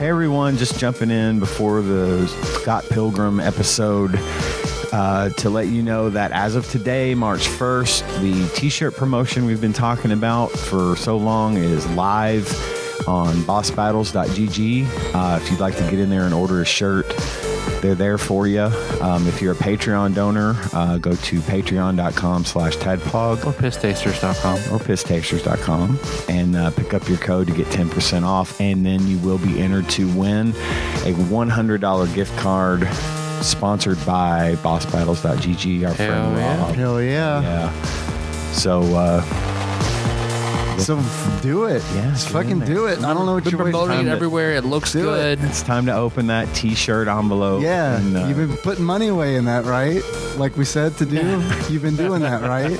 Hey everyone, just jumping in before the Scott Pilgrim episode to let you know that as of today, March 1st, the t-shirt promotion we've been talking about for so long is live on bossbattles.gg. If you'd like to get in there and order a shirt, they're there for you. If you're a Patreon donor, go to patreon.com/TADPOG or pisstasters.com and pick up your code to get 10% off. And then you will be entered to win a $100 gift card sponsored by bossbattles.gg, our friend Rob. Hell yeah. Yeah. So do it. Yeah, just fucking do it. I don't know what you're promoting it everywhere. It looks good. It's time to open that t-shirt envelope. Yeah, and, you've been putting money away in that, right? Like we said to do. You've been doing that, right?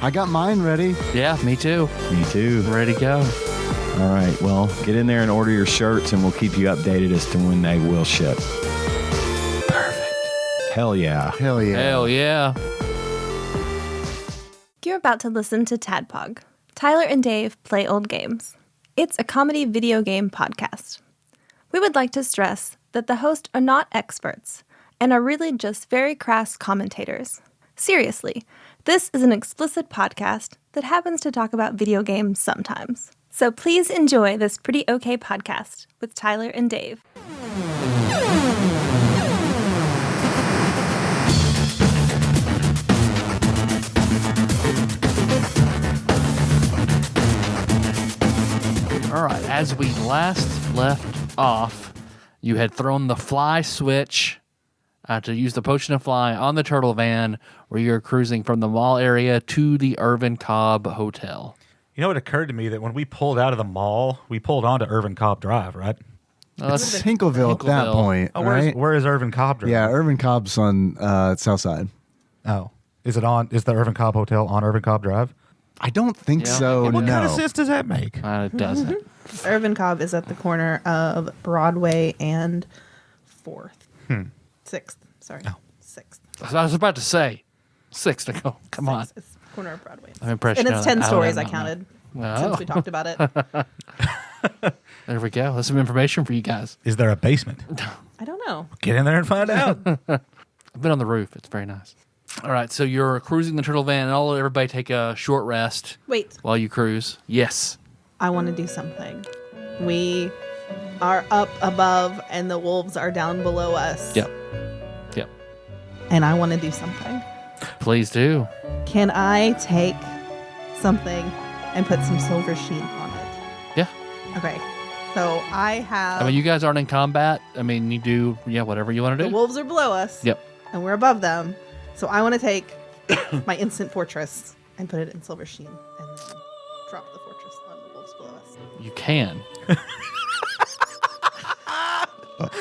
I got mine ready. Yeah, me too. Me too. Ready to go. All right. Well, get in there and order your shirts, and we'll keep you updated as to when they will ship. Perfect. Hell yeah. Hell yeah. Hell yeah. You're about to listen to TADPOG. Tyler and Dave play old games. It's a comedy video game podcast. We would like to stress that the hosts are not experts and are really just very crass commentators. Seriously, this is an explicit podcast that happens to talk about video games sometimes. So please enjoy this pretty okay podcast with Tyler and Dave. All right, as we last left off, you had thrown the fly switch to use the potion of fly on the turtle van where you're cruising from the mall area to the Irvin Cobb Hotel. You know, it occurred to me that when we pulled out of the mall, we pulled onto Irvin Cobb Drive, right? It's Hinkleville at that point, right? Where is Irvin Cobb Drive? Yeah, Irvin Cobb's on South Side. Oh. Is the Irvin Cobb Hotel on Irvin Cobb Drive? I don't think so, What no. kind of sense does that make? It doesn't. Irvin Cobb is at the corner of Broadway and 4th. 6th. Sorry. Oh. 6th. I was about to say 6 to go. Come on. It's corner of Broadway. I'm impressed. And you it's know 10 that. stories I don't know. counted Oh. since we talked about it. There we go. That's some information for you guys. Is there a basement? I don't know. Get in there and find out. I've been on the roof. It's very nice. All right, so you're cruising the turtle van, and I'll let everybody take a short rest Wait, while you cruise. Yes. I want to do something. We are up above and the wolves are down below us. Yep. And I want to do something. Please do. Can I take something and put some silver sheen on it? Yeah. Okay. So I have... I mean, you guys aren't in combat. I mean, you do, whatever you want to the do. wolves are below us. Yep. And we're above them. So I want to take my instant fortress and put it in silver sheen and then drop the fortress on the wolves below us. You can.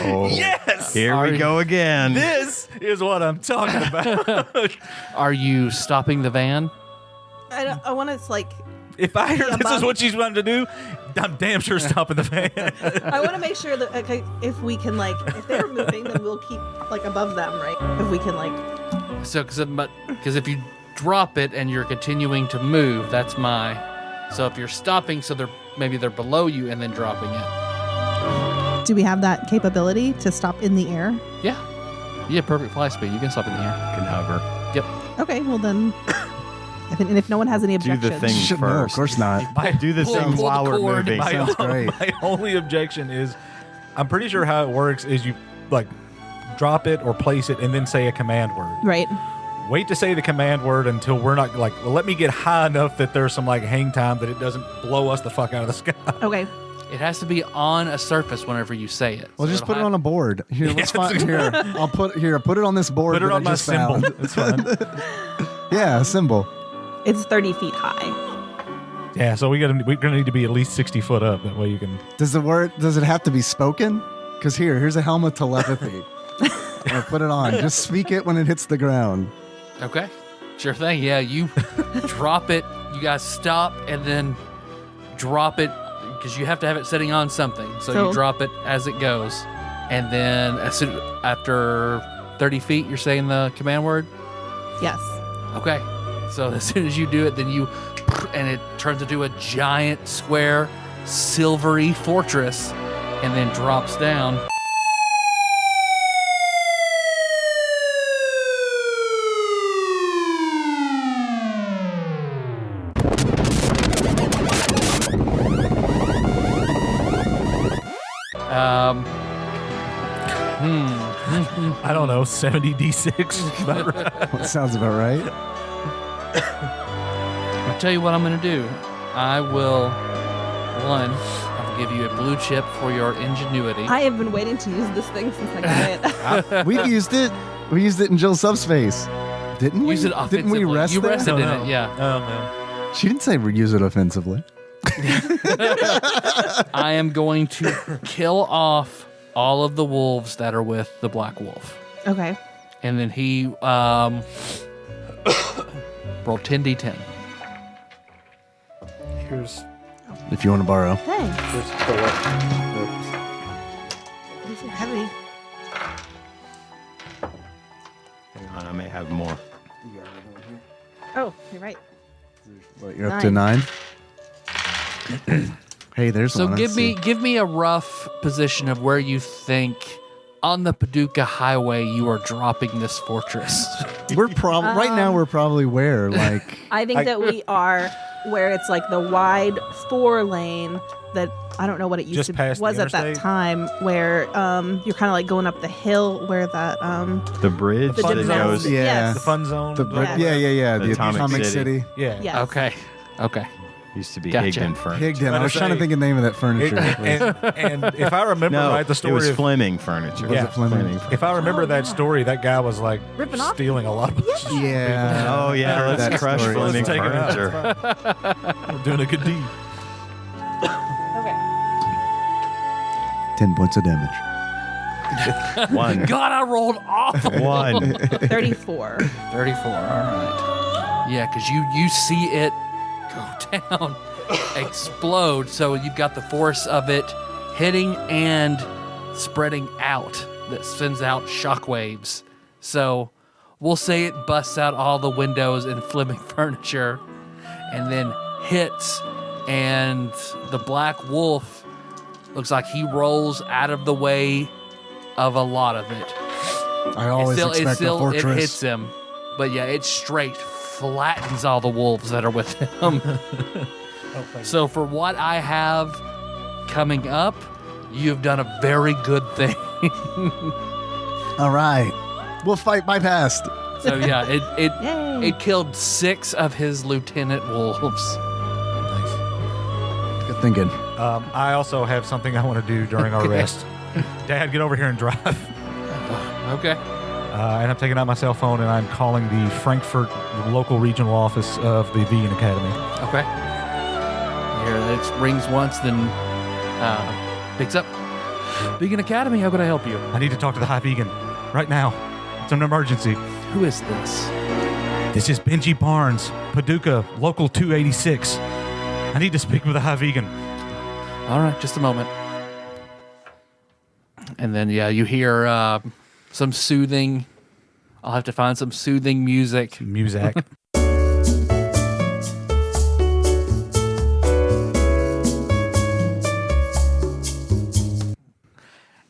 Oh, Yes! here we go again. This is what I'm talking about. Are you stopping the van? I want to If I hear this above- is what she's wanting to do, I'm damn sure stopping the van. I want to make sure that if we can if they're moving, then we'll keep above them, right? If we can So, because if you drop it and you're continuing to move, that's my. So if you're stopping, so maybe they're below you and then dropping it. Do we have that capability to stop in the air? Yeah. You have perfect fly speed. You can stop in the air. Can hover. Yep. Okay, well then. If no one has any Do objections. the thing No, of first. course not. Do the Pull thing the while we're cord. moving. Sounds great. My only objection is, I'm pretty sure how it works is you drop it or place it and then say a command word. Right. Wait to say the command word until we're not let me get high enough that there's some hang time that it doesn't blow us the fuck out of the sky. Okay. It has to be on a surface whenever you say it. Well, So just it'll put it on a board. Here, let's Yeah, find here. I'll put it on this board. Put it that on I my just symbol. found. It's fine. Yeah, a symbol. It's 30 feet high. Yeah, so we're gonna need to be at least 60 foot up. That way you can. Does it have to be spoken? Because here's a helmet telepathy. I'll put it on. Just speak it when it hits the ground. Okay. Sure thing. Yeah, you drop it. You guys stop and then drop it because you have to have it sitting on something. So you drop it as it goes. And then after 30 feet, you're saying the command word? Yes. Okay. So as soon as you do it, then and it turns into a giant square silvery fortress and then drops down. I don't know, 70 D6. About right. That sounds about right. I'll tell you what I'm going to do. I will give you a blue chip for your ingenuity. I have been waiting to use this thing since I got it. We've used it. We used it in Jill's subspace. Didn't we? Use it Didn't offensively. we rest you there? rested in it, yeah. Oh, no. She didn't say we use it offensively. I am going to kill off all of the wolves that are with the black wolf. Okay. And then he rolled 10d10. Here's If you want to borrow. Thanks. the These are heavy. Hang on, I may have more. Oh, you're right. What, you're up to 9? Hey, there's So one. give me a rough position of where you think on the Paducah Highway you are dropping this fortress. We're probably right now. We're probably where like I think that we are where it's like the wide 4-lane that I don't know what it used Just to past the was at that interstate? time, where you're kind of like going up the hill where that The bridge The that gym goes. zone. Yeah. Yes. the fun zone. Yeah. The Atomic Atomic City. City. Yeah. Yes. Okay. Used to be Gotcha. Higdon Furniture. Higdon. I Better was trying to say- think of the name of that furniture. And if I remember No, right, the it story was of Fleming Furniture. Was it Fleming? if I remember that story, that guy was like Ripping off? stealing a lot of Yeah. Oh yeah, let's That crush story. Fleming Let's take it out. Furniture. We're doing a good deed. Okay. 10 points of damage. One. God, I rolled awful. 1. 34. 34. All right. Yeah, because you see it go down, explode. So you've got the force of it hitting and spreading out that sends out shockwaves. So we'll say it busts out all the windows in Fleming Furniture and then hits, and the black wolf looks like he rolls out of the way of a lot of it. I always expect a it fortress. hits him, but yeah, it straight flattens all the wolves that are with him. So for what I have coming up, you've done a very good thing. All right. We'll fight bypassed. So yeah, Yay. it killed 6 of his lieutenant wolves. Good thinking. I also have something I want to do during our rest. Dad, get over here and drive. Okay. And I'm taking out my cell phone and I'm calling the Frankfurt local regional office of the Vegan Academy. Okay. Here, it rings once, then picks up. Vegan Academy, how can I help you? I need to talk to the High Vegan right now. It's an emergency. Who is this? This is Benji Barnes, Paducah, local 286. I need to speak with the High Vegan. All right, just a moment. And then, yeah, you hear some soothing. I'll have to find some soothing music. Muzak.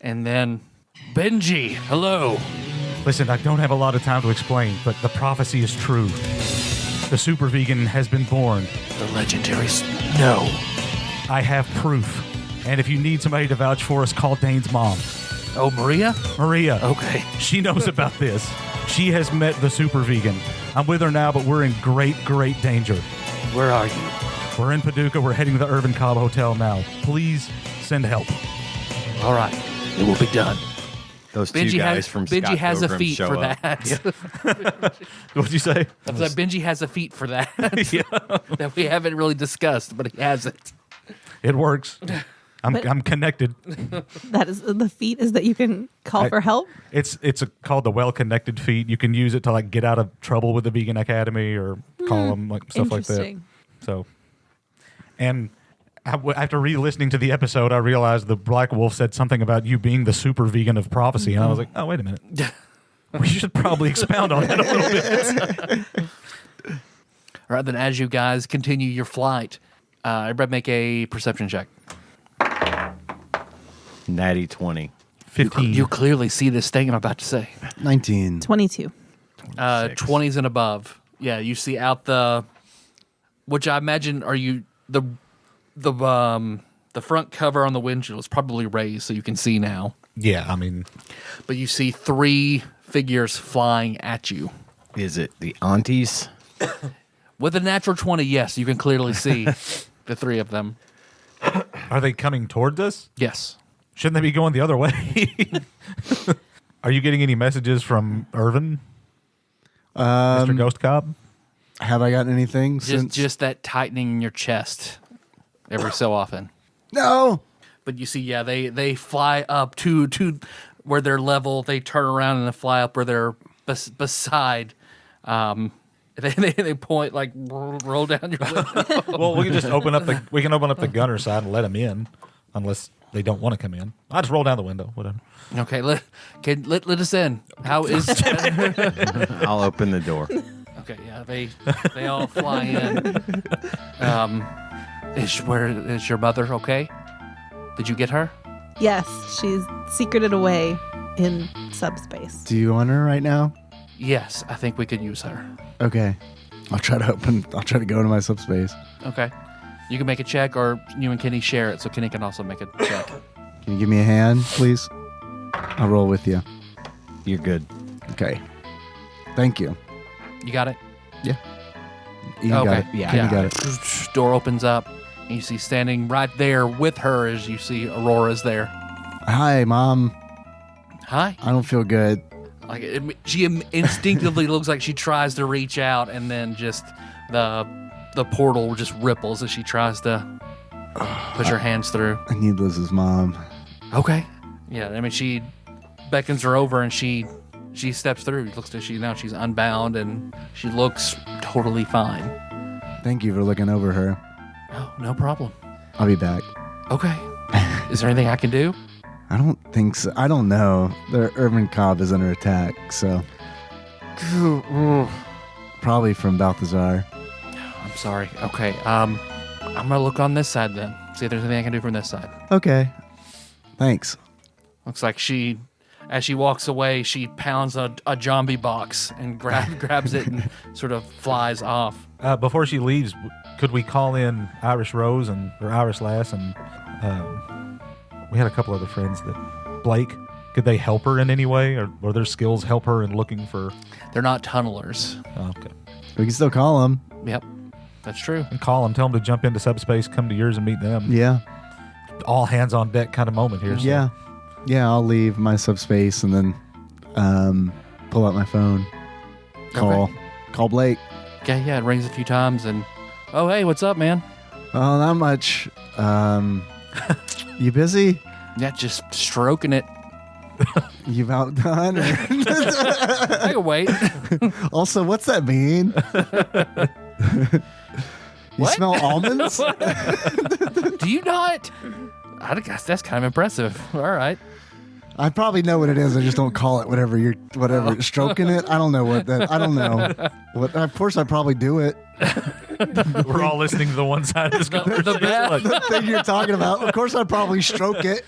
And then, Benji, hello. Listen, I don't have a lot of time to explain, but the prophecy is true. The super vegan has been born. The legendary no. I have proof. And if you need somebody to vouch for us, call Dane's mom. Oh, Maria? Maria. Okay. She knows about this. She has met the super vegan. I'm with her now, but we're in great, great danger. Where are you? We're in Paducah. We're heading to the Urban Cobb Hotel now. Please send help. All right. It will be done. Those 2 Benji guys from Benji Scott has a Pilgrim feat show for up. that. What'd you say? I was like, Benji has a feat for that. That we haven't really discussed, but he has it. It works. I'm connected. That is the feat is that you can call for help. It's called the well-connected feat. You can use it to like get out of trouble with the Vegan Academy or call them like stuff like that. Interesting. So, and after re-listening to the episode, I realized the Black Wolf said something about you being the super vegan of prophecy, and I was like, oh, wait a minute. We should probably expound on that a little bit. All right, then as you guys continue your flight, everybody make a perception check. Natty 20. 15. You clearly see this thing I'm about to say. 19. 22. 20s and above. Yeah, you see out the, which I imagine are you the front cover on the windshield is probably raised so you can see now. Yeah, I mean, But you see 3 figures flying at you. Is it the aunties? With a natural 20, yes, you can clearly see the 3 of them. are they coming towards us? Yes. Shouldn't they be going the other way? Are you getting any messages from Irvin, Mr. Ghost Cobb? Have I gotten anything since? Just that tightening in your chest every so often. No. But you see, yeah, they fly up to where they're level. They turn around and they fly up where they're beside. They point like roll down your window. Well, we can just open up the gunner side and let them in, unless they don't want to come in. I just roll down the window, whatever. Okay, let us in. How is? I'll open the door. Okay, yeah, they all fly in. Is your mother okay? Did you get her? Yes, she's secreted away in subspace. Do you want her right now? Yes, I think we could use her. Okay. I'll try to go into my subspace. Okay. You can make a check, or you and Kenny share it, so Kenny can also make a check. Can you give me a hand, please? I'll roll with you. You're good. Okay. Thank you. You got it? Yeah. Ian got it. Yeah, Kenny got it. Door opens up, and you see standing right there with her as you see Aurora's there. Hi, Mom. Hi. I don't feel good. Like she instinctively looks like she tries to reach out, and then just the portal just ripples as she tries to push her hands through. I need Liz's mom. Okay. Yeah, I mean she beckons her over, and she steps through. She's unbound, and she looks totally fine. Thank you for looking over her. Oh, no problem. I'll be back. Okay. Is there anything I can do? I don't think so. I don't know. The Urban Cobb is under attack, so probably from Balthazar. I'm sorry. Okay. I'm gonna look on this side then. See if there's anything I can do from this side. Okay. Thanks. Looks like as she walks away, she pounds a zombie box and grabs it and sort of flies off. Before she leaves, could we call in Irish Rose or Irish Lass and we had a couple other friends that Blake. Could they help her in any way, or their skills help her in looking for? They're not tunnelers. Oh, okay. We can still call him. Yep, that's true. And call them, tell them to jump into subspace, come to yours, and meet them. Yeah. All hands on deck kind of moment here. So. Yeah. Yeah, I'll leave my subspace and then pull out my phone. Call Blake. Okay, yeah, it rings a few times and, oh, hey, what's up, man? Oh, not much. You busy? Yeah, just stroking it. You've outdone? Or? I can wait. Also, what's that mean? You What? smell almonds? Do you not? I guess that's kind of impressive. All right. I probably know what it is. I just don't call it whatever stroking it. I don't know what that. I don't know. What? Of course, I probably do it. We're all listening to the one side of this conversation. The thing you're talking about. Of course, I probably stroke it.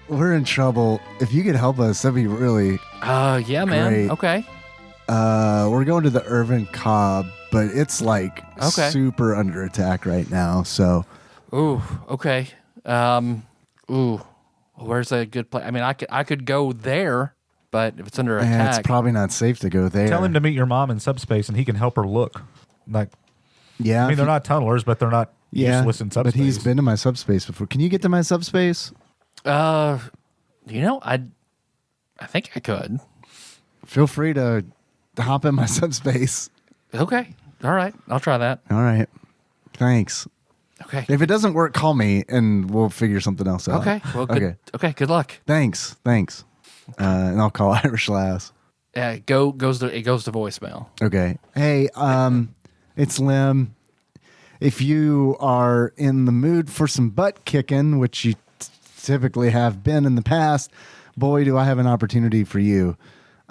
We're in trouble. If you could help us, that'd be really. Yeah, man. Great. Okay. We're going to the Irvin Cobb, but it's like Okay. super under attack right now. So. Ooh. Okay. Where's a good place? I mean, I could go there, but if it's under attack, It's probably not safe to go there. Tell him to meet your mom in subspace, and he can help her look. Like, Yeah. I mean, they're not tunnelers, but they're not useless in subspace. But he's been to my subspace before. Can you get to my subspace? I think I could. Feel free to hop in my subspace. Okay. All right. I'll try that. All right. Thanks. Okay. If it doesn't work, call me and we'll figure something else out. Okay. Well, good. Okay. Good luck. Thanks. And I'll call Irish Lass. Yeah. It goes to voicemail. Okay. Hey, it's Lim. If you are in the mood for some butt kicking, which you typically have been in the past, boy, do I have an opportunity for you.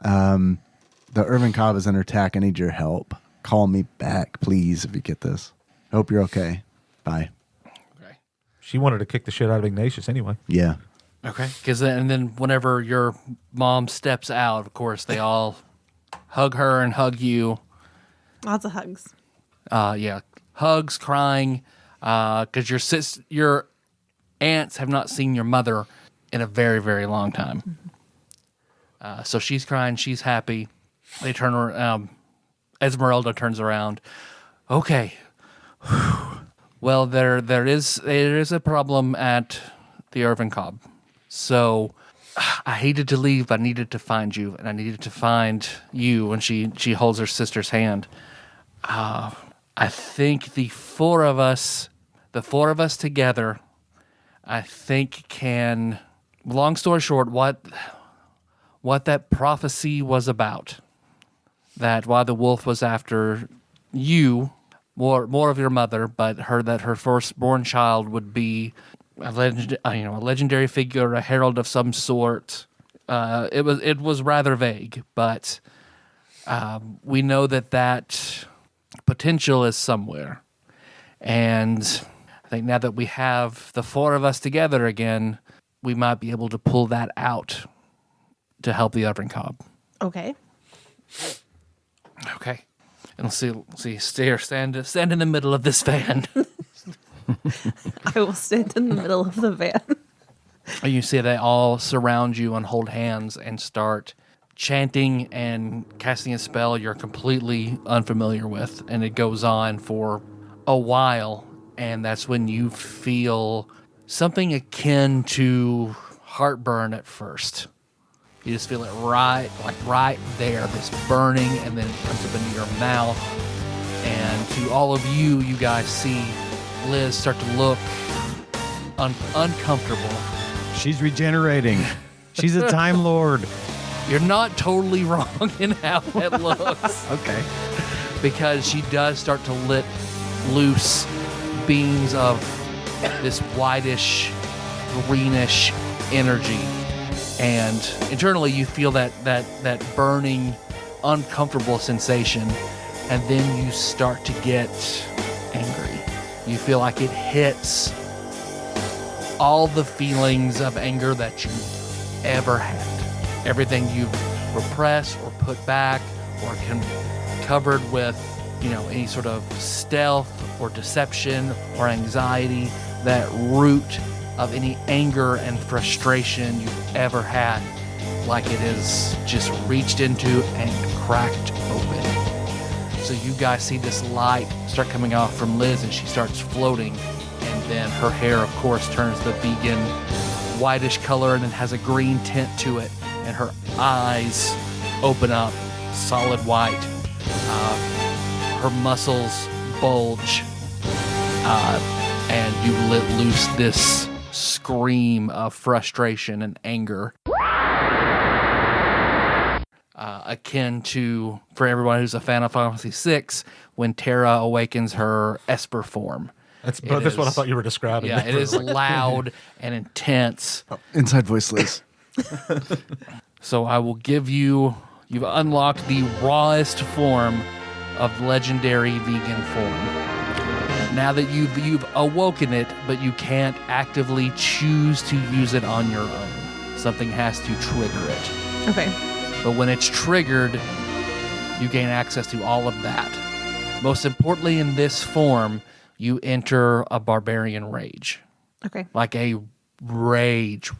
The Irvin Cobb is under attack. I need your help. Call me back, please, if you get this. Hope you're okay. Bye. She wanted to kick the shit out of Ignatius anyway. Yeah. Okay. And then whenever your mom steps out, of course, they all hug her and hug you. Lots of hugs. Yeah, hugs, crying, because your aunts have not seen your mother in a very, very long time. So she's crying, she's happy. They turn around. Esmeralda turns around. Okay. Well, there is a problem at the Irvin Cobb. So I hated to leave, but I needed to find you, and I needed to find you. And she holds her sister's hand. I think the four of us together, I think can. Long story short, what that prophecy was about. That why the wolf was after you, more of your mother, but her firstborn child would be a legendary figure, a herald of some sort. It was rather vague, but we know that potential is somewhere, and I think now that we have the four of us together again, we might be able to pull that out to help the Irvin Cobb. Okay. Okay. And let's see, stand in the middle of this van. I will stand in the middle of the van. And you see they all surround you and hold hands and start chanting and casting a spell you're completely unfamiliar with. And it goes on for a while. And that's when you feel something akin to heartburn at first. You just feel it right there, this burning, and then it comes up into your mouth. And to all of you guys see Liz start to look uncomfortable. She's regenerating. She's a Time Lord. You're not totally wrong in how it looks. Okay. Because she does start to let loose beams of this whitish, greenish energy. And internally you feel that burning, uncomfortable sensation. And then you start to get angry. You feel like it hits all the feelings of anger that you've ever had. Everything you've repressed or put back or covered with, any sort of stealth or deception or anxiety, that root of any anger and frustration you've ever had, like it is just reached into and cracked open. So you guys see this light start coming off from Liz, and she starts floating, and then her hair, of course, turns the vegan whitish color and then has a green tint to it, and her eyes open up solid white. Her muscles bulge, and you let loose this scream of frustration and anger, akin to, for everyone who's a fan of Final Fantasy VI, when Terra awakens her Esper form. That's what I thought you were describing. Yeah, it is loud and intense. Inside voice, Liz. So I will give you've unlocked the rawest form of legendary vegan form. Now that you've awoken it, but you can't actively choose to use it on your own. Something has to trigger it. Okay. But when it's triggered, you gain access to all of that. Most importantly, in this form, you enter a barbarian rage. Okay. Like a rage.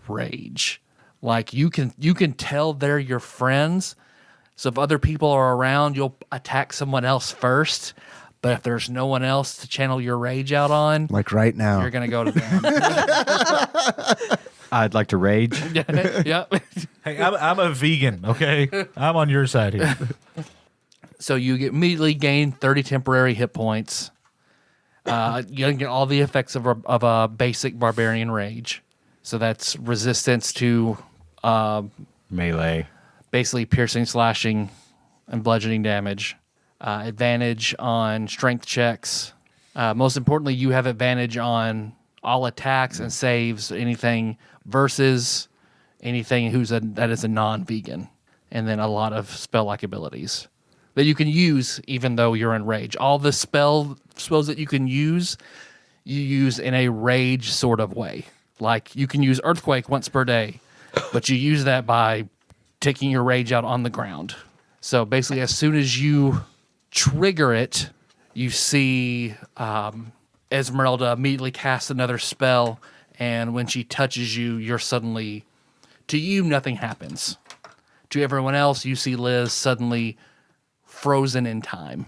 Like you can tell they're your friends. So if other people are around, you'll attack someone else first. But if there's no one else to channel your rage out on, Like right now. you're going to go to them. I'd like to rage. Yeah. Hey, I'm a vegan, okay? I'm on your side here. So you immediately gain 30 temporary hit points. You get all the effects of a basic barbarian rage. So that's resistance to Melee. basically piercing, slashing, and bludgeoning damage. Advantage on strength checks. Most importantly, you have advantage on all attacks and saves, anything versus anything that is a non-vegan. And then a lot of spell-like abilities that you can use even though you're in rage. All the spells that you can use, you use in a rage sort of way. Like you can use earthquake once per day, but you use that by taking your rage out on the ground. So basically, as soon as you trigger it, you see Esmeralda immediately cast another spell, and when she touches you, you're suddenly, to you, nothing happens. To everyone else, you see Liz suddenly frozen in time.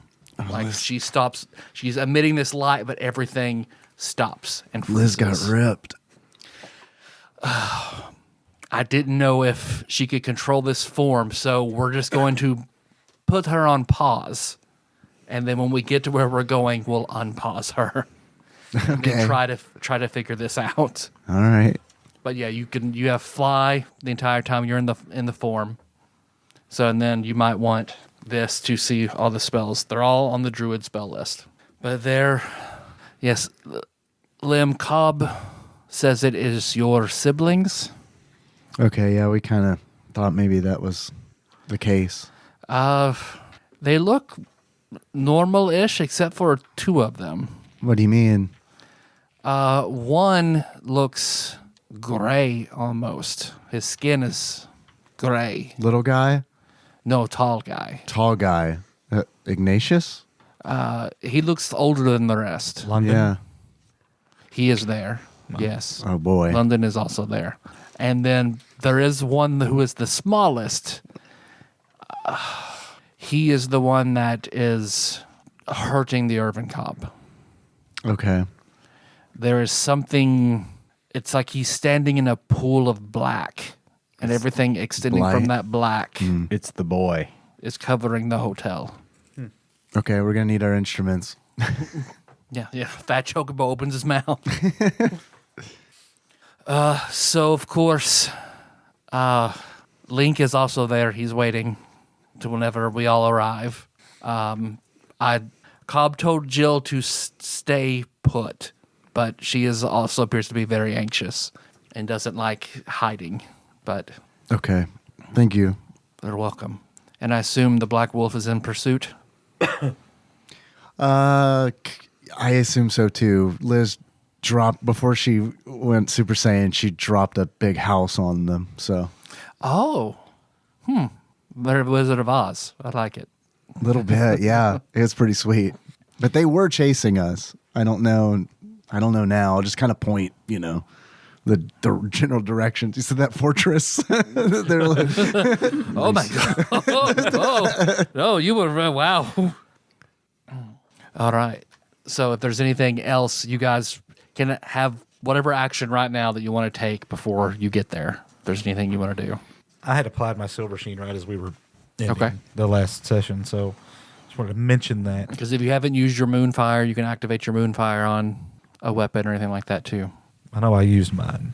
Like she stops, she's emitting this light, but everything stops and freezes. Liz got ripped. I didn't know if she could control this form, so we're just going to put her on pause. And then when we get to where we're going, we'll unpause her. Okay. And try to figure this out. All right. But yeah, you have fly the entire time you're in the form. So and then you might want this to see all the spells. They're all on the druid spell list. But yes, Lim Cobb says it is your siblings. Okay, yeah, we kind of thought maybe that was the case. They look normal-ish except for two of them. What do you mean? One looks gray almost. His skin is gray. Little guy? No, tall guy. Tall guy. Ignatius? He looks older than the rest. London. Yeah. He is there. Yes. Oh, boy. London is also there. And then there is one who is the smallest. He is the one that is hurting the Irvin Cobb. Okay. There is something, it's like he's standing in a pool of black, and everything extending from that black It's the boy. is covering the hotel. Okay, we're going to need our instruments. Yeah. Fat Chocobo opens his mouth. So, of course, Link is also there. He's waiting to whenever we all arrive. Cobb told Jill to stay put, but she is also appears to be very anxious and doesn't like hiding. But Okay. Thank you. they're welcome. And I assume the Black Wolf is in pursuit. I assume so, too. Liz dropped, before she went Super Saiyan, she dropped a big house on them, so. Oh, they're Wizard of Oz. I like it. A little bit, yeah. It's pretty sweet. But they were chasing us. I don't know now. I'll just kind of point, the general directions. You said that fortress? They're like, Oh my god! No, you were wow. All right. So if there's anything else, you guys can have whatever action right now that you want to take before you get there. If there's anything you want to do. I had applied my silver sheen right as we were ending Okay. the last session, so just wanted to mention that. Because if you haven't used your Moonfire, you can activate your Moonfire on a weapon or anything like that too. I know I used mine.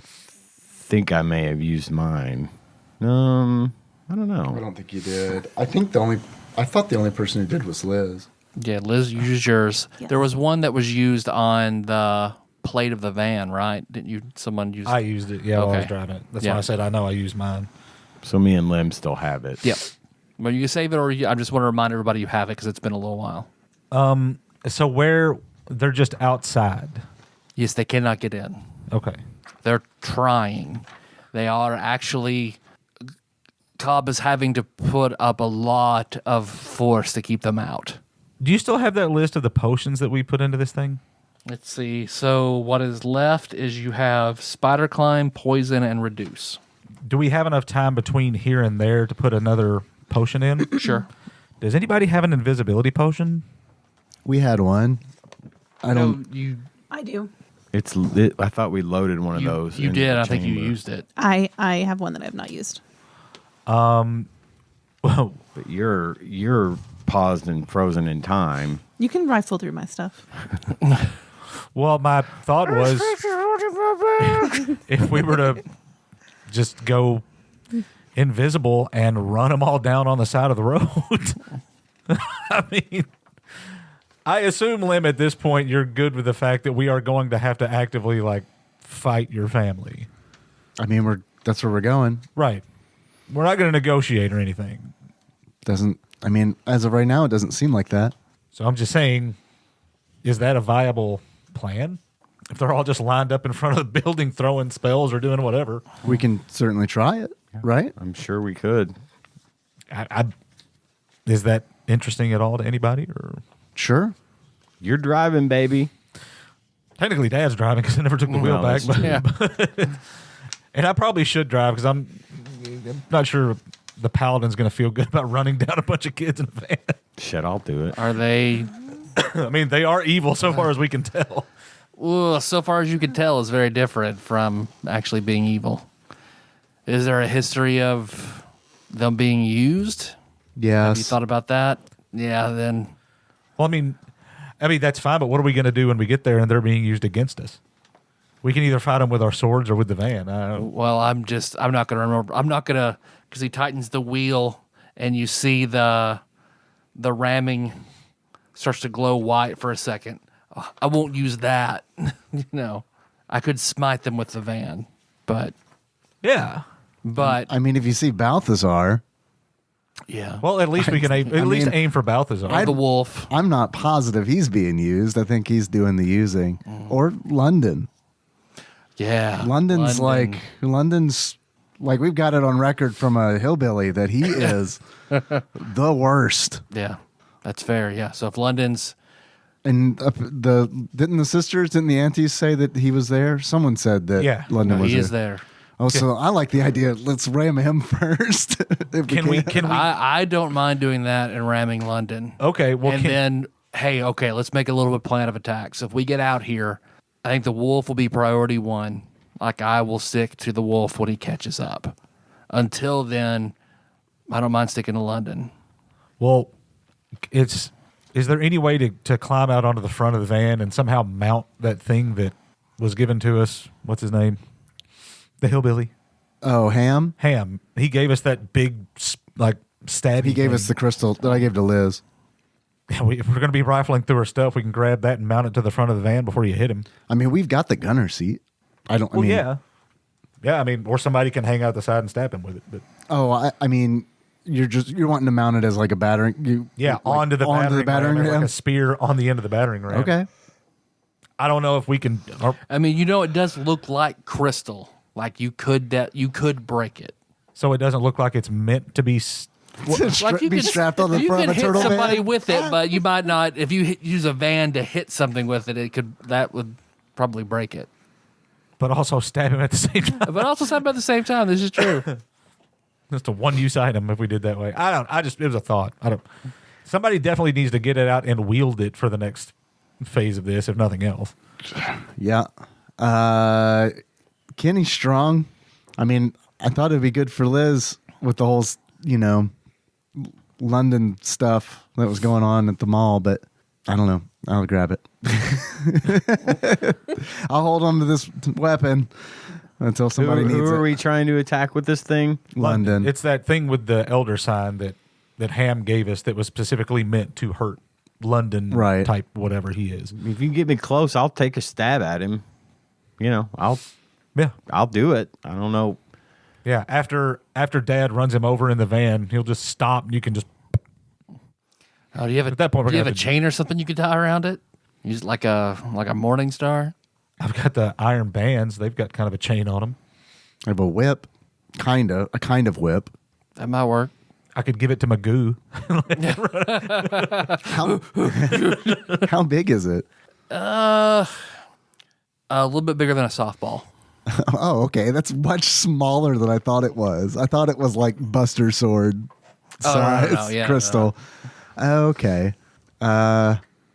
Think I may have used mine. I don't know. I don't think you did. I thought the only person who did was Liz. Yeah, Liz used yours. Yes. There was one that was used on the plate of the van, right? Didn't you? Someone used. I used it, while I was Okay. driving it. That's Yeah. why I said I know I used mine. So me and Lim still have it. Yep. Well, you can save it, or I just want to remind everybody you have it because it's been a little while. So where they're just outside. Yes, they cannot get in. Okay. They're trying. They are actually. Cobb is having to put up a lot of force to keep them out. Do you still have that list of the potions that we put into this thing? Let's see. So what is left is you have Spider Climb, Poison, and Reduce. Do we have enough time between here and there to put another potion in? Sure. Does anybody have an invisibility potion? We had one. I don't. You I do. I thought we loaded one of those. You in did. the I think you chamber. used it. I have one that I have not used. Well, But you're paused and frozen in time. You can rifle through my stuff. my thought was if we were to just go invisible and run them all down on the side of the road. I mean, I assume, Lim, at this point, you're good with the fact that we are going to have to actively fight your family. I mean, that's where we're going. Right. We're not going to negotiate or anything. I mean, as of right now, it doesn't seem like that. So I'm just saying, is that a viable plan. If they're all just lined up in front of the building throwing spells or doing whatever. We can certainly try it, right? I'm sure we could. Is that interesting at all to anybody? Or Sure. You're driving, baby. technically, Dad's driving because I never took the wheel back. that's But, and I probably should drive because I'm not sure the paladin's going to feel good about running down a bunch of kids in a van. Shit, I'll do it. Are they? I mean, they are evil so far as we can tell. Well, so far as you can tell, is very different from actually being evil. Is there a history of them being used? Yes. Have you thought about that? Yeah, then. Well, I mean, that's fine, but what are we going to do when we get there and they're being used against us? We can either fight them with our swords or with the van. Well, I'm not going to remember. I'm not going to, because he tightens the wheel and you see the ramming starts to glow white for a second. I won't use that. I could smite them with the van, but Yeah. I mean, if you see Balthazar, yeah. Well, at least we can aim for Balthazar. The wolf. I'm not positive he's being used. I think he's doing the using. Or London. Yeah. London's like we've got it on record from a hillbilly that he is the worst. Yeah, that's fair. Yeah. So if London's And didn't the aunties say that he was there? Someone said that London was he there. is there. Oh, so I like the idea. Let's ram him first. If Can we? I don't mind doing that and ramming London. Okay. Well, And then, hey, okay, let's make a little bit of plan of attack. So if we get out here, I think the wolf will be priority one. Like I will stick to the wolf when he catches up. Until then, I don't mind sticking to London. Well, is there any way to climb out onto the front of the van and somehow mount that thing that was given to us? What's his name? The hillbilly. Oh, Ham? Ham. He gave us that big stabby. He gave thing. us the crystal that I gave to Liz. Yeah, if we're going to be rifling through our stuff, we can grab that and mount it to the front of the van before you hit him. I mean, we've got the gunner seat. Yeah. I mean, or somebody can hang out the side and stab him with it. But I mean, you're wanting to mount it as like a battering. onto the battering ram, ram. like a spear on the end of the battering ram. Okay. I don't know if we can. I mean, it does look like crystal. Like you could break it. So it doesn't look like it's meant to be. Like you be could, strapped on the you front could of a hit turtle somebody van? with it, but you might not. If you use a van to hit something with it, that would probably break it. But also stab him at the same time. But also something at the same time. This is true. Just a one-use item if we did that way. It was a thought. Somebody definitely needs to get it out and wield it for the next phase of this, if nothing else. Yeah. Kenny's strong. I mean, I thought it'd be good for Liz with the whole, London stuff that was going on at the mall, but I don't know. I'll grab it. I'll hold on to this weapon until somebody needs it. Who are we trying to attack with this thing? London. It's that thing with the elder sign that Ham gave us that was specifically meant to hurt London type whatever he is. If you get me close, I'll take a stab at him. I'll do it. I don't know. Yeah, after Dad runs him over in the van, he'll just stop and you can just. Oh, do you have At that point, a chain or something you could tie around it? Use like a morning star. I've got the iron bands. They've got kind of a chain on them. I have a whip, a kind of whip. That might work. I could give it to Magoo. How big is it? A little bit bigger than a softball. Oh, okay. That's much smaller than I thought it was. I thought it was like Buster Sword size no. Yeah, crystal. Okay.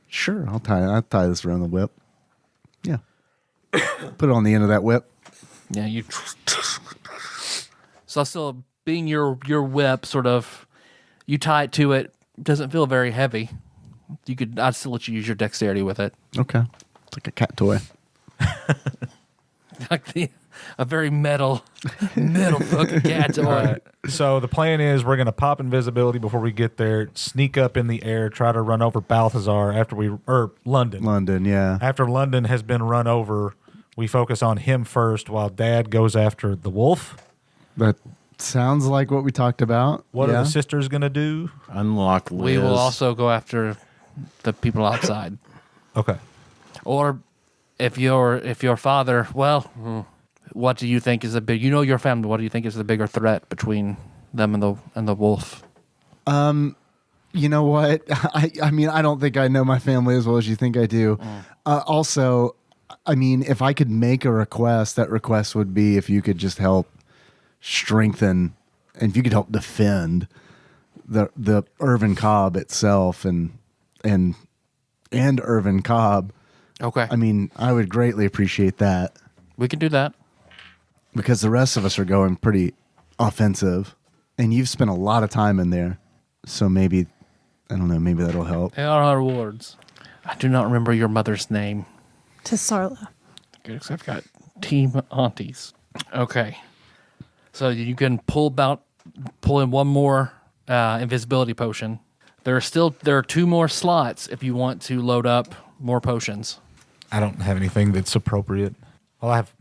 Sure. I'll tie this around the whip. Yeah. Put it on the end of that whip. Yeah, you. So still being your whip, sort of, you tie it to it. Doesn't feel very heavy. I'd still let you use your dexterity with it. Okay. It's like a cat toy. Like a very metal fucking cat toy. Right. So the plan is we're going to pop invisibility before we get there, sneak up in the air, try to run over Balthazar London. London, yeah. After London has been run over, we focus on him first while Dad goes after the wolf. That sounds like what we talked about. What are the sisters going to do? Unlock Liz. We will also go after the people outside. Okay. Or if your father, well, what do you think is the big? You know your family. What do you think is the bigger threat between them and the wolf? You know what? I mean, I don't think I know my family as well as you think I do. Also, I mean, if I could make a request, that request would be if you could just help strengthen and if you could help defend the Irvin Cobb itself and Irvin Cobb. Okay. I mean, I would greatly appreciate that We can do that. because the rest of us are going pretty offensive and you've spent a lot of time in there. So maybe, I don't know, maybe that'll help. They are our rewards. I do not remember your mother's name. To Sarla. Good, 'cause I've got team aunties. Okay. So you can pull in one more invisibility potion. There are 2 more slots if you want to load up more potions. I don't have anything that's appropriate. Well, I have,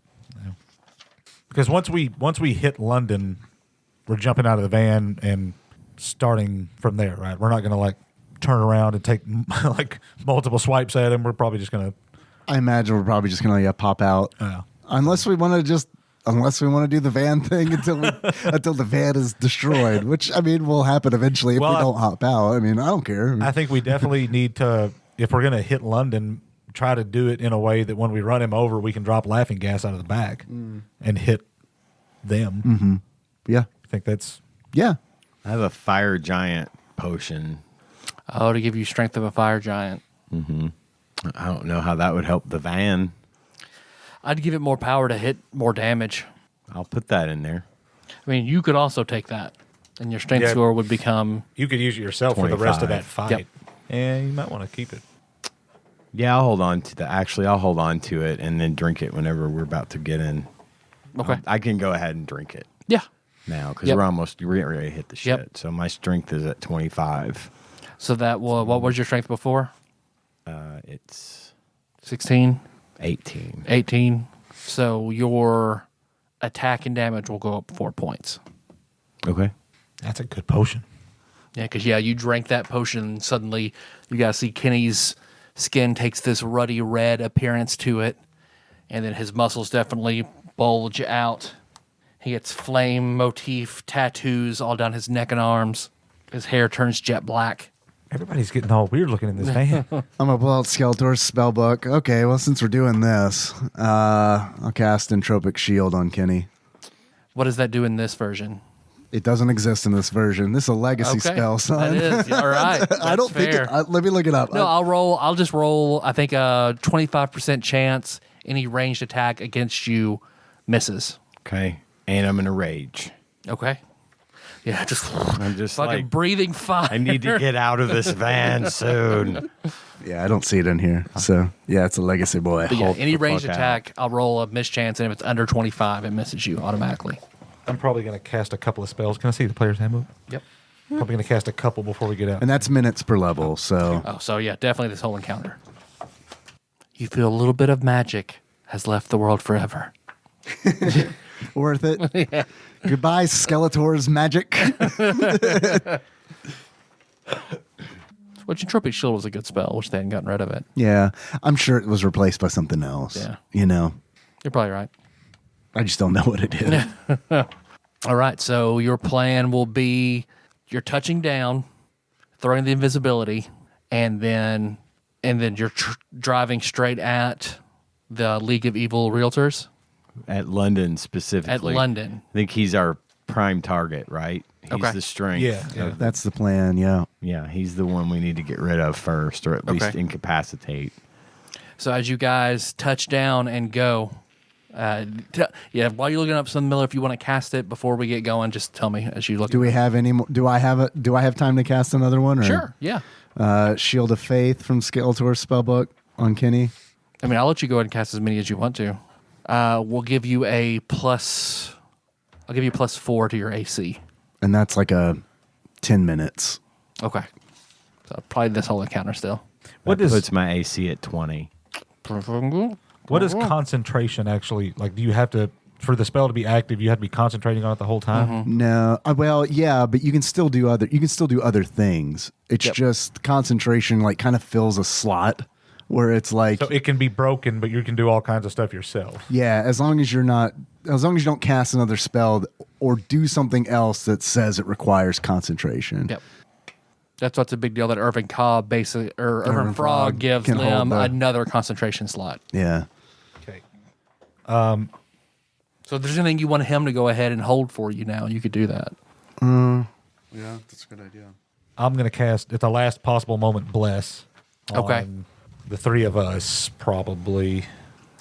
because once we hit London, we're jumping out of the van and starting from there, right? We're not going to like turn around and take like multiple swipes at him. We're probably just going to. I imagine we're probably just going to pop out. Unless we want to do the van thing until the van is destroyed, which I mean will happen eventually if we don't hop out. I mean, I don't care. I think we definitely need to, if we're going to hit London, try to do it in a way that when we run him over, we can drop laughing gas out of the back and hit them. Mm-hmm. Yeah. I think that's. Yeah. I have a fire giant potion. Oh, to give you strength of a fire giant. Mm-hmm. I don't know how that would help the van. I'd give it more power to hit more damage. I'll put that in there. I mean, you could also take that, and your strength score would become. You could use it yourself for the rest of that 25. fight. Yep. And you might want to keep it. Yeah, I'll hold on to that. Actually, I'll hold on to it and then drink it whenever we're about to get in. Okay. I can go ahead and drink it Yeah. now because Yep. we're getting ready to hit the shit. Yep. So my strength is at 25. So that what was your strength before? It's 16, 18. 18. So your attack and damage will go up 4 points. Okay. That's a good potion. Yeah, because you drank that potion and suddenly you guys see Kenny's skin takes this ruddy red appearance to it, and then his muscles definitely bulge out. He gets flame motif tattoos all down his neck and arms. His hair turns jet black. Everybody's getting all weird looking in this van. I'm gonna pull out Skeletor's spell book. Okay, well since we're doing this, I'll cast Entropic Shield on Kenny. What does that do in this version? It doesn't exist in this version. This is a legacy spell, son. That is all right. I don't That's think fair. let me look it up. No, I'll just roll. I think a 25% chance any ranged attack against you misses. Okay. And I'm in a rage. Okay. Yeah, I'm just fucking like, breathing fire. I need to get out of this van soon. Yeah, I don't see it in here. So yeah, it's a legacy boy. But yeah, Hulk any the ranged fuck out. attack, I'll roll a mischance, and if it's under 25, it misses you automatically. I'm probably going to cast a couple of spells. Can I see the player's handbook? Yep. Probably going to cast a couple before we get out. And that's minutes per level. So Oh, so yeah, definitely this whole encounter. You feel a little bit of magic has left the world forever. worth it. Yeah. Goodbye, Skeletor's magic. Which Entropic Shield was a good spell, which they hadn't gotten rid of it. Yeah, I'm sure it was replaced by something else. Yeah. You know, You're probably right. I just don't know what it is. All right, so your plan will be you're touching down, throwing the invisibility, and then you're driving straight at the League of Evil Realtors. At London specifically. At London. I think he's our prime target, right? He's Okay. the strength. Yeah. That's the plan. Yeah. Yeah, he's the one we need to get rid of first, or at least Okay. incapacitate. So as you guys touch down and go, while you're looking up something, Miller, if you want to cast it before we get going, just tell me as you look. Do we have any more? Do I have time to cast another one? Or? Sure. Yeah. Shield of Faith from Skeletor's spellbook on Kenny. I mean, I'll let you go ahead and cast as many as you want to. We'll give you a plus. I'll give you +4 to your AC. And that's like a 10 minutes. Okay. So probably this whole encounter still. What That does puts my AC at 20. what is concentration actually like? Do you have to, for the spell to be active, you have to be concentrating on it the whole time? No, well, yeah, but you can still do other things. It's just concentration, like kind of fills a slot where it's like, So it can be broken, but you can do all kinds of stuff yourself. yeah, as long as you don't cast another spell or do something else that says it requires concentration. Yep. That's what's a big deal that Irvin Cobb basically, or Irvin Frog gives can hold Lim the- another concentration slot. Yeah. Okay. So if there's anything you want him to go ahead and hold for you now, you could do that. Yeah, that's a good idea. I'm going to cast, at the last possible moment, Bless. Okay. On the three of us, probably.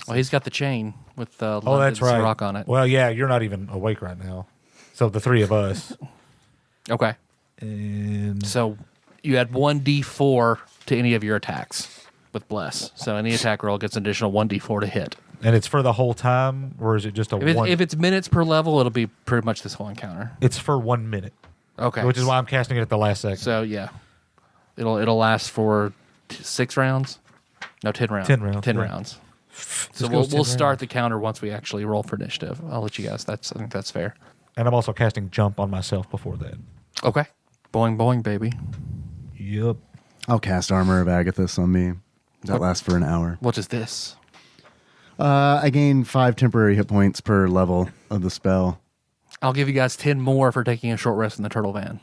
Well, he's got the chain with Oh, that's London's right. rock on it. Well, yeah, you're not even awake right now. So the three of us. Okay. And So you add 1d4 to any of your attacks with Bless. So any attack roll gets an additional 1d4 to hit. it's for the whole time, or is it just a one? If it's minutes per level, it'll be pretty much this whole encounter. It's for 1 minute. Okay. Which is why I'm casting it at the last second. So yeah, it'll last for 6 rounds. No, 10 rounds. 10 rounds, 10 yeah. rounds. So Just we'll goes 10 start rounds. the counter once we actually roll for initiative. I'll let you guys. I think that's fair. And I'm also casting Jump on myself before that. Okay. Boing boing baby. Yep. I'll cast Armor of Agathis on me. That lasts for an hour. What is this? I gain 5 temporary hit points per level of the spell. I'll give you guys 10 more for taking a short rest in the turtle van.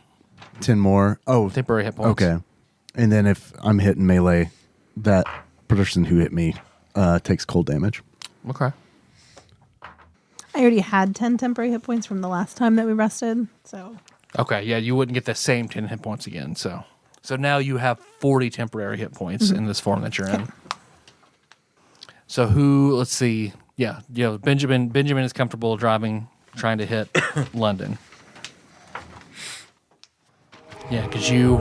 10 more. Oh, Temporary hit points. okay. And then if I'm hitting melee, that person who hit me takes cold damage. Okay. I already had 10 temporary hit points from the last time that we rested, so Okay. Yeah, you wouldn't get the same 10 hit points again. So now you have 40 temporary hit points in this form that you're in. So let's see. Yeah, Benjamin is comfortable trying to hit London. Yeah, because he'll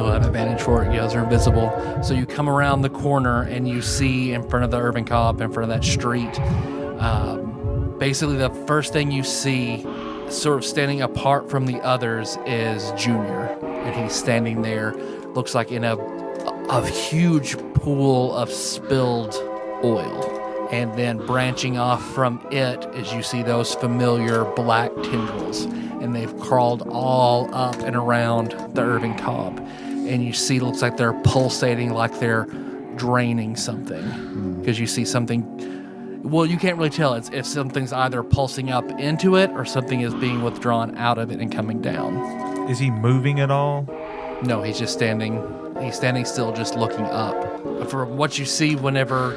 have advantage for it. You guys are invisible. So you come around the corner and you see in front of the Irvin Cobb, in front of that street, basically the first thing you see sort of standing apart from the others is Junior. And he's standing there, looks like in a huge pool of spilled oil. And then branching off from it as you see those familiar black tendrils. And they've crawled all up and around the Irvin Cobb. And you see, looks like they're pulsating, like they're draining something. Because you see something, well, you can't really tell. It's if something's either pulsing up into it or something is being withdrawn out of it and coming down. Is he moving at all? No, he's just standing. He's standing still, just looking up. For what you see whenever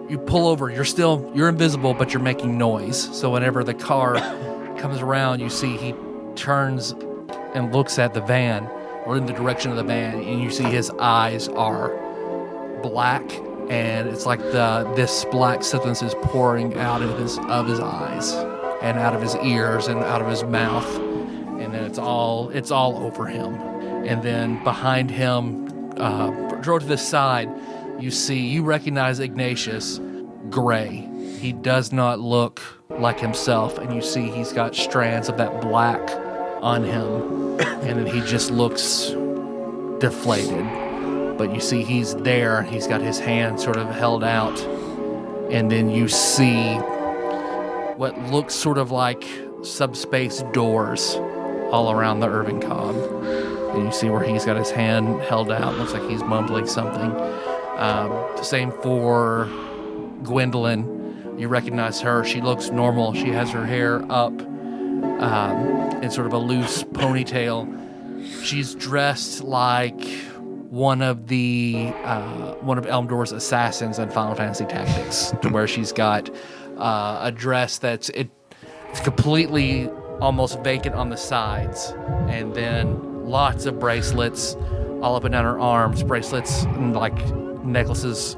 you pull over, you're invisible, but you're making noise. So whenever the car comes around, you see he turns and looks at the van, or in the direction of the van, and you see his eyes are black, and it's like this black substance is pouring out of his eyes, and out of his ears, and out of his mouth, and then it's all over him. And then behind him, drove to the side, you recognize Ignatius, gray. He does not look like himself, and you see he's got strands of that black on him, and then he just looks deflated. But you see he's there, he's got his hand sort of held out, and then you see what looks sort of like subspace doors all around the Irvin Cobb. And you see where he's got his hand held out, looks like he's mumbling something. Same for Gwendolyn. You recognize her. She looks normal. She has her hair up in sort of a loose ponytail. She's dressed like one of Elmdor's assassins in Final Fantasy Tactics, to where she's got a dress that's completely almost vacant on the sides, and then lots of bracelets all up and down her arms, bracelets and like necklaces,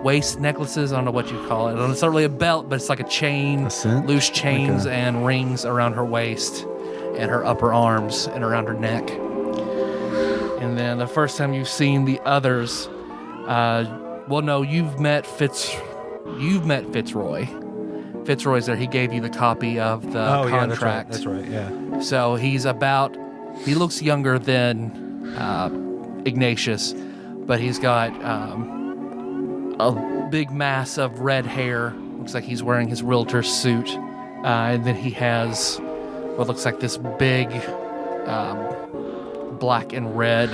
waist necklaces, I don't know what you call it. It's not really a belt, but it's like a chain, loose chains and rings around her waist and her upper arms and around her neck. And then the first time you've seen the others, you've met Fitzroy. Fitzroy's there. He gave you the copy of the contract. That's right, yeah. So he looks younger than Ignatius, but he's got a big mass of red hair. Looks like he's wearing his realtor's suit. And then he has what looks like this big black and red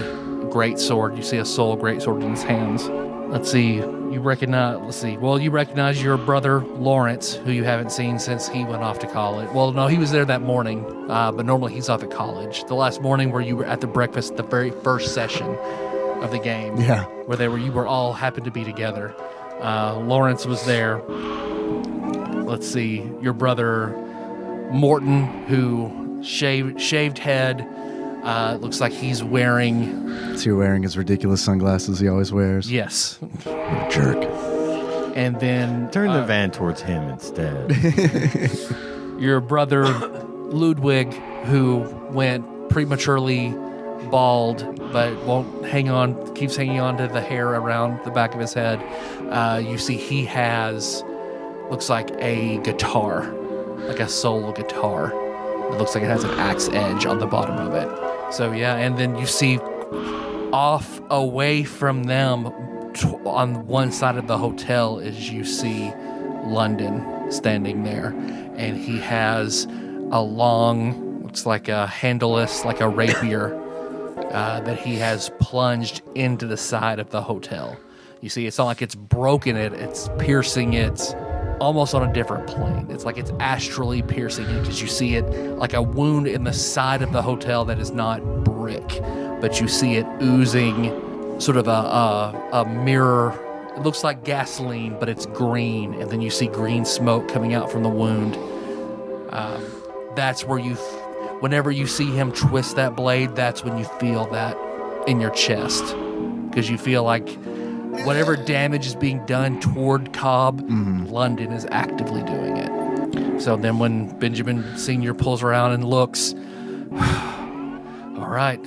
greatsword. You see a soul greatsword in his hands. Let's see. You recognize, let's see. Well, you recognize your brother Lawrence, who you haven't seen since he went off to college. Well, no, he was there that morning, but normally he's off at college. The last morning where you were at the breakfast, the very first session of the game, Yeah. where you were all happened to be together. Lawrence was there. Let's see, your brother Morton, who shaved head. Looks like he's wearing. Is he wearing his ridiculous sunglasses he always wears? Yes. What a jerk. And then Turn the van towards him instead. your brother Ludwig, who went prematurely bald, but keeps hanging on to the hair around the back of his head. You see he has, looks like a guitar, like a solo guitar. It looks like it has an axe edge on the bottom of it. So yeah, and then you see off away from them on one side of the hotel is you see London standing there, and he has a long, looks like a handleless, like a rapier that he has plunged into the side of the hotel. You see, it's not like it's broken it's piercing it almost on a different plane. It's like it's astrally piercing it, because you see it like a wound in the side of the hotel that is not brick, but you see it oozing sort of a mirror. It looks like gasoline, but it's green, and then you see green smoke coming out from the wound. That's where whenever you see him twist that blade, that's when you feel that in your chest, because you feel like whatever damage is being done toward Cobb, London is actively doing it. So then when Benjamin Sr. pulls around and looks, all right,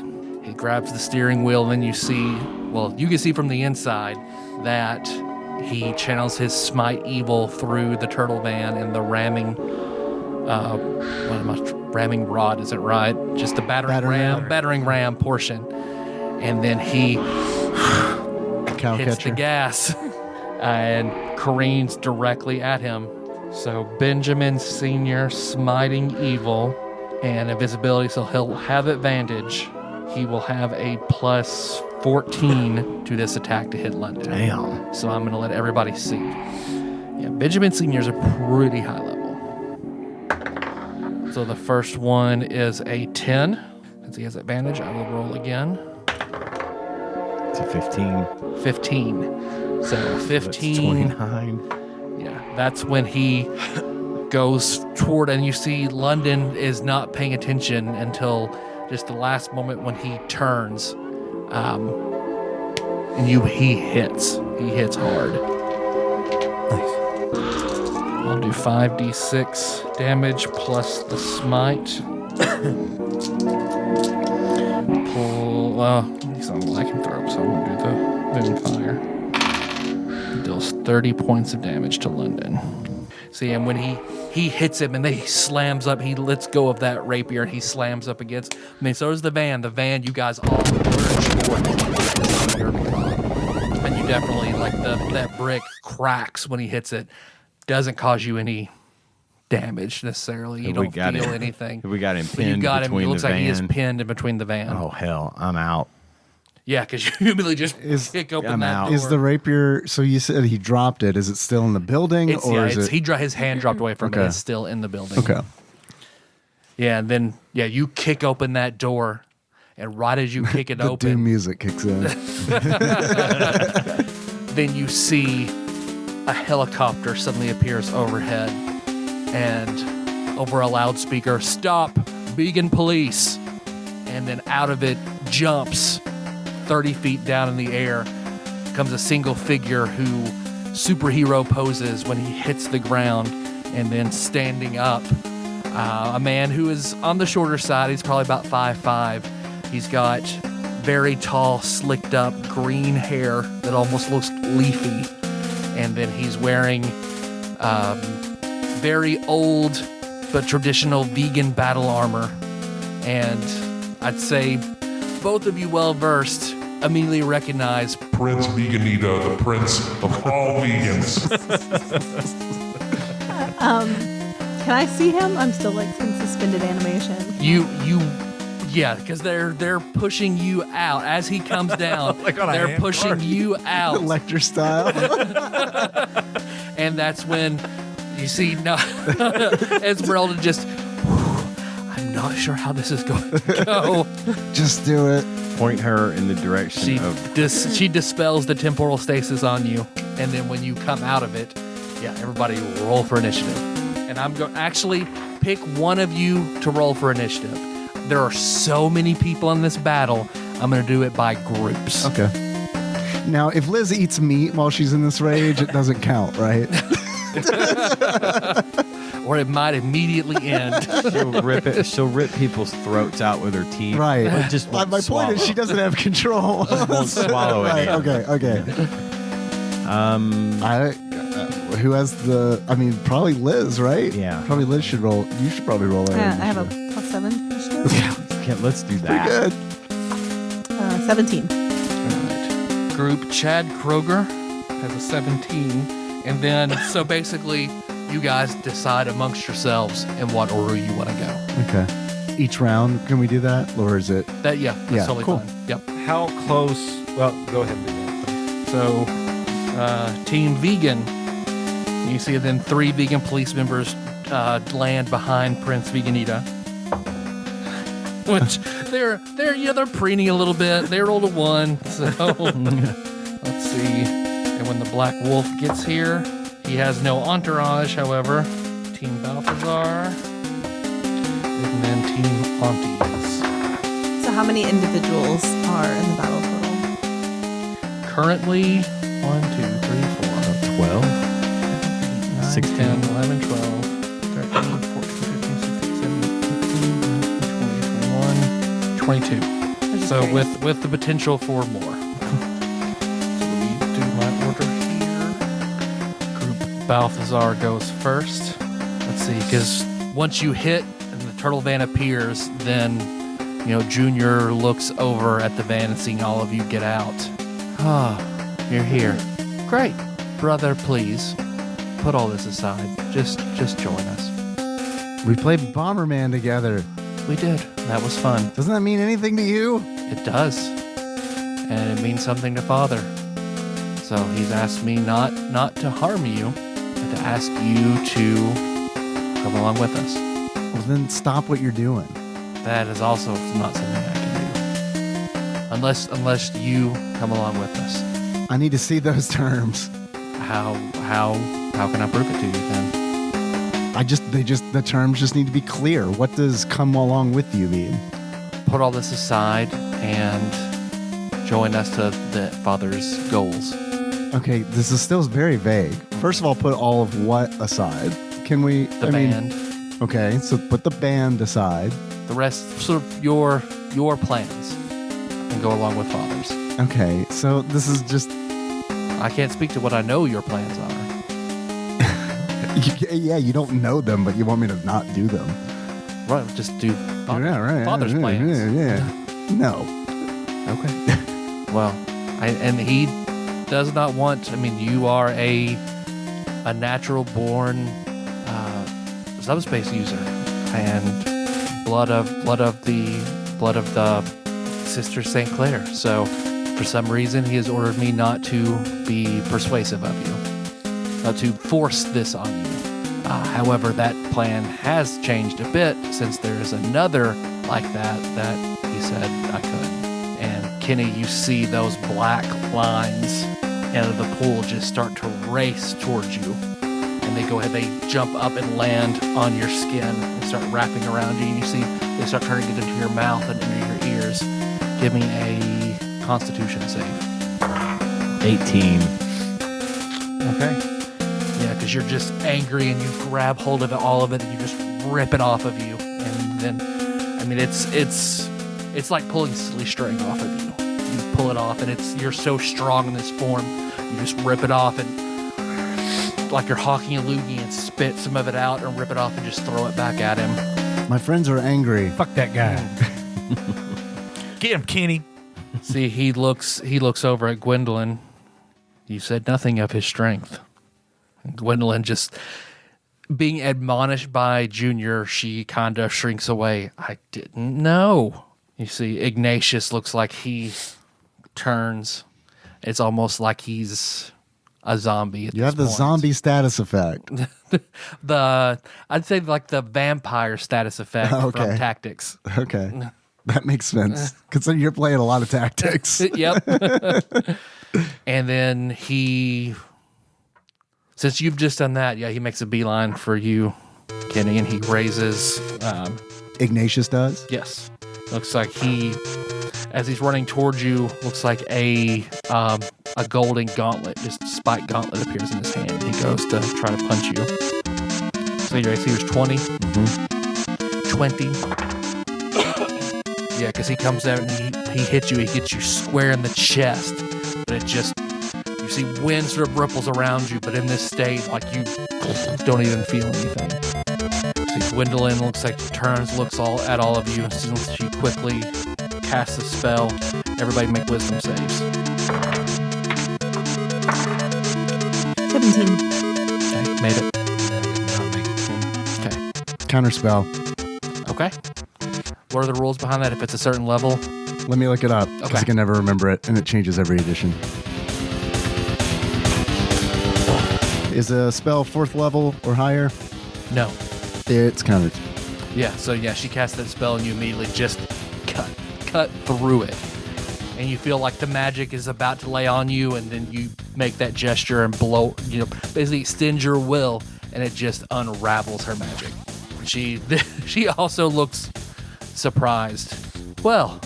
he grabs the steering wheel, and then you can see from the inside that he channels his smite evil through the turtle van and the ramming rod, is it right? Just the battering ram portion. And then he hits the gas and careens directly at him. So Benjamin Sr. smiting evil and invisibility, so he'll have advantage. He will have a plus 14 to this attack to hit London. Damn. So I'm going to let everybody see. Yeah, Benjamin Sr. is a pretty high level. So the first one is a 10. Since he has advantage, I will roll again. It's a 15. 15. So 15. 29. Yeah, that's when he goes toward, and you see London is not paying attention until just the last moment when he turns. And he hits. He hits hard. Nice. I'll do 5d6 damage plus the smite. He's on lycanthrope, so I won't do the moonfire. Deals 30 points of damage to London. See, and when he hits him and then he slams up, he lets go of that rapier and he slams up against. I mean, so does the van. The van, you guys all lurch towards and you definitely, like, that brick cracks when he hits it. Doesn't cause you any damage necessarily. You don't feel anything. We got him But pinned between the van. It looks like he is pinned in between the van. Oh, hell. I'm out. Yeah, because you immediately just kick open I'm that out. door. Is the rapier, so you said he dropped it. Is it still in the building? His hand dropped away from it. Okay. It's still in the building. Okay. Yeah, and then, you kick open that door, and right as you kick it The open, doom music kicks in. then you see a helicopter suddenly appears overhead, and over a loudspeaker, "Stop, vegan police!" And then out of it jumps 30 feet down in the air comes a single figure who superhero poses when he hits the ground, and then standing up, a man who is on the shorter side. He's probably about 5'5". He's got very tall, slicked up green hair that almost looks leafy. And then he's wearing very old but traditional vegan battle armor. And I'd say both of you well-versed immediately recognize Prince Veganita, the prince of all vegans. Can I see him? I'm still like in suspended animation. you Yeah, because they're pushing you out as he comes down. Like on a they're hand pushing cart. you out, Lecter style. and that's when you see Esmeralda just. I'm not sure how this is going to go. Just do it. Point her in the direction She of. she dispels the temporal stasis on you, and then when you come out of it, yeah, everybody roll for initiative. And I'm going actually pick one of you to roll for initiative. There are so many people in this battle. I'm going to do it by groups. Okay. Now, if Liz eats meat while she's in this rage, it doesn't count, right? Or it might immediately end. She'll rip people's throats out with her teeth. Right. But just won't My point is, swallow. she doesn't have control. won't swallow Right. any. Okay. Who has the? I mean, probably Liz, right? Yeah. Probably Liz should roll. You should probably roll that. I have a +7 initiative. Okay, let's do Pretty that. good. 17. Alright. Group Chad Kroger has a 17. And then, so basically, you guys decide amongst yourselves in what order you want to go. Okay. Each round, can we do that, or is it? That's Yeah, totally cool. fine. Yep. How close? Well, go ahead and do that. So, Team Vegan, you see then 3 vegan police members land behind Prince Veganita. Which they're preening a little bit. They rolled a 1, so let's see. And when the Black Wolf gets here, he has no entourage, however. Team Balthazar, and then Team Aunties. So how many individuals are in the battle total? Currently, 1, 2, 3, 4, 12. 9, 16. 10, 11, 12, 13, 14, 15, 16, 17, 18, 20, 21, 22. I'm just So curious. with the potential for more. So let me do my order here. Group Balthazar goes first. Let's see, because once you hit and the turtle van appears, then Junior looks over at the van and seeing all of you get out. Ah, you're here. Great. Brother, please put all this aside. Just join us. We played Bomberman together. We did. That was fun. Doesn't that mean anything to you? It does. And it means something to Father. So he's asked me not to harm you, but to ask you to come along with us. Well, then stop what you're doing. That is also not something I can do. Unless you come along with us. I need to see those terms. How can I prove it to you then? The terms just need to be clear. What does come along with you mean? Put all this aside and join us to the Father's goals. Okay, this is still very vague. First of all, put all of what aside? Can we? The band. Okay, so put the band aside. The rest, sort of your plans, and go along with Father's. Okay, so this is just. I can't speak to what I know your plans are. Yeah, you don't know them, but you want me to not do them. Right, just do Yeah, right. Father's yeah, plans. Yeah. No. Okay. Well, and he does not want. I mean, you are a natural born subspace user, and blood of the Sister St. Clair. So, for some reason, he has ordered me not to be persuasive of you, not to force this on you. However, that plan has changed a bit since there is another like that he said I could. And Kenny, you see those black lines out of the pool just start to race towards you. And they jump up and land on your skin and start wrapping around you. And you see they start trying to get into your mouth and into your ears. Give me a Constitution save. 18. Okay. Yeah, because you're just angry and you grab hold of all of it and you just rip it off of you. And then, I mean, it's like pulling silly string off of you. You pull it off and you're so strong in this form. You just rip it off and like you're hawking a loogie and spit some of it out and rip it off and just throw it back at him. My friends are angry. Fuck that guy. Get him, Kenny. See, he looks over at Gwendolyn. You said nothing of his strength. And Gwendolyn just being admonished by Junior, she kind of shrinks away. I didn't know. You see Ignatius looks like he turns. It's almost like he's a zombie. You have the zombie status effect. I'd say like the vampire status effect from Tactics. Okay. That makes sense. Because you're playing a lot of Tactics. Yep. And then since you've just done that, he makes a beeline for you, Kenny, and he raises. Ignatius does? Yes. Looks like as he's running towards you, looks like a golden gauntlet, just a spike gauntlet appears in his hand. He goes to try to punch you. So your AC was 20? Mm-hmm. 20. Yeah, because he comes out and he hits you. He gets you square in the chest. But you see wind sort of ripples around you, but in this state, like you don't even feel anything. See Gwendolyn looks like she turns, looks at all of you, and she quickly casts a spell. Everybody make wisdom saves. 17. Okay, made it. Okay. Counterspell. Okay. What are the rules behind that if it's a certain level? Let me look it up because I can never remember it, and it changes every edition. Is a spell 4th level or higher? No. It's countered. Yeah, so she casts that spell and you immediately just cut through it. And you feel like the magic is about to lay on you, and then you make that gesture and blow, basically extend your will, and it just unravels her magic. She also looks surprised. Well,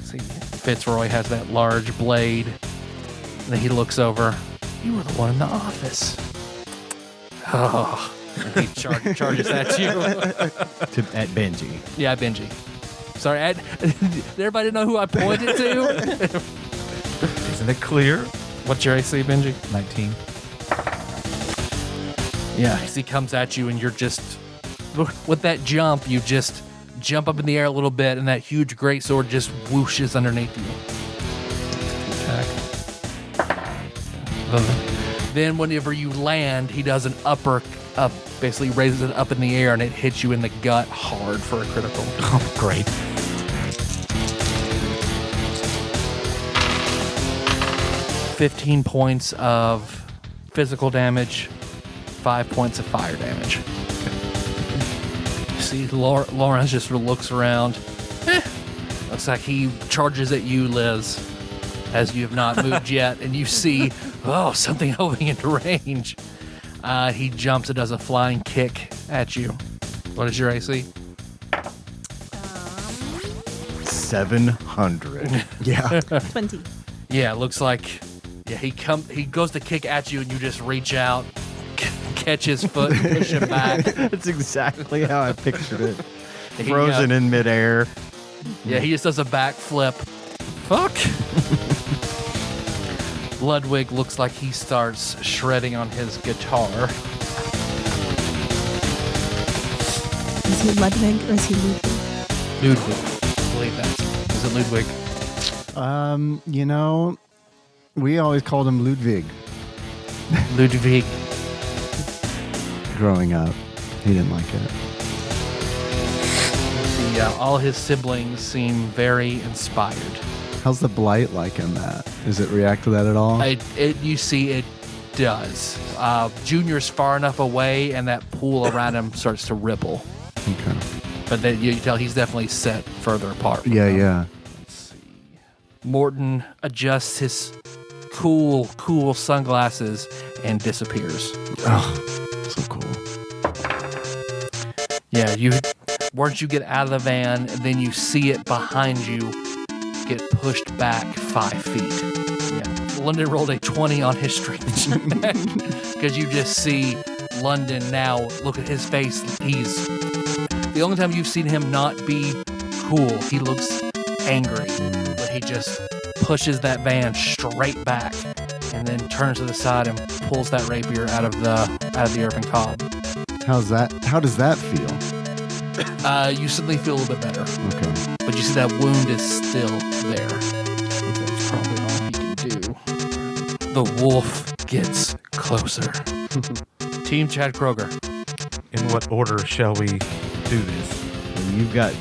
see, Fitzroy has that large blade. And then he looks over. You were the one in the office. Oh. And he charges at you. At Benji. Yeah, Benji. Sorry, did everybody know who I pointed to? Isn't it clear? What's your AC, Benji? 19. Yeah, he comes at you and you're just, with that jump, you just jump up in the air a little bit and that huge greatsword just whooshes underneath you. Then whenever you land, he does an basically raises it up in the air and it hits you in the gut hard for a critical. Oh, great. $15 points of physical damage, 5 points of fire damage. See, Lawrence just sort of looks around. Looks like he charges at you, Liz, as you have not moved yet, and you see, something moving into range. He jumps and does a flying kick at you. What is your AC? 700. Yeah. 20. Yeah, it looks like he goes to kick at you and you just reach out, catch his foot, and push him back. That's exactly how I pictured it. Frozen in midair. Yeah, he just does a backflip. Fuck. Ludwig looks like he starts shredding on his guitar. Is he Ludwig or is he Ludwig? Ludwig. I believe that's. Is it Ludwig? We always called him Ludwig Ludwig. growing up. He didn't like it. Yeah, all his siblings seem very inspired. How's the blight like in that? Does it react to that at all? You see, it does. Junior's far enough away, and that pool around him starts to ripple. Okay. But then you tell he's definitely set further apart. From them. Yeah. Let's see. Morton adjusts his cool sunglasses and disappears. Oh, so cool. Yeah, once you get out of the van, and then you see it behind you get pushed back 5 feet. Yeah, London rolled a 20 on his strength check because you just see London now. Look at his face. He's the only time you've seen him not be cool. He looks angry, but he just pushes that van straight back and then turns to the side and pulls that rapier out of the earthen cob. How does that feel? You suddenly feel a little bit better. Okay. But you see that wound is still there. That's probably all he can do. The wolf gets closer. Team Chad Kroger. In what order shall we do this? You've got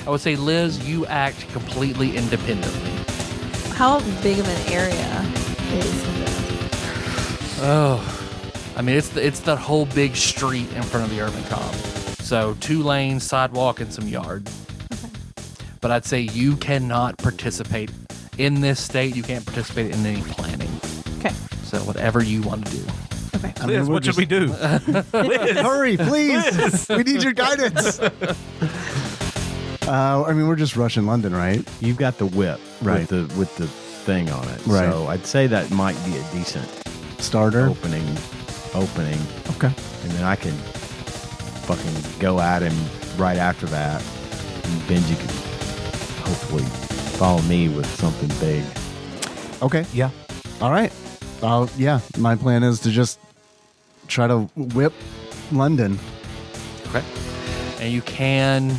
I would say, Liz, you act completely independently. How big of an area is this? Oh, I mean, it's that whole big street in front of the urban comm. So 2 lanes, sidewalk, and some yard. Okay. But I'd say you cannot participate in this state. You can't participate in any planning. Okay. So whatever you want to do. Okay. Liz, what should we do? Liz. Hurry, please. We need your guidance. I mean, we're just rushing London, right? You've got the whip Right. with the thing on it. Right. So I'd say that might be a decent Starter. opening. Okay. And then I can fucking go at him right after that. And Benji can hopefully follow me with something big. Okay. Yeah. All right. Yeah. My plan is to just try to whip London. Okay. And you can,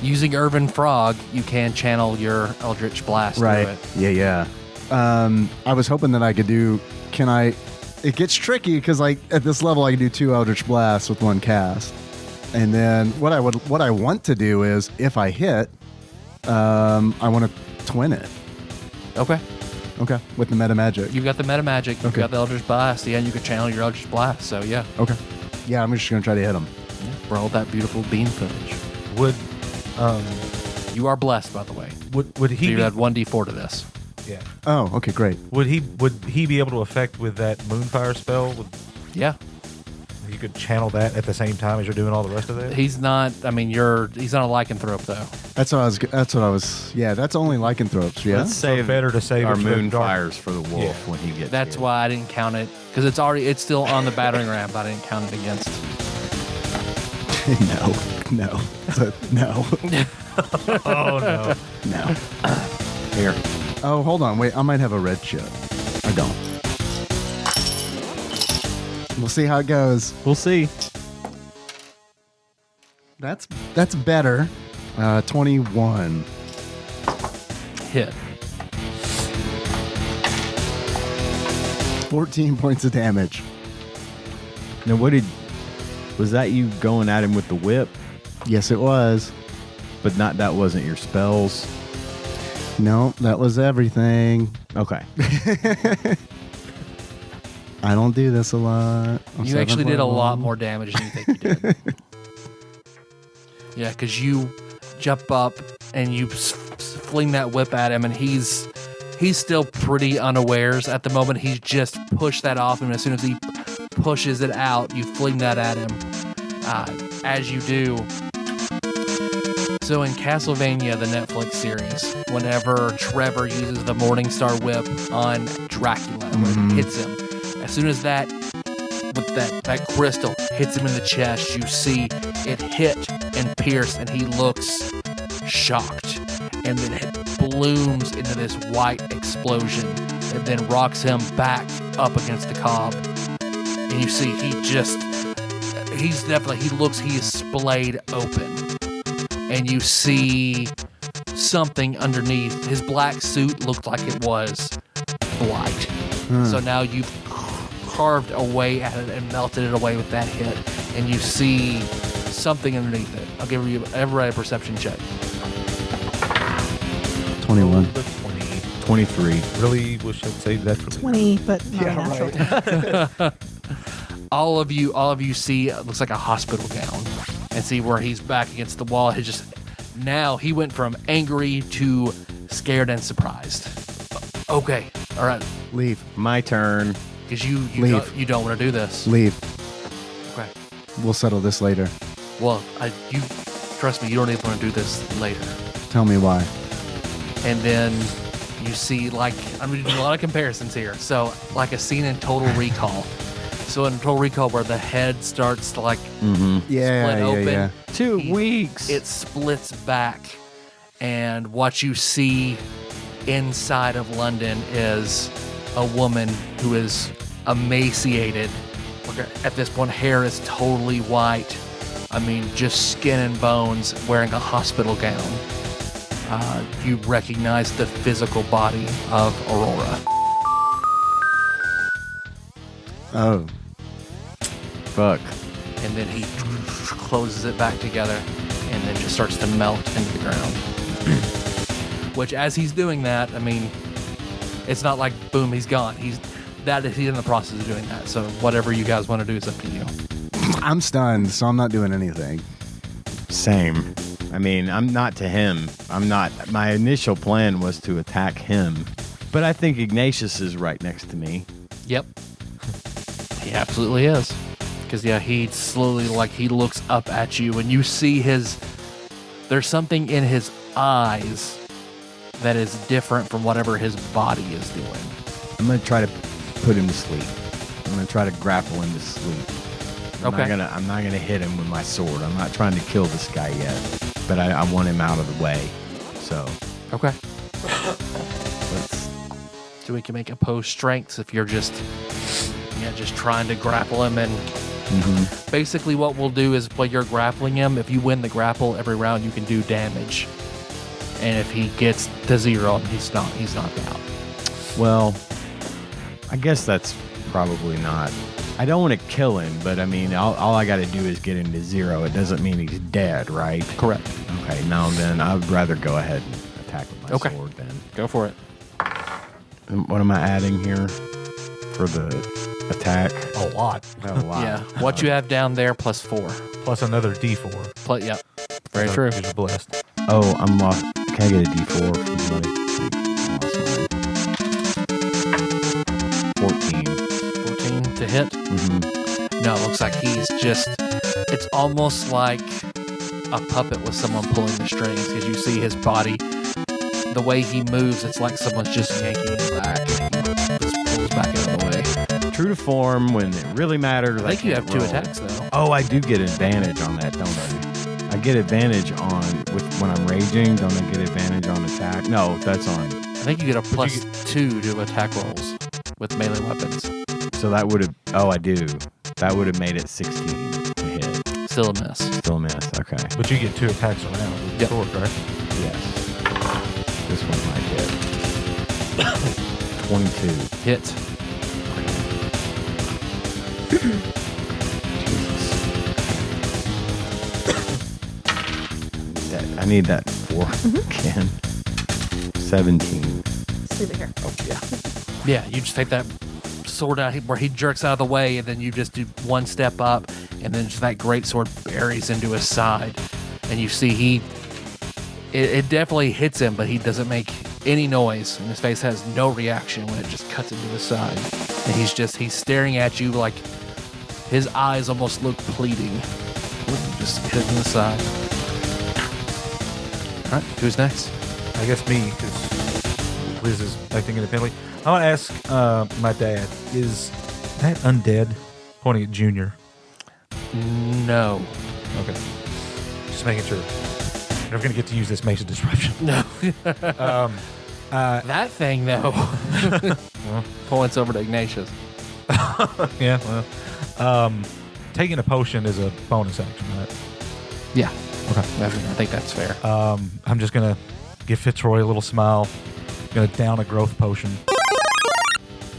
using Irvin Frog, you can channel your Eldritch Blast through it. Yeah. I was hoping that I could do. Can I? It gets tricky because like at this level I can do 2 Eldritch Blasts with 1 cast, and then what I want to do is if I hit, I want to twin it. Okay. Okay. With the meta magic. You've got the meta magic. You've Okay. got the Eldritch Blast. Yeah, and you can channel your Eldritch Blast. So yeah, Okay. Yeah, I'm just gonna try to hit him. roll that beautiful beam footage. Would You are blessed, by the way. would So he you be, add 1d4 to this. yeah. Oh, okay, great. Would he be able to affect with that Moonfire spell? Yeah. You could channel that at the same time as you're doing all the rest of that? He's not. I mean, he's not a lycanthrope though. That's what I was. Yeah, that's only lycanthropes. Yeah. Let's save better to save our it for the moon dark. fires for the wolf Yeah. when he gets That's here. why I didn't count it because it's still on the battering ram, but I didn't count it against. No. No. Oh no. No. Here. Oh, hold on. Wait, I might have a red chip. I don't. We'll see how it goes. We'll see. That's better. 21. Hit. 14 points of damage. Now, was that you going at him with the whip? Yes, it was. But that wasn't your spells. No, that was everything. Okay. I don't do this a lot. You actually did a lot more damage than you think you did. Yeah, because you jump up and you fling that whip at him, and he's still pretty unawares at the moment. He's just pushed that off, and as soon as he pushes it out, you fling that at him. As you do. So in Castlevania, the Netflix series, whenever Trevor uses the Morningstar whip on Dracula, when it hits him, as soon as that crystal hits him in the chest, you see it hit and pierce, and he looks shocked. And then it blooms into this white explosion that then rocks him back up against the cob. And you see he is splayed open. And you see something underneath. His black suit looked like it was white. So now you've carved away at it and melted it away with that hit. And you see something underneath it. I'll give you everybody a perception check. 21. The 20. 23. Really wish I'd saved that for 20, but not natural. All of you see it looks like a hospital gown, and see where he's back against the wall. Now he went from angry to scared and surprised. Okay, all right, Leave. My turn. because you Leave. you don't want to do this. Leave. Okay, We'll settle this later. well, you trust me, you don't even want to do this later. Tell me why. And then you see, like, I'm doing a lot of comparisons here. So, like a scene in Total Recall. So in Total Recall, where the head starts to like split open, 2 weeks. it splits back, and what you see inside of London is a woman who is emaciated. At this point, hair is totally white. I mean, just skin and bones, wearing a hospital gown. You recognize the physical body of Aurora. Oh. Fuck. And then he closes it back together. and then just starts to melt into the ground. Which, as he's doing that, I mean, it's not like boom, he's gone. He's in the process of doing that. So whatever you guys want to do is up to you. I'm stunned, so I'm not doing anything. Same. I mean, I'm not to him. I'm not. My initial plan was to attack him, but I think Ignatius is right next to me. Yep. He absolutely is. Because, yeah, he slowly, like, he looks up at you, and you see there's something in his eyes that is different from whatever his body is doing. I'm going to try to put him to sleep. I'm going to try to grapple him to sleep. I'm not gonna hit him with my sword. I'm not trying to kill this guy yet, but I want him out of the way. So okay. Let's. So we can make opposed strengths if you're just trying to grapple him. And basically what we'll do is while you're grappling him, if you win the grapple every round, you can do damage. And if he gets to 0, he's knocked out. Well, I guess that's probably not. I don't want to kill him, but I mean, all I got to do is get him to 0. It doesn't mean he's dead, right? Correct. Okay, now then, I'd rather go ahead and attack with my sword then. Go for it. And what am I adding here for the attack? A lot. A lot. Yeah. What you have down there plus 4. Plus another D4. Yep. Very true. You're blessed. Oh, I'm lost. Can I get a D4 from somebody? 14. 14 to hit? No, it looks like it's almost like a puppet with someone pulling the strings, because you see his body, the way he moves, it's like someone's just yanking him back. Just pulls back out of the way. True to form when it really matters. I think you have 2 attacks, though. Oh, I do get advantage on that, don't I? I get advantage when I'm raging. Don't I get advantage on attack? No, that's on. I think you get a plus 2 to attack rolls with melee weapons. So that would have. Oh, I do. That would have made it 16 to hit. Still a miss. Still a miss. Okay. But you get 2 attacks around with the sword, right? Yes. This one might hit. 22. Hit. I need that 4 again. 17. Just leave it here. Oh, yeah. Yeah, you just take that sword out where he jerks out of the way, and then you just do 1 step up, and then just that great sword buries into his side. And you see it definitely hits him, but he doesn't make any noise, and his face has no reaction when it just cuts into his side. And he's staring at you like his eyes almost look pleading. Just hit him in the side. All right, who's next? I guess me, because Liz is acting independently. I want to ask my dad, is that undead? Pointing at Junior. No. Okay. Just making sure. You're never going to get to use this Mason disruption. No. That thing, though. Points over to Ignatius. Yeah, well. Taking a potion is a bonus action, right? Yeah. Okay. I think that's fair. I'm just going to give Fitzroy a little smile. Going to down a growth potion.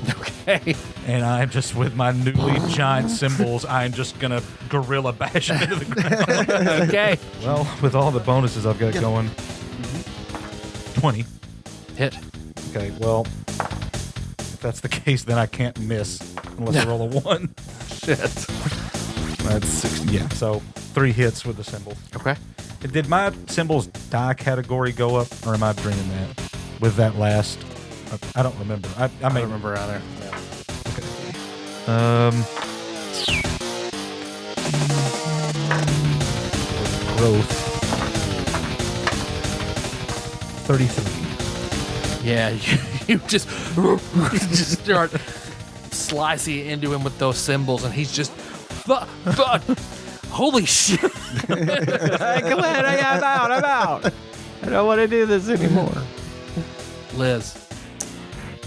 Okay. And I'm just, with my newly giant cymbals, I'm just going to gorilla bash him into the ground. Okay. Well, with all the bonuses I've got going, 20. Hit. Okay, well, if that's the case, then I can't miss unless I roll a 1. Shit. That's 60. Yeah, so 3 hits with the cymbal. Okay. Did my symbols die category go up, or am I dreaming that with that last? I don't remember. I don't remember either. Yeah. Okay. Growth 33. Yeah, you just start slicing into him with those symbols, and he's just, holy shit! Hey, come on, I'm out. I don't want to do this anymore. Liz.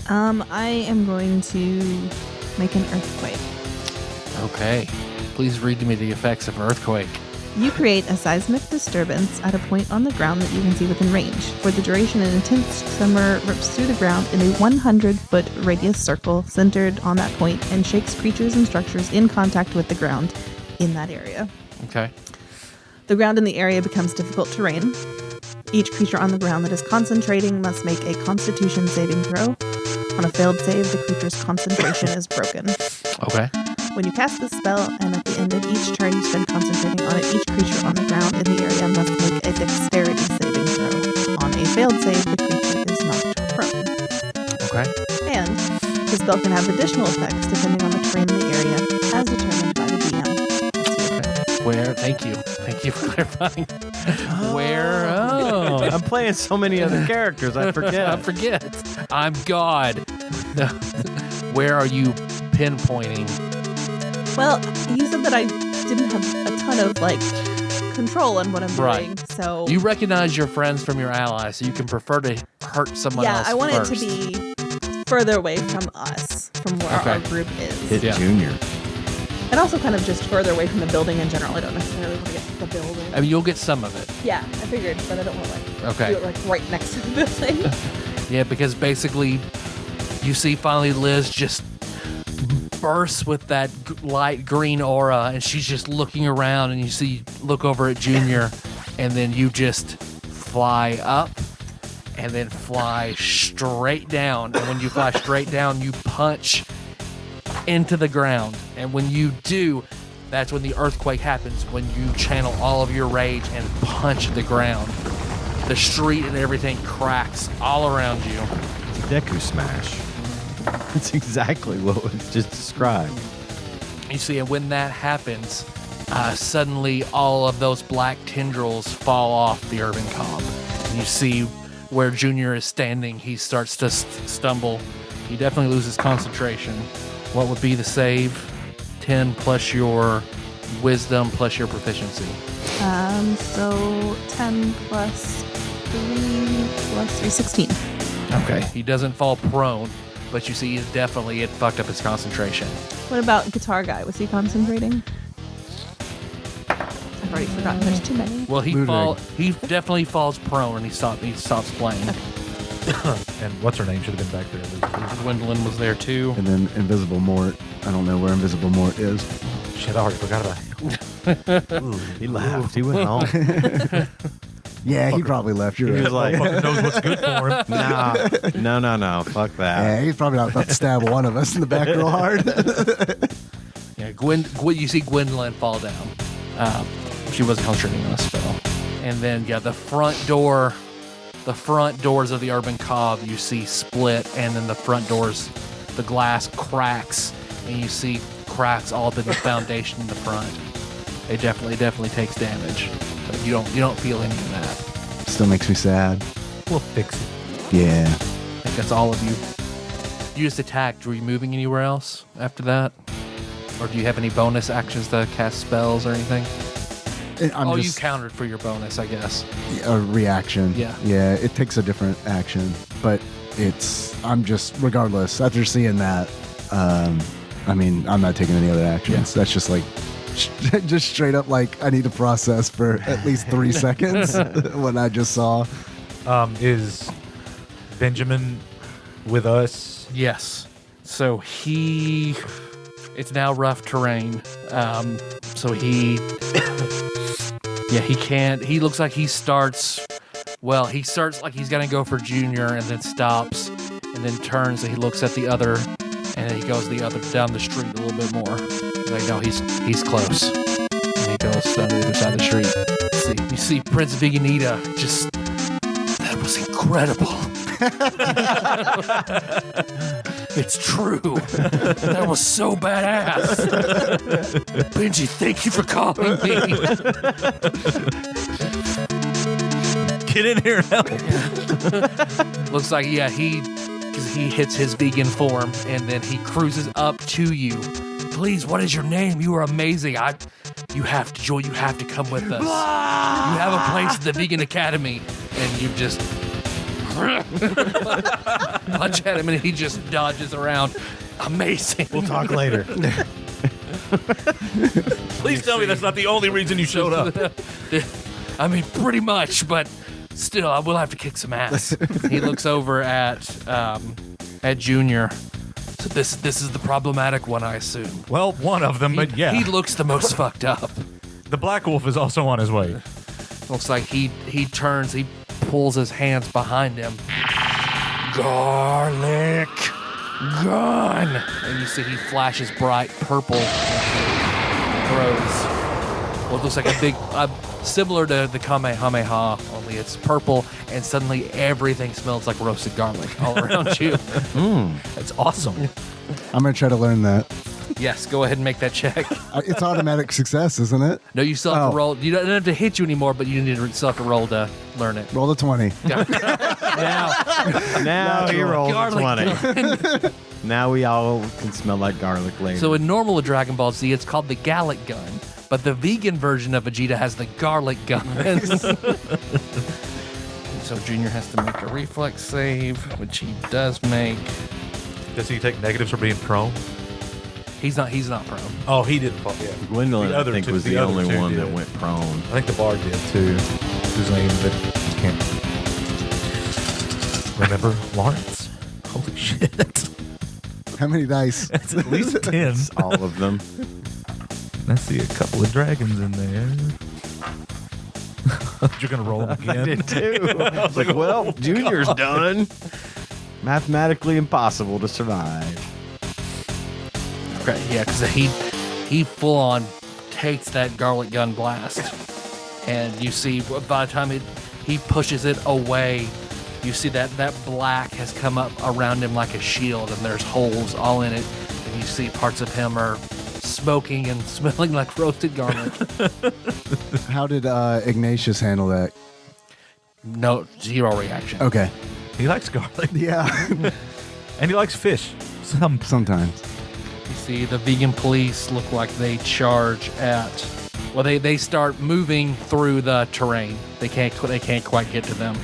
I am going to make an earthquake. Okay. Please read to me the effects of an earthquake. You create a seismic disturbance at a point on the ground that you can see within range. For the duration, an intense tremor rips through the ground in a 100-foot radius circle centered on that point and shakes creatures and structures in contact with the ground in that area. Okay. The ground in the area becomes difficult terrain. Each creature on the ground that is concentrating must make a Constitution saving throw. On a failed save, the creature's concentration is broken. Okay. When you cast this spell, and at the end of each turn you spend concentrating on it, each creature on the ground in the area must make a Dexterity saving throw. On a failed save, the creature is knocked prone. Okay. And the spell can have additional effects depending on the terrain in the area, as determined by the DM. Where? Thank you for clarifying. Where? Oh, I'm playing so many other characters, I forget. I forget. I'm God. Where are you pinpointing? Well, you said that I didn't have a ton of control on what I'm doing, so You recognize your friends from your allies, so you can prefer to hurt someone else. I want first. it to be further away from us, from where our group is. Hit Junior. And also kind of just further away from the building in general. I don't necessarily want to get to the building. I mean, you'll get some of it. Yeah, I figured, but I don't want to Okay. do it right next to the building. Yeah, because basically, you see finally Liz just bursts with that light green aura, and she's just looking around, and you look over at Junior, and then you just fly up, and then fly straight down. And when you fly straight down, you punch into the ground. And when you do, that's when the earthquake happens, when you channel all of your rage and punch the ground. The street and everything cracks all around you. It's a Deku smash. That's exactly what was just described. You see, and when that happens, suddenly all of those black tendrils fall off the urban cob. And you see where Junior is standing, he starts to stumble. He definitely loses concentration. What would be the save? 10 plus your wisdom plus your proficiency. So 10 plus 3 plus 3, 16. Okay. He doesn't fall prone, but you see it fucked up his concentration. What about Guitar Guy? Was he concentrating? I've already forgotten. There's too many. Well, he definitely falls prone and he stops playing. And what's her name should have been back there. Gwendolyn was there too. And then Invisible Mort. I don't know where Invisible Mort is. Shit, I already forgot about him. He laughed. He went home. Yeah, he probably left. You're He was right. like, Fucking knows what's good for him. no. Fuck that. Yeah, he's probably not about to stab one of us in the back real hard. Yeah, you see Gwendolyn fall down. She wasn't concentrating on a spell. And then, the front doors of the urban cob you see split, and then the front doors, the glass cracks, and you see cracks all up in the foundation in the front. It definitely takes damage. But you don't feel any of that. Still makes me sad. We'll fix it. Yeah. I think that's all of you. You just attacked. Were you moving anywhere else after that? Or do you have any bonus actions to cast spells or anything? You countered for your bonus, I guess. A reaction. Yeah. Yeah, it takes a different action, but I'm just, regardless, after seeing that, I'm not taking any other actions. That's just just straight up I need to process for at least 3 seconds what I just saw. Is Benjamin with us? Yes. So it's now rough terrain. So he can't, he looks like he starts like he's going to go for Junior and then stops and then turns and he looks at the other and then he goes down the street a little bit more. Like, no, he's close. And he goes down to the other side of the street. You see Prince Viganita that was incredible. It's true. That was so badass. Benji, thank you for calling me. Get in here now. Looks like, he hits his vegan form and then he cruises up to you. Please, what is your name? You are amazing. You have to join. You have to come with us. You have a place at the Vegan Academy. And you just punch at him and he just dodges around. Amazing. We'll talk later. Please tell me that's not the only reason you showed up. I mean, pretty much, but still, I will have to kick some ass. He looks over at Junior. So this is the problematic one, I assume. Well, one of them, but yeah. He looks the most fucked up. The Black Wolf is also on his way. Looks like he turns, he pulls his hands behind him. Garlic gun. And you see he flashes bright purple and throws what looks like a big, similar to the Kamehameha, only it's purple, and suddenly everything smells like roasted garlic all around you. That's awesome. I'm going to try to learn that. Yes, go ahead and make that check. It's automatic success, isn't it? No, you still have to roll. You don't have to hit you anymore, but you still have to roll to learn it. Roll the 20. Now he rolls a Garlic 20. Now we all can smell like garlic later. So in normal Dragon Ball Z, it's called the Gallic gun, but the vegan version of Vegeta has the garlic gun. So Junior has to make a reflex save, which he does make. Does he take negatives for being prone? He's not prone. Oh, he didn't fall. Yeah. Gwendolyn, The I other think, two- was the the other only two one did. that went prone. I think the Bard did too. Whose name that can't remember? Lawrence. Holy shit! How many dice? That's at least 10. All of them. I see a couple of dragons in there. You're gonna roll them again. I did too. I was like, well, Junior's done. Mathematically impossible to survive. Okay, yeah, because he full on takes that garlic gun blast, and you see by the time he pushes it away, you see that black has come up around him like a shield, and there's holes all in it, and you see parts of him are smoking and smelling like roasted garlic. How did Ignatius handle that? No, zero reaction. Okay. He likes garlic. Yeah. And he likes fish. Sometimes. You see the vegan police look like they charge at. Well, they start moving through the terrain. They can't quite get to them.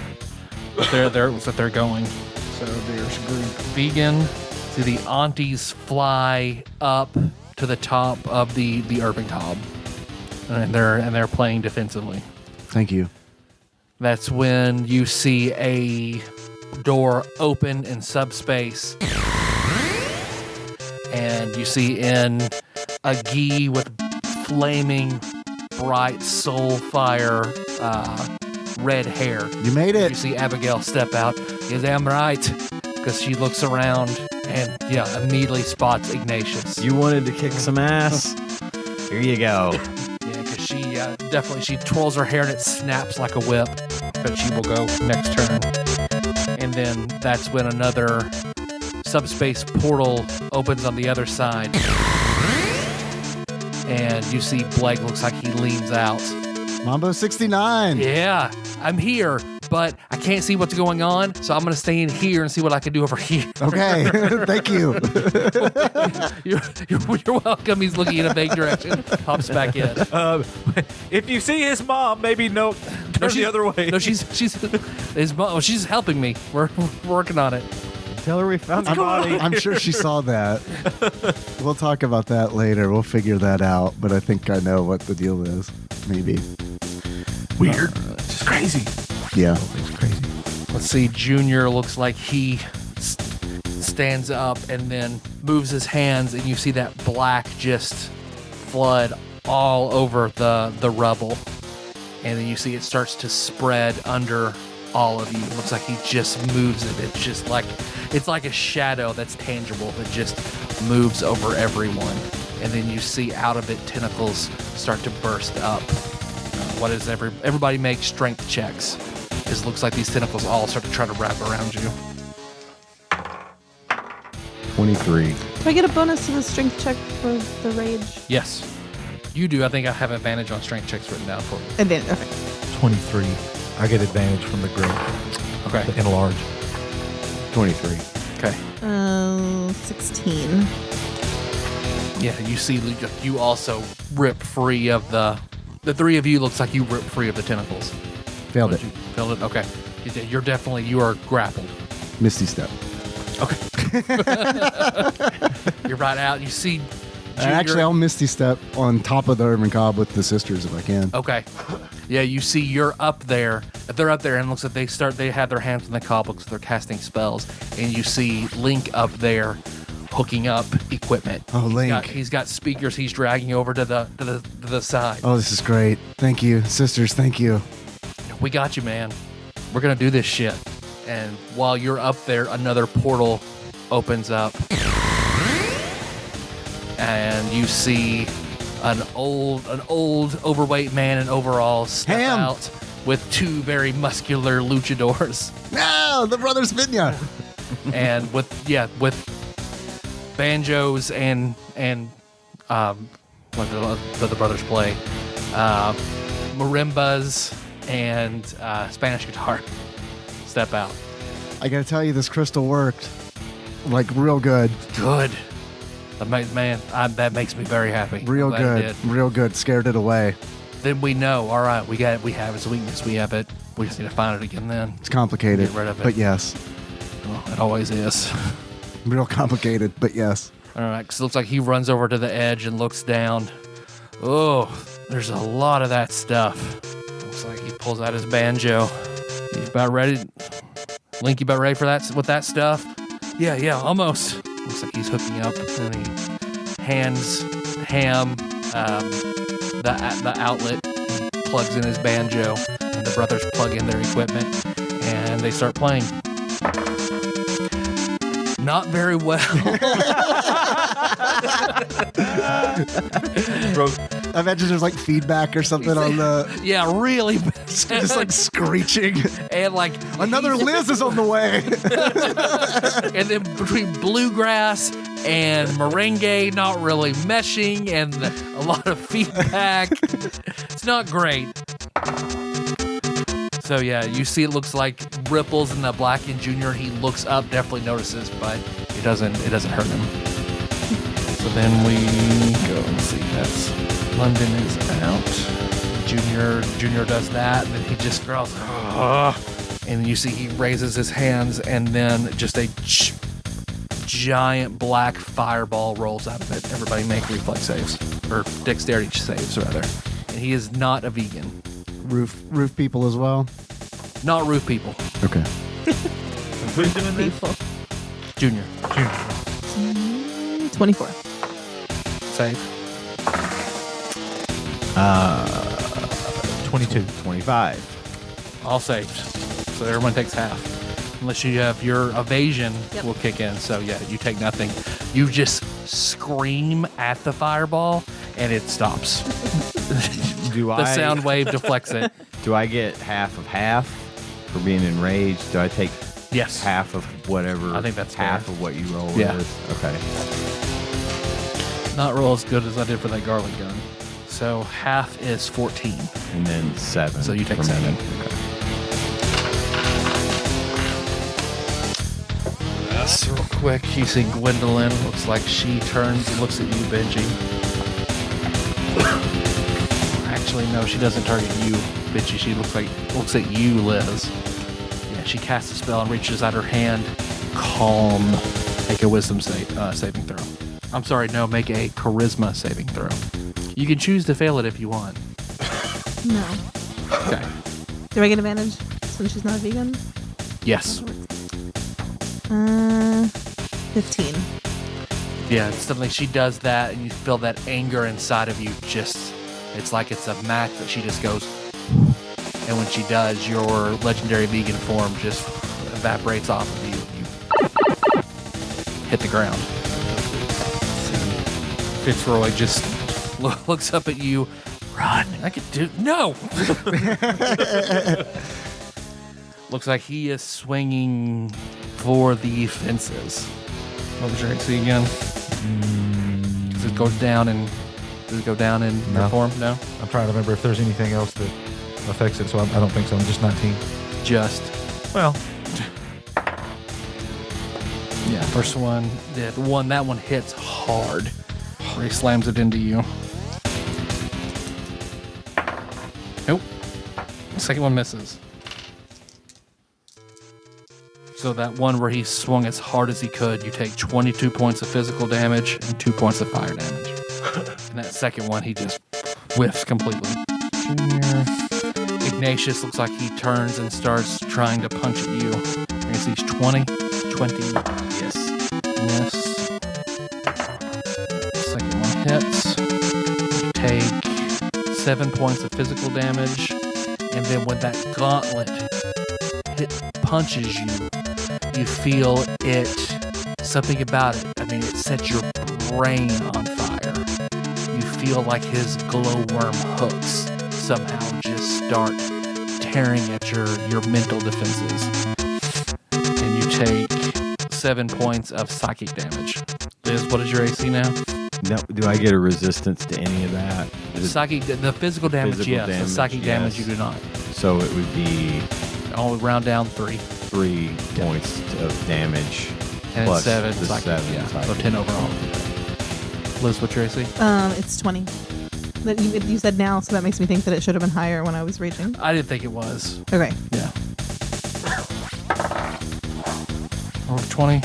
But they're going. So there's group vegan. See the aunties fly up to the top of the urban cob, and they're playing defensively. Thank you. That's when you see a door open in subspace, and you see in a gi with flaming bright soul fire red hair. You made You it. see Abigail step out. You're damn right, because she looks around and immediately spots Ignatius. You wanted to kick some ass? Here you go. Yeah, because she definitely, she twirls her hair and it snaps like a whip, but she will go next turn. And then that's when another subspace portal opens on the other side. And you see Blake looks like he leans out. Mambo 69. Yeah, I'm here, but I can't see what's going on, so I'm going to stay in here and see what I can do over here. Okay. Thank you. You're welcome. He's looking in a vague direction. Pops back in. If you see his mom, maybe turn the other way. No, she's helping me. We're working on it. Tell her we found the body. I'm sure she saw that. We'll talk about that later. We'll figure that out. But I think I know what the deal is. Maybe. Weird. It's just crazy. Yeah. It's crazy. Let's see. Junior looks like he stands up and then moves his hands, and you see that black just flood all over the rubble. And then you see it starts to spread under all of you. It looks like he just moves it. It's just like, it's like a shadow that's tangible that just moves over everyone. And then you see out of it tentacles start to burst up. What is everybody make strength checks? It looks like these tentacles all start to try to wrap around you. 23. Do I get a bonus to the strength check for the rage? Yes, you do. I think I have advantage on strength checks written down for you. Advantage. Okay. 23. I get advantage from the growth. Okay. The enlarge. 23. Okay. 16. Yeah, you see, you also rip free of the three of you. Looks like you rip free of the tentacles. Failed it. Failed it. Okay. You are grappled. Misty step. Okay. You're right out. You see. Actually, I'll Misty step on top of the urban cob with the sisters if I can. Okay. Yeah, you see you're up there. They're up there and it looks like they have their hands on the cob, looks like they're casting spells. And you see Link up there hooking up equipment. Oh, Link. He's got speakers he's dragging over to the side. Oh, this is great. Thank you, sisters. Thank you. We got you, man. We're going to do this shit. And while you're up there, another portal opens up. And you see an old overweight man in overalls step Ham. out with two very muscular luchadors. No, the brothers Vinya. And with banjos and what do the brothers play? Marimbas and Spanish guitar step out. I gotta tell you, this crystal worked. Like, real good. Good. That makes me very happy. Real I'm glad it good. did. Real good. Scared it away. Then we know. All right, we have its weakness. We have it. We just need to find it again. Then It's complicated. Get rid of it. But yes. well, it always is. Real complicated, but yes. All right, because it looks like he runs over to the edge and looks down. Oh, there's a lot of that stuff. Looks like he pulls out his banjo. He's about ready. Link, you about ready for that with that stuff? Yeah, almost. Looks like he's hooking up, and he hands Ham the outlet. He plugs in his banjo, and the brothers plug in their equipment, and they start playing. Not very well. I imagine there's like feedback or something on the. Yeah, really bad. Just like screeching. And like Another Liz is on the way. and then between bluegrass and merengue not really meshing and a lot of feedback. It's not great. So yeah, you see it looks like ripples in the Blacken Jr. He looks up, definitely notices, but it doesn't hurt him. So then we go and see that's London is out. Junior does that, and then he just throws, and you see he raises his hands, and then just a giant black fireball rolls out of it. Everybody make reflex saves, or dexterity saves rather. And he is not a vegan. Roof people as well. Not roof people. Okay. Who's doing this? People. Junior. 24. Save. 22. 25. All saved. So everyone takes half. Unless you have your evasion will kick in. So yeah, you take nothing. You just scream at the fireball and it stops. The sound wave deflects it. Do I get half of half for being enraged? Do I take Yes. half of whatever? I think that's half fair. of what you roll Yeah. is. Okay. Not roll as good as I did for that garlic gun. So half is 14. And then 7. So you take for me. 7. Okay. Yes, real quick. You see Gwendolyn. Looks like she turns and looks at you, Benji. Actually, no, she doesn't target you, Benji. She looks at you, Liz. Yeah, she casts a spell and reaches out her hand. Calm. Make a wisdom saving throw. I'm sorry, no, make a charisma saving throw. You can choose to fail it if you want. No. Okay. Do I get advantage since she's not a vegan? Yes. 15. Yeah, it's something she does that, and you feel that anger inside of you. It's like it's a match that she just goes, and when she does, your legendary vegan form just evaporates off of you. You hit the ground. Fitzroy just looks up at you. Run! I could do no. Looks like he is swinging for the fences. What was your AC again? Does it go down in No. your form? No. I'm trying to remember if there's anything else that affects it, so I don't think so. I'm just 19. Just. Well, Yeah, first one, that one hits hard. Where he slams it into you. Nope. The second one misses. So that one where he swung as hard as he could, you take 22 points of physical damage and 2 points of fire damage. And that second one, he just whiffs completely. Junior. Ignatius looks like he turns and starts trying to punch at you. He sees 20. 20. Yes. Miss. 7 points of physical damage. And then when that gauntlet punches you, you feel it, something about it. I mean, it sets your brain on fire. You feel like his glowworm hooks somehow just start tearing at your mental defenses. And you take 7 points of psychic damage. Liz, what is your AC now? No, do I get a resistance to any of that? The physical damage, Physical yes. damage, The psychic damage, you do not. So it would be I'll round down 3. 3 points of damage. And plus 7 the psychic. 7 Yeah, so psychic. 10 overall. Liz, what's your AC? It's 20. But you said now, so that makes me think that it should have been higher when I was raging. I didn't think it was. Okay. Yeah. Over 20.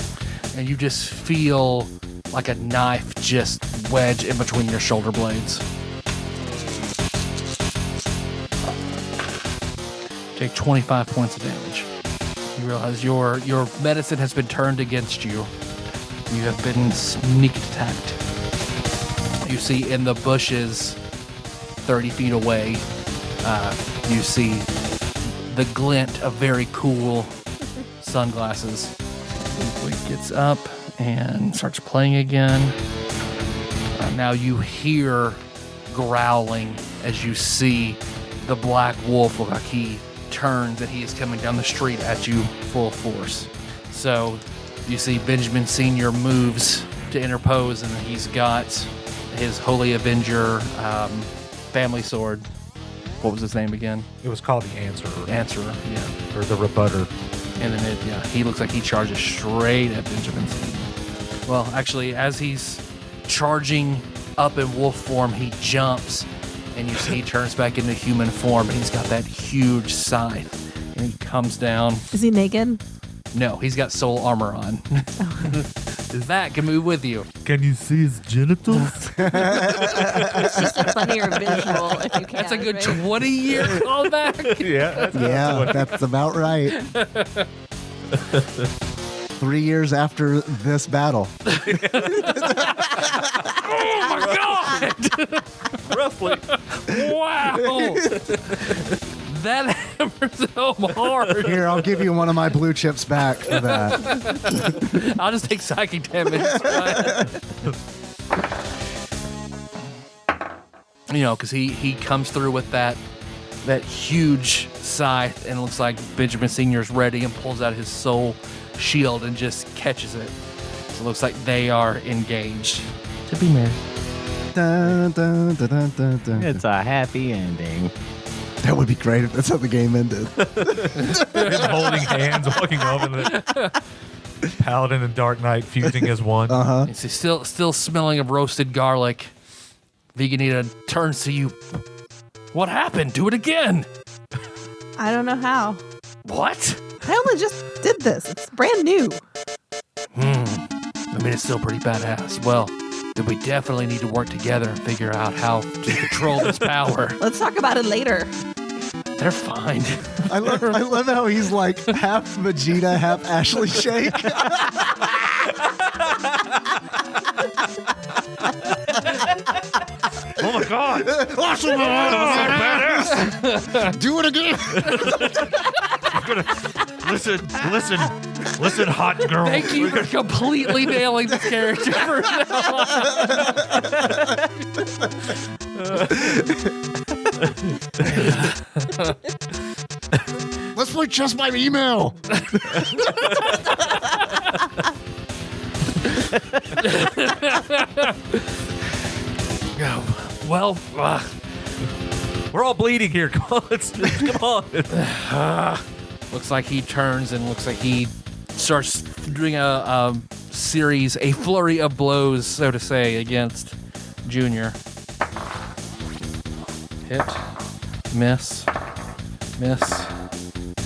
And you just feel like a knife just wedge in between your shoulder blades. Take 25 points of damage. You realize your medicine has been turned against you. You have been sneak attacked. You see in the bushes 30 feet away, you see the glint of very cool sunglasses. He gets up and starts playing again. Now you hear growling as you see the black wolf look like he turns and he is coming down the street at you full force. So you see Benjamin Sr. moves to interpose, and he's got his Holy Avenger family sword. What was his name again? It was called the Answerer. Answerer, yeah. Or the Rebutter. And then he looks like he charges straight at Benjamin Sr. Well, actually, as he's charging up in wolf form, he jumps, and you see he turns back into human form, and he's got that huge scythe, and he comes down. Is he naked? No, he's got soul armor on. That can move with you. Can you see his genitals? It's just a funnier visual if you can. That's a good right? 20-year callback. Yeah. Yeah, that's about right. 3 years after this battle. Oh my God! Roughly. Wow! That hammers home hard. Here, I'll give you one of my blue chips back for that. I'll just take psychic damage. You know, because he comes through with that huge scythe, and it looks like Benjamin Sr.'s ready and pulls out his soul shield and just catches it. So it looks like they are engaged to be married. Dun, dun, dun, dun, dun, dun. It's a happy ending. That would be great if that's how the game ended. Him holding hands, walking over the Paladin and Dark Knight fusing as one. Uh-huh. You see, still smelling of roasted garlic. Veganita turns to you. What happened? Do it again. I don't know how. What? I only just did this. It's brand new. I mean, it's still pretty badass. Well, then we definitely need to work together and figure out how to control this power. Let's talk about it later. They're fine. I love how he's like half Vegeta, half Ashley Shake. Oh my God! Awesome! Do it again! Listen, hot girl. Thank you for completely nailing this character. Let's play chess by email. Well, We're all bleeding here. Come on, come on. looks like he turns and looks like he starts doing a flurry of blows, so to say, against Junior. Hit, miss, miss,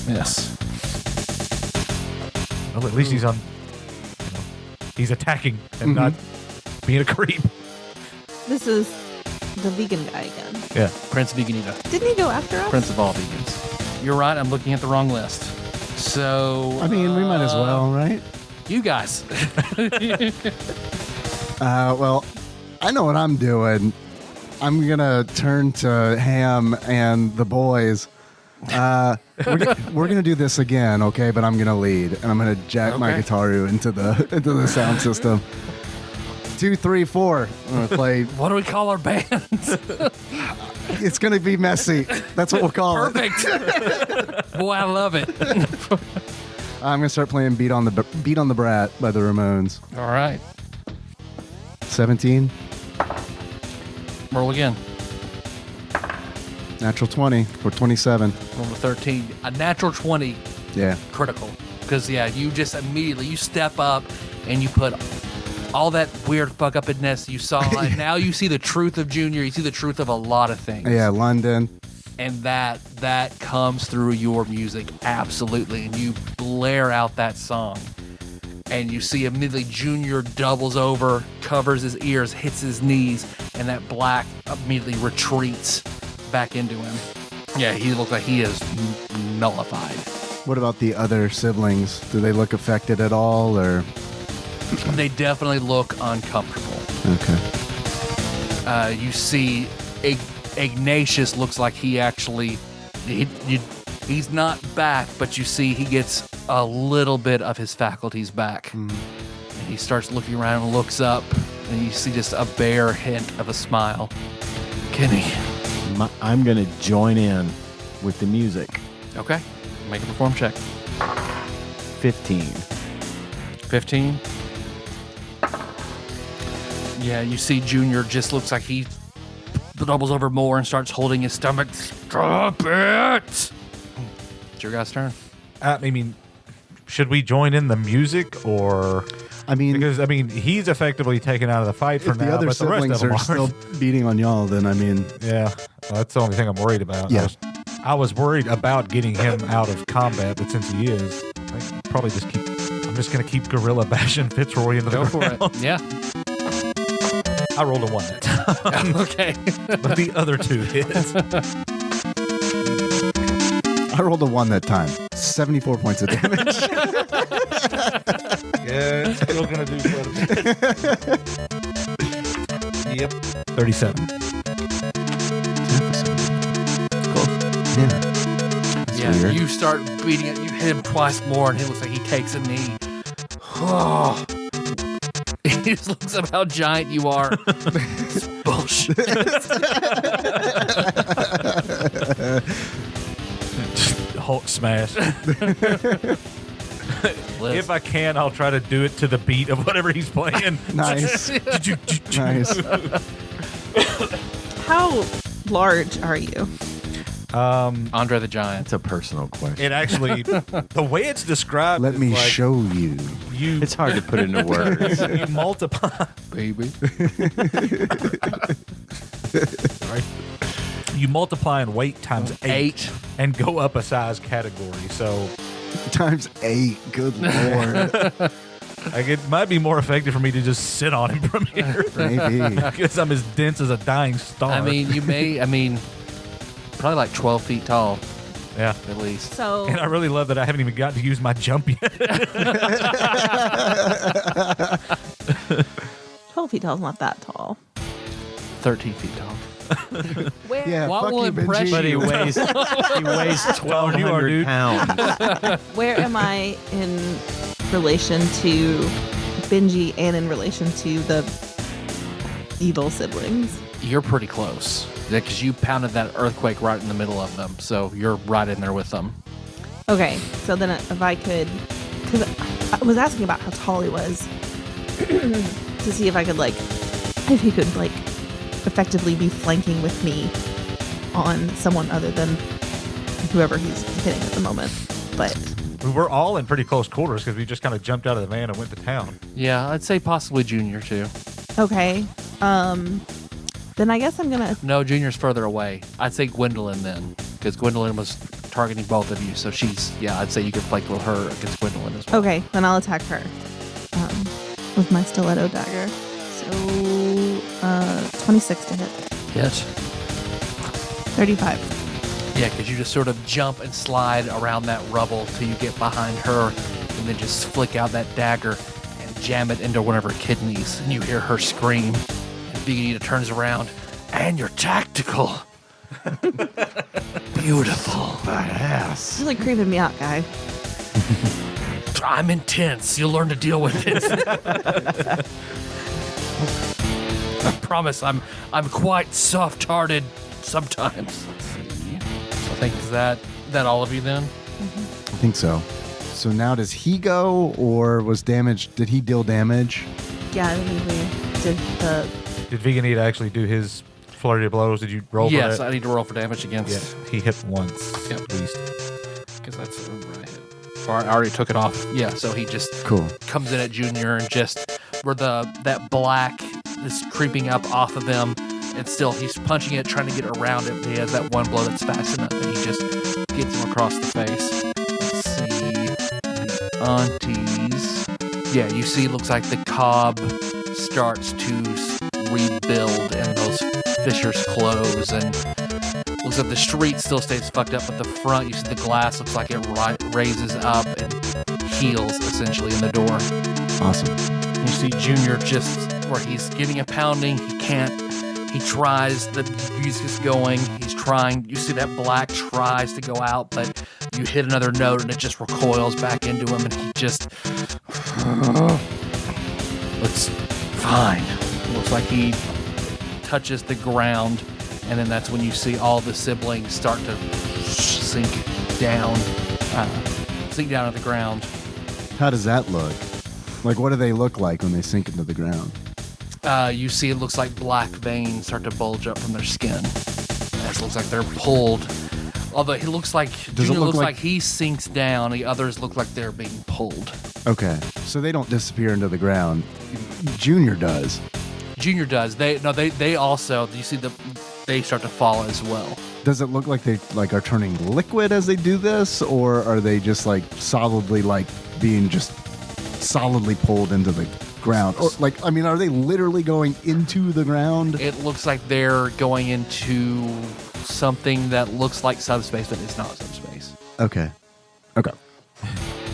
miss. Well, at least he's on. He's attacking and not being a creep. This is the vegan guy again. Yeah. Prince Veganita. Didn't he go after us? Prince of all vegans. You're right, I'm looking at the wrong list. So I mean, we might as well, right? you guys. Well, I know what I'm doing. I'm gonna turn to Ham and the boys. We're gonna do this again, okay? But I'm gonna lead, and I'm gonna jack my guitaru into the sound system. 2, 3, 4. I'm gonna play. What do we call our band? It's gonna be messy. That's what we'll call it. Perfect. Boy, I love it. I'm gonna start playing "Beat on the Brat" by the Ramones. All right. 17. Roll again. Natural 20 for 27. Roll a 13. A natural 20. Yeah. Critical. Because, you just immediately, you step up and you put all that weird fuck-upness you saw, and now you see the truth of Junior. You see the truth of a lot of things. Yeah, London. And that comes through your music, absolutely. And you blare out that song. And you see immediately Junior doubles over, covers his ears, hits his knees, and that black immediately retreats back into him. Yeah, he looks like he is nullified. What about the other siblings? Do they look affected at all, or? They definitely look uncomfortable. Okay. You see Ignatius looks like he actually, he's not back, but you see he gets a little bit of his faculties back. And he starts looking around and looks up, and you see just a bare hint of a smile. Kenny. I'm going to join in with the music. Okay. Make a perform check. 15. 15. Yeah, you see Junior just looks like he doubles over more and starts holding his stomach. Stop it! It's your guy's turn. I mean, should we join in the music or? Because he's effectively taken out of the fight for if now. the other but the rest siblings of them are still beating on y'all, then yeah, that's the only thing I'm worried about. Yeah. I was worried about getting him out of combat, but since he is, I can probably just keep. I'm just gonna keep gorilla bashing Fitzroy into the ground. For it. Yeah. I rolled a 1 that time. Okay. But the other 2 hits. I rolled a 1 that time. 74 points of damage. Yeah, it's still gonna do quite a bit. Yep. 37. Yeah, you start beating it. You hit him twice more, and it looks like he takes a knee. Oh. He just looks up how giant you are. It's bullshit. Hulk smash. If I can, I'll try to do it to the beat of whatever he's playing. Nice. Nice. How large are you? Andre the Giant. It's a personal question. It actually, the way it's described. Let me like show you. It's hard to put into words. You multiply, Baby. right? You multiply in weight times 8 and go up a size category. So Times 8. Good Lord. like it might be more effective for me to just sit on him from here. Maybe. Because I'm as dense as a dying star. Probably like 12 feet tall, yeah. at least. So And I really love that I haven't even gotten to use my jump yet. 12 feet tall is not that tall. 13 feet tall. Where? Yeah, What fuck will you, impress Benji. But he weighs 1,200 pounds. Where am I in relation to Benji and in relation to the evil siblings? You're pretty close. Because you pounded that earthquake right in the middle of them. So you're right in there with them. Okay, so then if I could, because I was asking about how tall he was to see if I could if he could effectively be flanking with me on someone other than whoever he's hitting at the moment. But We were all in pretty close quarters because we just kind of jumped out of the van and went to town. Yeah, I'd say possibly Junior too. okay, then I guess I'm gonna. No, Junior's further away. I'd say Gwendolyn then. Because Gwendolyn was targeting both of you. So I'd say you could flank with her against Gwendolyn as well. Okay, then I'll attack her with my stiletto dagger. So 26 to hit. Hit. 35. Yeah, because you just sort of jump and slide around that rubble till you get behind her and then just flick out that dagger and jam it into one of her kidneys. And you hear her scream. And Viganita turns around. And you're tactical. Beautiful. Badass. You're like creeping me out, guy. I'm intense. You'll learn to deal with it. I promise I'm quite soft-hearted sometimes. Let's see. So I think is that all of you then? I think so. So now does he go, or did he deal damage? Yeah, I think we did the. Did Vegan need to actually do his flurry of blows? Did you roll Yes, for that? I need to roll for damage against. Yeah, he hit once Yep. at least. Because that's where I hit. Or I already took it off. Yeah, so he just Cool. comes in at Junior and just where that black is creeping up off of him, and still he's punching it, trying to get around it. But he has that one blow that's fast enough, and he just gets him across the face. Let's see, the aunties. Yeah, you see, it looks like the cob starts to rebuild, and those fissures close, and looks like the street still stays fucked up, but the front, you see the glass looks like it raises up and heals essentially in the door. Awesome. You see Junior just where he's getting a pounding. He can't. He tries. The music's going. He's trying. You see that black tries to go out, but you hit another note and it just recoils back into him, and he just looks fine. Looks like he touches the ground, and then that's when you see all the siblings start to sink down to the ground. How does that look? Like, what do they look like when they sink into the ground? You see it looks like black veins start to bulge up from their skin. It looks like they're pulled. Although he looks like Junior looks like he sinks down, the others look like they're being pulled. Okay, so they don't disappear into the ground. Junior does. Junior does. They also, you see they start to fall as well. Does it look like they are turning liquid as they do this, or are they just solidly being just solidly pulled into the ground? Or are they literally going into the ground? It looks like they're going into something that looks like subspace, but it's not subspace. Okay.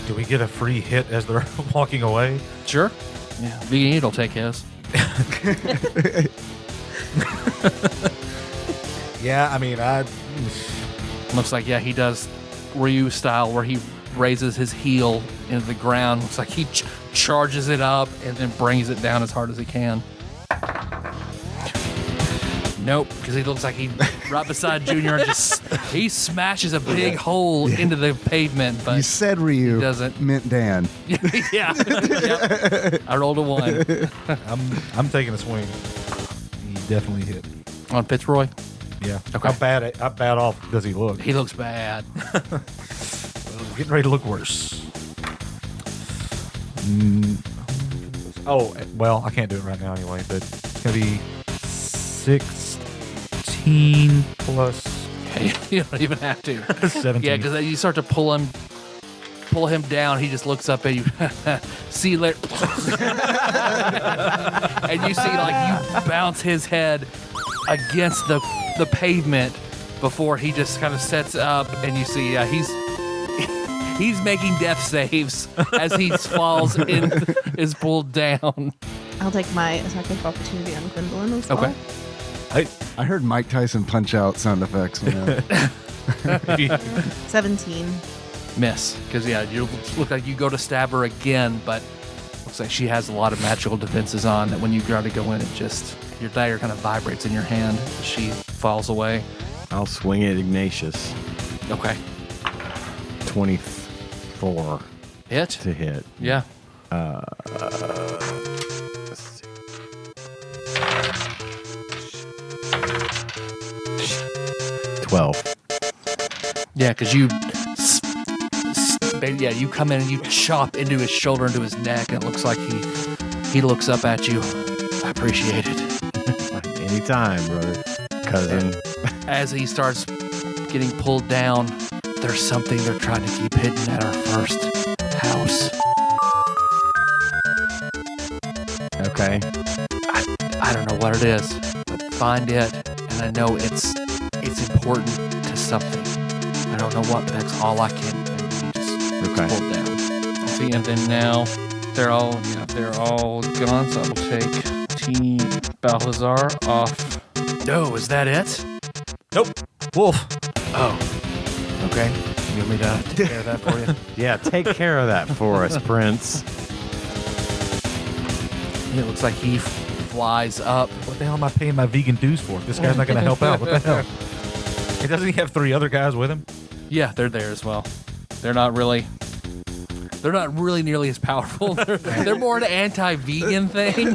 Do we get a free hit as they're walking away? Sure. Yeah. Vegan will take his. Yeah, I mean, Looks like, yeah, he does Ryu style where he raises his heel into the ground. Looks like he charges it up and then brings it down as hard as he can. Nope, because he looks like he right beside Junior and he smashes a big hole into the pavement. But you said Ryu doesn't. meant Dan. Yeah. Yep. I rolled a 1. I'm taking a swing. He definitely hit. On Fitzroy? Yeah. Okay. How bad off does he look? He looks bad. Getting ready to look worse. Oh, well, I can't do it right now anyway, but it's going to be 16 plus You don't even have to. 17. Yeah, because you start to pull him down. He just looks up at you. See you later. And you see you bounce his head against the pavement before he just kind of sets up, and you see he's making death saves as he falls in, is pulled down. I'll take my attack of opportunity on Gwendolyn as well. Okay. I heard Mike Tyson punch out sound effects. 17. Miss, because you look like you go to stab her again, but looks like she has a lot of magical defenses on that when you try to go in, it just your dagger kind of vibrates in your hand as she falls away. I'll swing at Ignatius. Okay. 24 Hit? to hit. Yeah. Let's see. 12. Yeah, because you come in and you chop into his shoulder, into his neck, and it looks like he looks up at you. I appreciate it. Anytime, brother. Cousin. As he starts getting pulled down, there's something they're trying to keep hidden at our first house. Okay. I don't know what it is, but find it, and I know it's important to something. I don't know what, but that's all I can. And he just pulled down. See, and then now they're all gone. So I will take T. Balthazar off Oh, is that it? Nope. Wolf. Oh. Okay. You want me to take care of that for you? Yeah, take care of that for us, Prince. It looks like he flies up. What the hell am I paying my vegan dues for? This guy's not going to help out. What the hell? Hey, doesn't he have 3 other guys with him? Yeah, they're there as well. They're not really nearly as powerful. They're more an anti-vegan thing.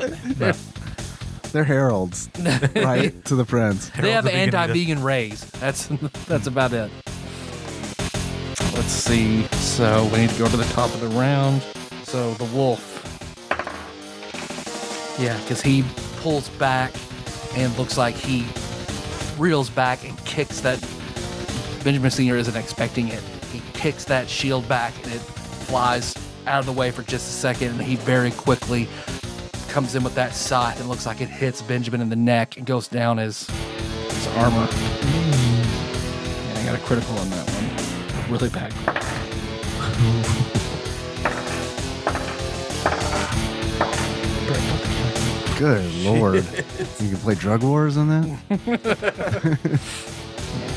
They're heralds, right? To the prince. They have Heralds of anti-vegan rays. That's about it. Let's see. So we need to go to the top of the round. So the wolf. Yeah, because he pulls back and looks like he reels back and kicks that. Benjamin Sr. isn't expecting it. He kicks that shield back and it flies out of the way for just a second, and he very quickly comes in with that scythe and looks like it hits Benjamin in the neck and goes down his armor. And I got a critical on that one. Really bad. Good Lord. You can play Drug Wars on that?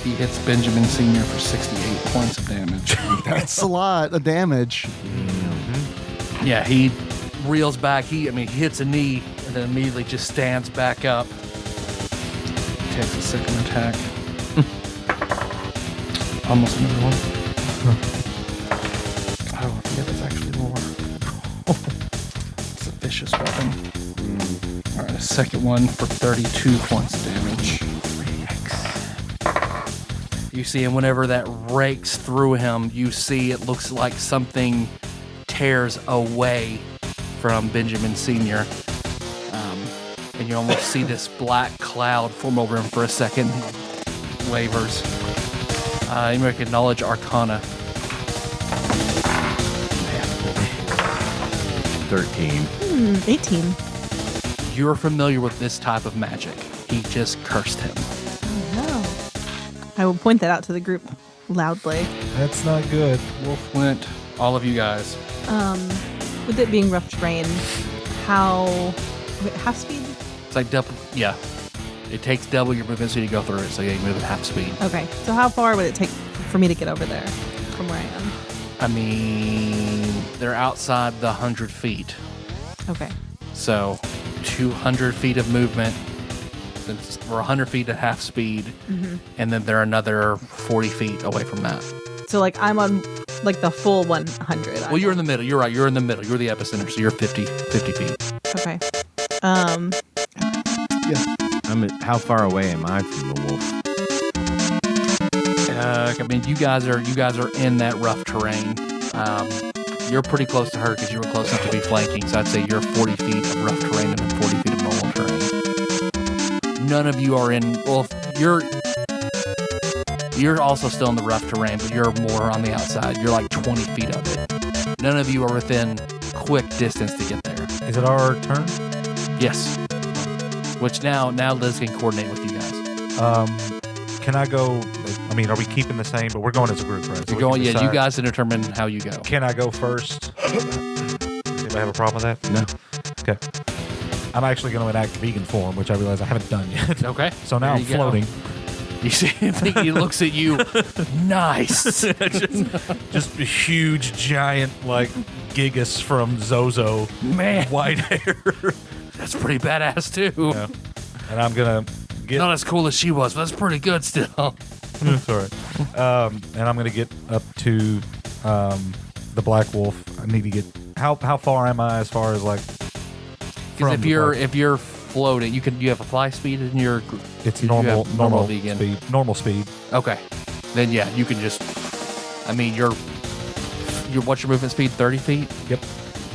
He hits Benjamin Sr. for 68 points of damage. That's a lot of damage. Yeah, he reels back. He hits a knee and then immediately just stands back up. Takes a second attack. Almost another one. Oh, I forget that's actually more. It's a vicious weapon. All right, a second one for 32 points of damage. You see, and whenever that rakes through him, you see it looks like something tears away from Benjamin Sr. And you almost see this black cloud form over him for a second. Wavers. You make a knowledge arcana. 13. 18. You're familiar with this type of magic. He just cursed him. No. I will point that out to the group loudly. That's not good. Wolf went. All of you guys. With it being rough terrain, half speed? It's like double. Yeah. It takes double your movement speed to go through it, so yeah, you move at half speed. Okay. So how far would it take for me to get over there from where I am? I mean, they're outside the 100 feet. Okay. So 200 feet of movement. Since we're 100 feet at half speed, and then they're another 40 feet away from that. So like I'm on like the full 100. Well, you're in the middle. You're right. You're in the middle. You're the epicenter, so you're 50 feet. Okay. How far away am I from the wolf? I mean, you guys are in that rough terrain. You're pretty close to her because you were close enough to be flanking. So I'd say you're 40 feet of rough terrain and then 40 feet of normal terrain. None of you are in. Well, you're also still in the rough terrain, but you're more on the outside. You're like 20 feet of it. None of you are within quick distance to get there. Is it our turn? Yes. Which now Liz can coordinate with you guys. Can I go? I mean, are we keeping the same? But we're going as a group, right? So You're going. we can Yeah, you decide. guys can determine how you go. Can I go first? Does anybody have a problem with that? No. Okay. I'm actually going to enact vegan form, which I realize I haven't done yet. Okay. So now I'm There you go. floating. You see him, he looks at you. Nice. Just a huge, giant, like, Gigas from Zozo. Man, White hair. that's pretty badass too. Yeah. And I'm going to get... Not as cool as she was, but that's pretty good still. Sorry. And I'm going to get up to the Black Wolf. I need to get... How far am I as far as, like... Because if you're floating, you have a fly speed in your. It's you normal have normal vegan speed. Normal speed. Okay, then yeah, you can just. I mean, what's your movement speed? 30 feet. Yep.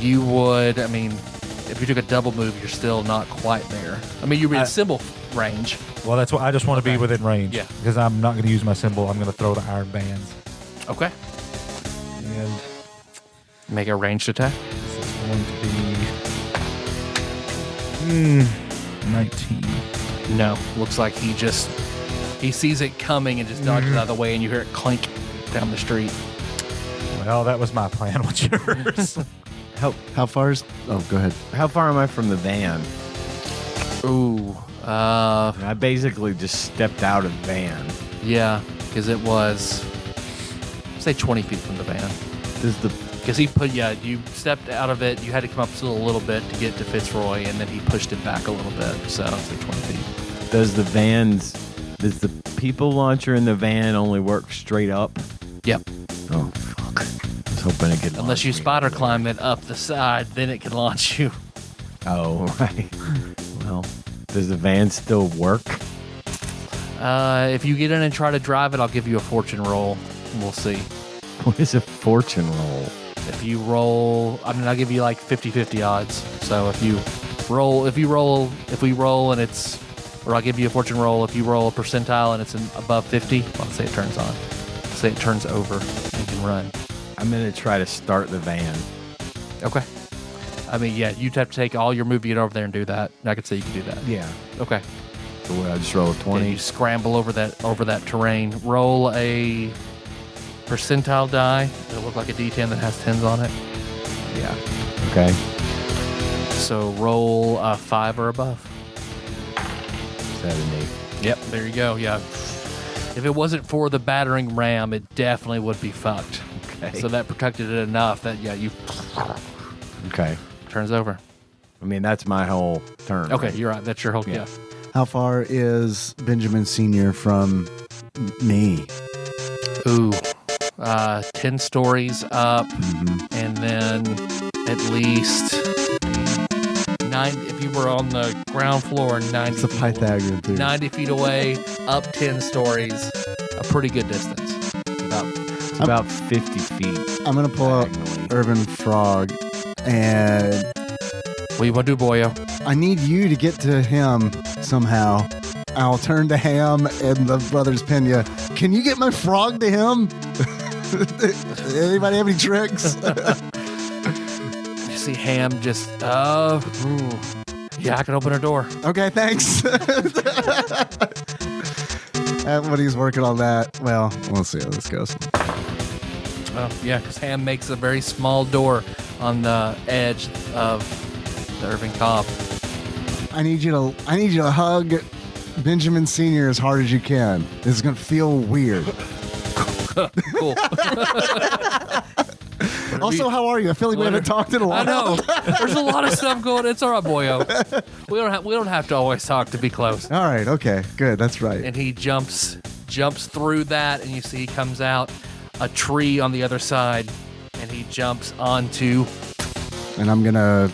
You would. I mean, if you took a double move, you're still not quite there. I mean, you're in symbol range. Well, that's what I just want to be Okay. within range. Yeah. Because I'm not going to use my symbol. I'm going to throw the iron bands. Okay. And Make a ranged attack. this is going to be 19. No, looks like he sees it coming and just dodges out of the way, and you hear it clink down the street. Well, that was my plan. What's yours? How far is... Oh, go ahead. How far am I from the van? Ooh, I basically just stepped out of the van. Yeah, because it was, say, 20 feet from the van. Because you stepped out of it, you had to come up still a little bit to get to Fitzroy, and then he pushed it back a little bit, so say 20 feet. Does the people launcher in the van only work straight up? Yep. Oh, fuck. I was hoping it could Unless launch you me spider over there. climb it up the side, then it can launch you. Oh, right. Well, does the van still work? If you get in and try to drive it, I'll give you a fortune roll. We'll see. What is a fortune roll? If you roll, I'll give you like 50-50 odds. So if we roll and it's, or I'll give you a fortune roll. If you roll a percentile and it's above 50, I'll say it turns on. Say it turns over and can run. I'm going to try to start the van. Okay. You'd have to take all your move to get over there and do that. I could say you could do that. Yeah. Okay. So what, I just roll a 20? Okay, you scramble over that terrain. Roll a percentile die. It'll look like a D10 that has 10s on it. Yeah. Okay. So roll a 5 or above. 7, 8. Yep, there you go. Yeah. If it wasn't for the battering ram, it definitely would be fucked. Okay. So that protected it enough that, you Okay. turns over. That's my whole turn. Okay, right? you're right. That's your whole, yeah. How far is Benjamin Sr. from me? Ooh, 10 stories up, and then at least 9. If you were on the ground floor, 90. It's a Pythagorean theory. 90 feet away, up 10 stories, a pretty good distance. It's about 50 feet. I'm going to pull up diagonally. Urban Frog, and What do you want to do, boyo? I need you to get to him somehow. I'll turn to Ham and the brothers Pena. Can you get my frog to him? Anybody have any tricks? You see Ham just, yeah, I can open a door. Okay, thanks. When he's working on that, well, we'll see how this goes. Well, yeah, because Ham makes a very small door on the edge of the Irving Cobb. I need you to hug Benjamin Sr. as hard as you can. This is gonna feel weird. Cool. Also, how are you? I feel like we haven't talked in a while. I know. There's a lot of stuff going. It's all right, boyo. We don't have to always talk to be close. All right. Okay. Good. That's right. And he jumps through that, and you see he comes out a tree on the other side, and he jumps onto. And I'm gonna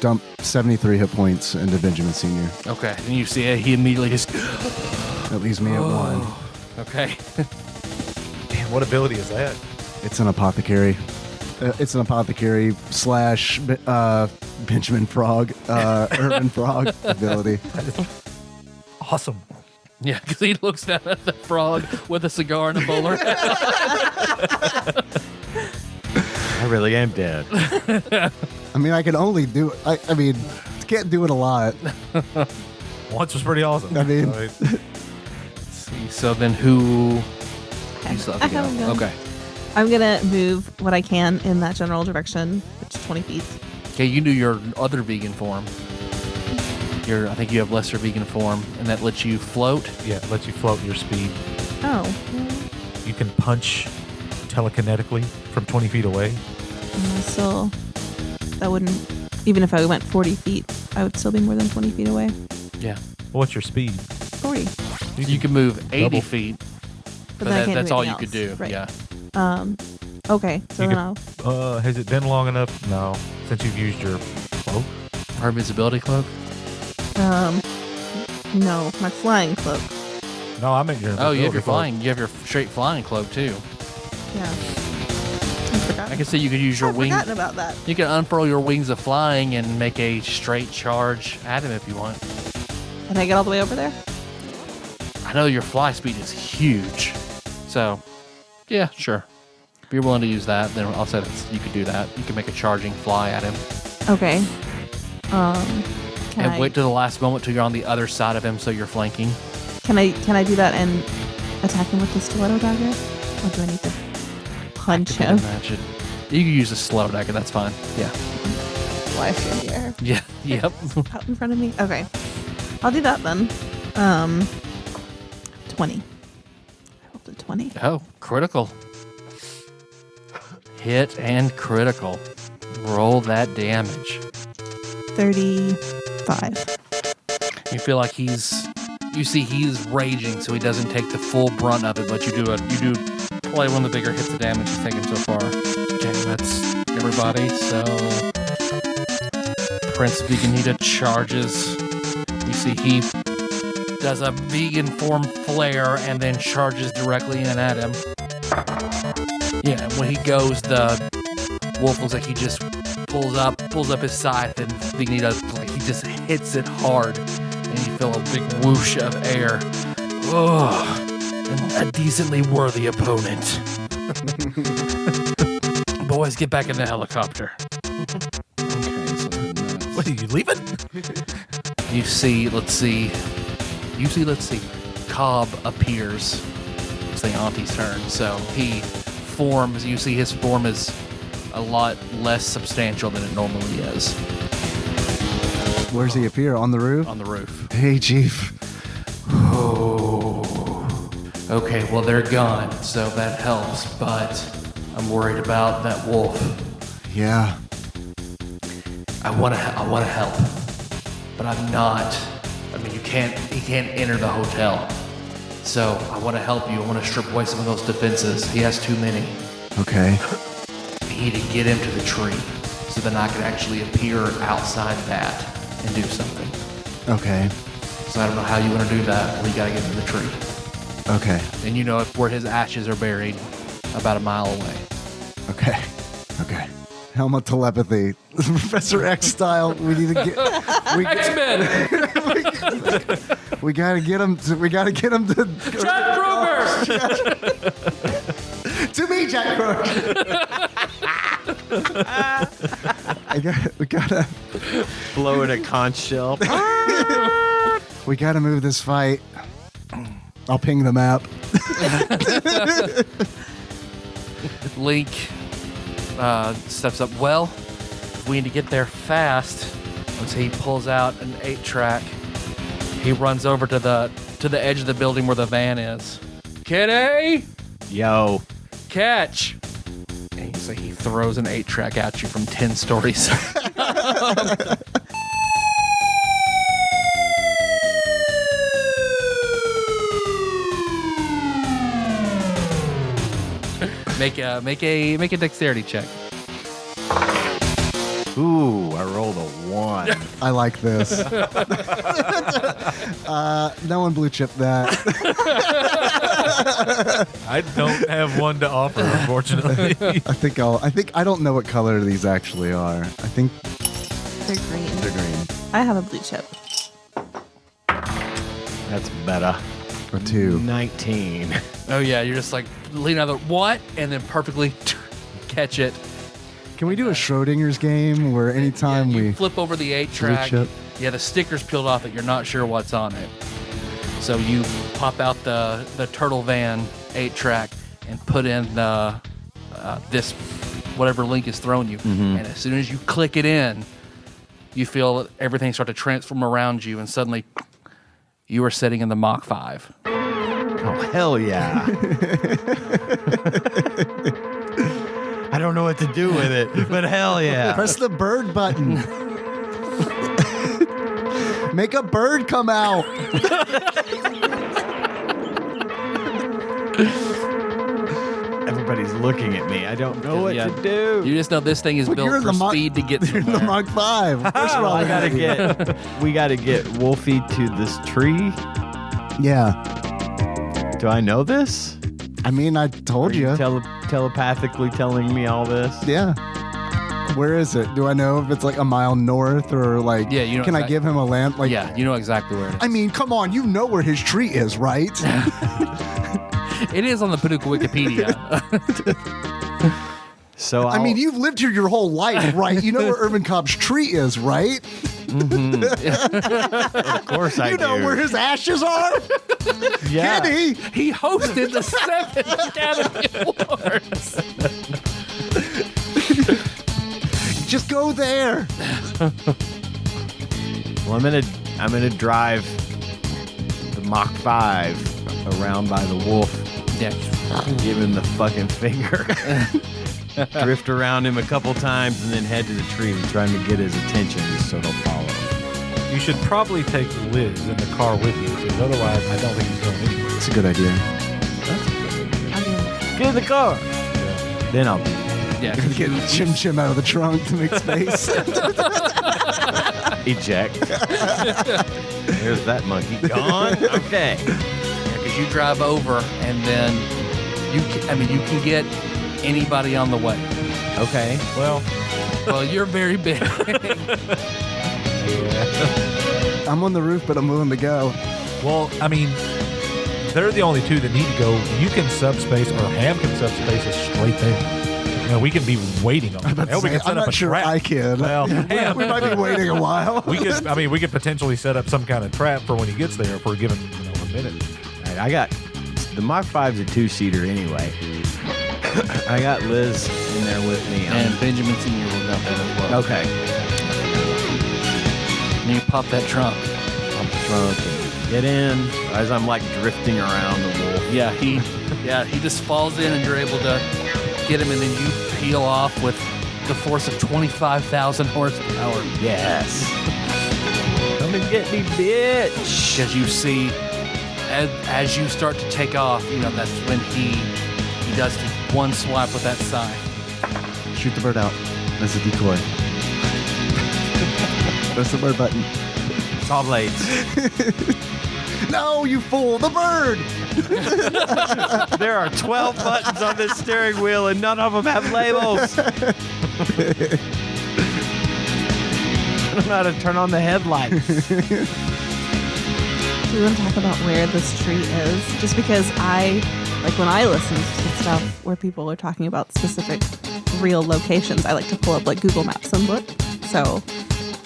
dump 73 hit points into Benjamin Sr. Okay, and you see he immediately just. That leaves me at 1. Okay. Damn, what ability is that? It's an apothecary. It's an apothecary / Benjamin Frog, Urban Frog ability. Awesome. Yeah, because he looks down at the frog with a cigar and a bowler hat. I really am dead. I mean, I can only do it. I mean, can't do it a lot. Once was pretty awesome. I mean- See, so then who? You still have to I haven't go. gone. Okay. I'm gonna move what I can in that general direction, which is 20 feet. Okay, you do your other vegan form. I think you have lesser vegan form, and that lets you float. Yeah, it lets you float your speed. Oh, You can punch telekinetically from 20 feet away. still, that wouldn't. Even if I went 40 feet, I would still be more than 20 feet away. Yeah. What's your speed? 40. You can move 80 double. feet, but then I can't that's do all you anything could do. else. Right. Yeah. Okay, so You then could- I'll. Has it been long enough? No, since you've used your cloak. Her invisibility cloak. No, my flying cloak. No, I meant your. Oh, you have your invisibility cloak. flying. You have your straight flying cloak too. Yeah. I forgot. I can see you could use your I've wings. forgotten about that. You can unfurl your wings of flying and make a straight charge at him if you want. Can I get all the way over there? I know your fly speed is huge, so yeah, sure. If you're willing to use that, then I'll say that you could do that. You can make a charging fly at him, Okay. Can and I, wait to the last moment till you're on the other side of him, so you're flanking. Can I do that and attack him with the stiletto dagger? Or do I need to punch I him? can imagine. You can use a slow dagger. That's fine. Yeah. Flash in the air Yeah. Yep. out in front of me. Okay. I'll do that then. 20. I rolled a 20. Oh, critical. Hit and critical. Roll that damage. 35. You feel like you see he's raging, so he doesn't take the full brunt of it, but you do play one of the bigger hits of damage you've taken so far. Okay, that's everybody. So Prince Veganita charges. You see he does a vegan form flare and then charges directly in at him. Yeah, when he goes, the wolf looks like he just pulls up his scythe, and Veganita, like, he just hits it hard, and you feel a big whoosh of air. Oh, a decently worthy opponent. Boys, get back in the helicopter. Okay, so What, are you leaving? you see, let's see, Cobb appears. It's the auntie's turn, so he forms. You see his form is a lot less substantial than it normally is. Where's he appear? On the roof? On the roof. Hey, Chief. Oh. Okay, well, they're gone, so that helps, but I'm worried about that wolf. Yeah. I want to help, but I'm not. I mean, he can't enter the hotel. So I want to help you. I want to strip away some of those defenses. He has too many. Okay. I need to get him to the tree, so then I can actually appear outside that and do something. Okay. So I don't know how you want to do that, but you got to get him to the tree. Okay. And you know where his ashes are buried, about a mile away. Okay. Okay. Helmet telepathy. Professor X style. We need to get X-Men! we gotta get him to Jack Kroger! to me, Jack Kroger. we gotta Blow in a conch shell. we gotta move this fight. I'll ping the map. Link steps up. Well, we need to get there fast. So he pulls out an 8-track. He runs over to the edge of the building where the van is. Kitty, Yo. catch! And so he throws an 8-track at you from 10 stories. Make a dexterity check. Ooh, I rolled a 1. I like this. No one blue chip that. I don't have one to offer, unfortunately. I don't know what color these actually are. I think They're green. they're green. I have a blue chip. That's better. Or 2. 19. Oh yeah, you're just like lean out the what, and then perfectly catch it. Can we do a Schrodinger's game where anytime you we flip over the 8-track, chip. yeah, the sticker's peeled off it. You're not sure what's on it. So you pop out the Turtle Van 8-track and put in the this whatever Link is throwing you, and as soon as you click it in, you feel everything start to transform around you, and suddenly you are sitting in the Mach 5. Oh, hell yeah. I don't know what to do with it, but hell yeah. press the bird button. Make a bird come out. Everybody's looking at me. I don't know what to do. You just know this thing is But you're built in for the Mach- speed to get You're in the somewhere. Mach 5. First of all, we gotta get Wolfie to this tree. Yeah. Do I know this? I mean, I told Are you you. telepathically telling me all this? Yeah. Where is it? Do I know if it's like a mile north or like? Yeah, you know Can I exact- give him a lamp? Like, Yeah, you know exactly where it is. I mean, come on, you know where his tree is, right? It is on the Paducah Wikipedia. So I mean, you've lived here your whole life, right? You know where Urban Cobb's tree is, right? of course I You know do. where his ashes are? yeah. Kitty! He hosted the 7th Academy Awards. Just go there. Well, I'm gonna I'm gonna drive the Mach 5 around by the wolf. Yeah. Give him the fucking finger. Drift around him a couple times and then head to the tree, trying to get his attention so he'll follow. You should probably take Liz in the car with you, because otherwise I don't think he's going anywhere. It's a good idea. Get in the car. Then I'll Yeah. Get Chim Chim out of the trunk to make space. eject. There's that monkey gone. Okay. Because you drive over and then you can get anybody on the way. Okay. Well, You're very big. I'm on the roof, but I'm willing to go. well, I mean, they're the only two that need to go. You can subspace, or Ham can subspace is straight there. We can be waiting on it. Hell, we can set I'm up not a sure trap. I can. Well, we might be waiting a while. we could potentially set up some kind of trap for when he ggets there if we're given a minute. All right, I got the Mach 5's a 2-seater anyway. I got Liz in there with me. And Benjamin Sr. will jump in as well. Okay. And you pop that trunk. Pump the trunk and get in as I'm like drifting around the wolf. Yeah, he just falls in and you're able to get him, and then you peel off with the force of 25,000 horsepower. Yes. Come and get me, bitch. Because you see, as you start to take off, that's when he does the one swipe with that sign. Shoot the bird out. That's a decoy. That's the bird button. Saw blades. No, you fool! The bird! There are 12 buttons on this steering wheel and none of them have labels. I don't know how to turn on the headlights. Do you want to talk about where this tree is? Just because when I listen to stuff where people are talking about specific real locations, I like to pull up Google Maps and look. So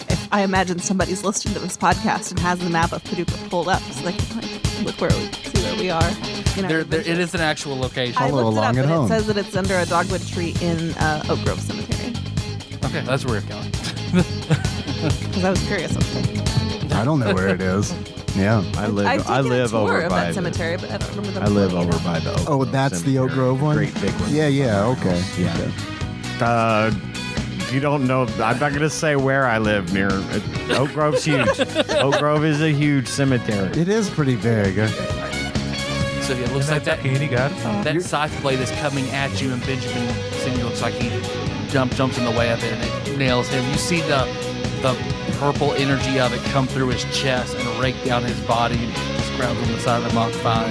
if I imagine somebody's listening to this podcast and has the map of Paducah pulled up, so they can look where we are. It is an actual location. I Follow looked it along up, at and home. it says that it's under a dogwood tree in Oak Grove Cemetery. Okay, that's where you're going. Because I was curious. I don't know where it is. Yeah. I live I've taken a tour over of by that cemetery, but I don't remember the I live name. over by the Oak Oh, Grove that's the Oak Cemetery. Grove one? Great big one. Yeah, okay. Yeah. Okay. If you don't know, I'm not going to say where I live near. Oak Grove's huge. Oak Grove is a huge cemetery. It is pretty big. So it looks like that Candy got it. that scythe blade is coming at you, and Benjamin Senior looks like he jumps in the way of it, and it nails him. You see the purple energy of it come through his chest and rake down his body, and just grabs on the side of the Mach 5.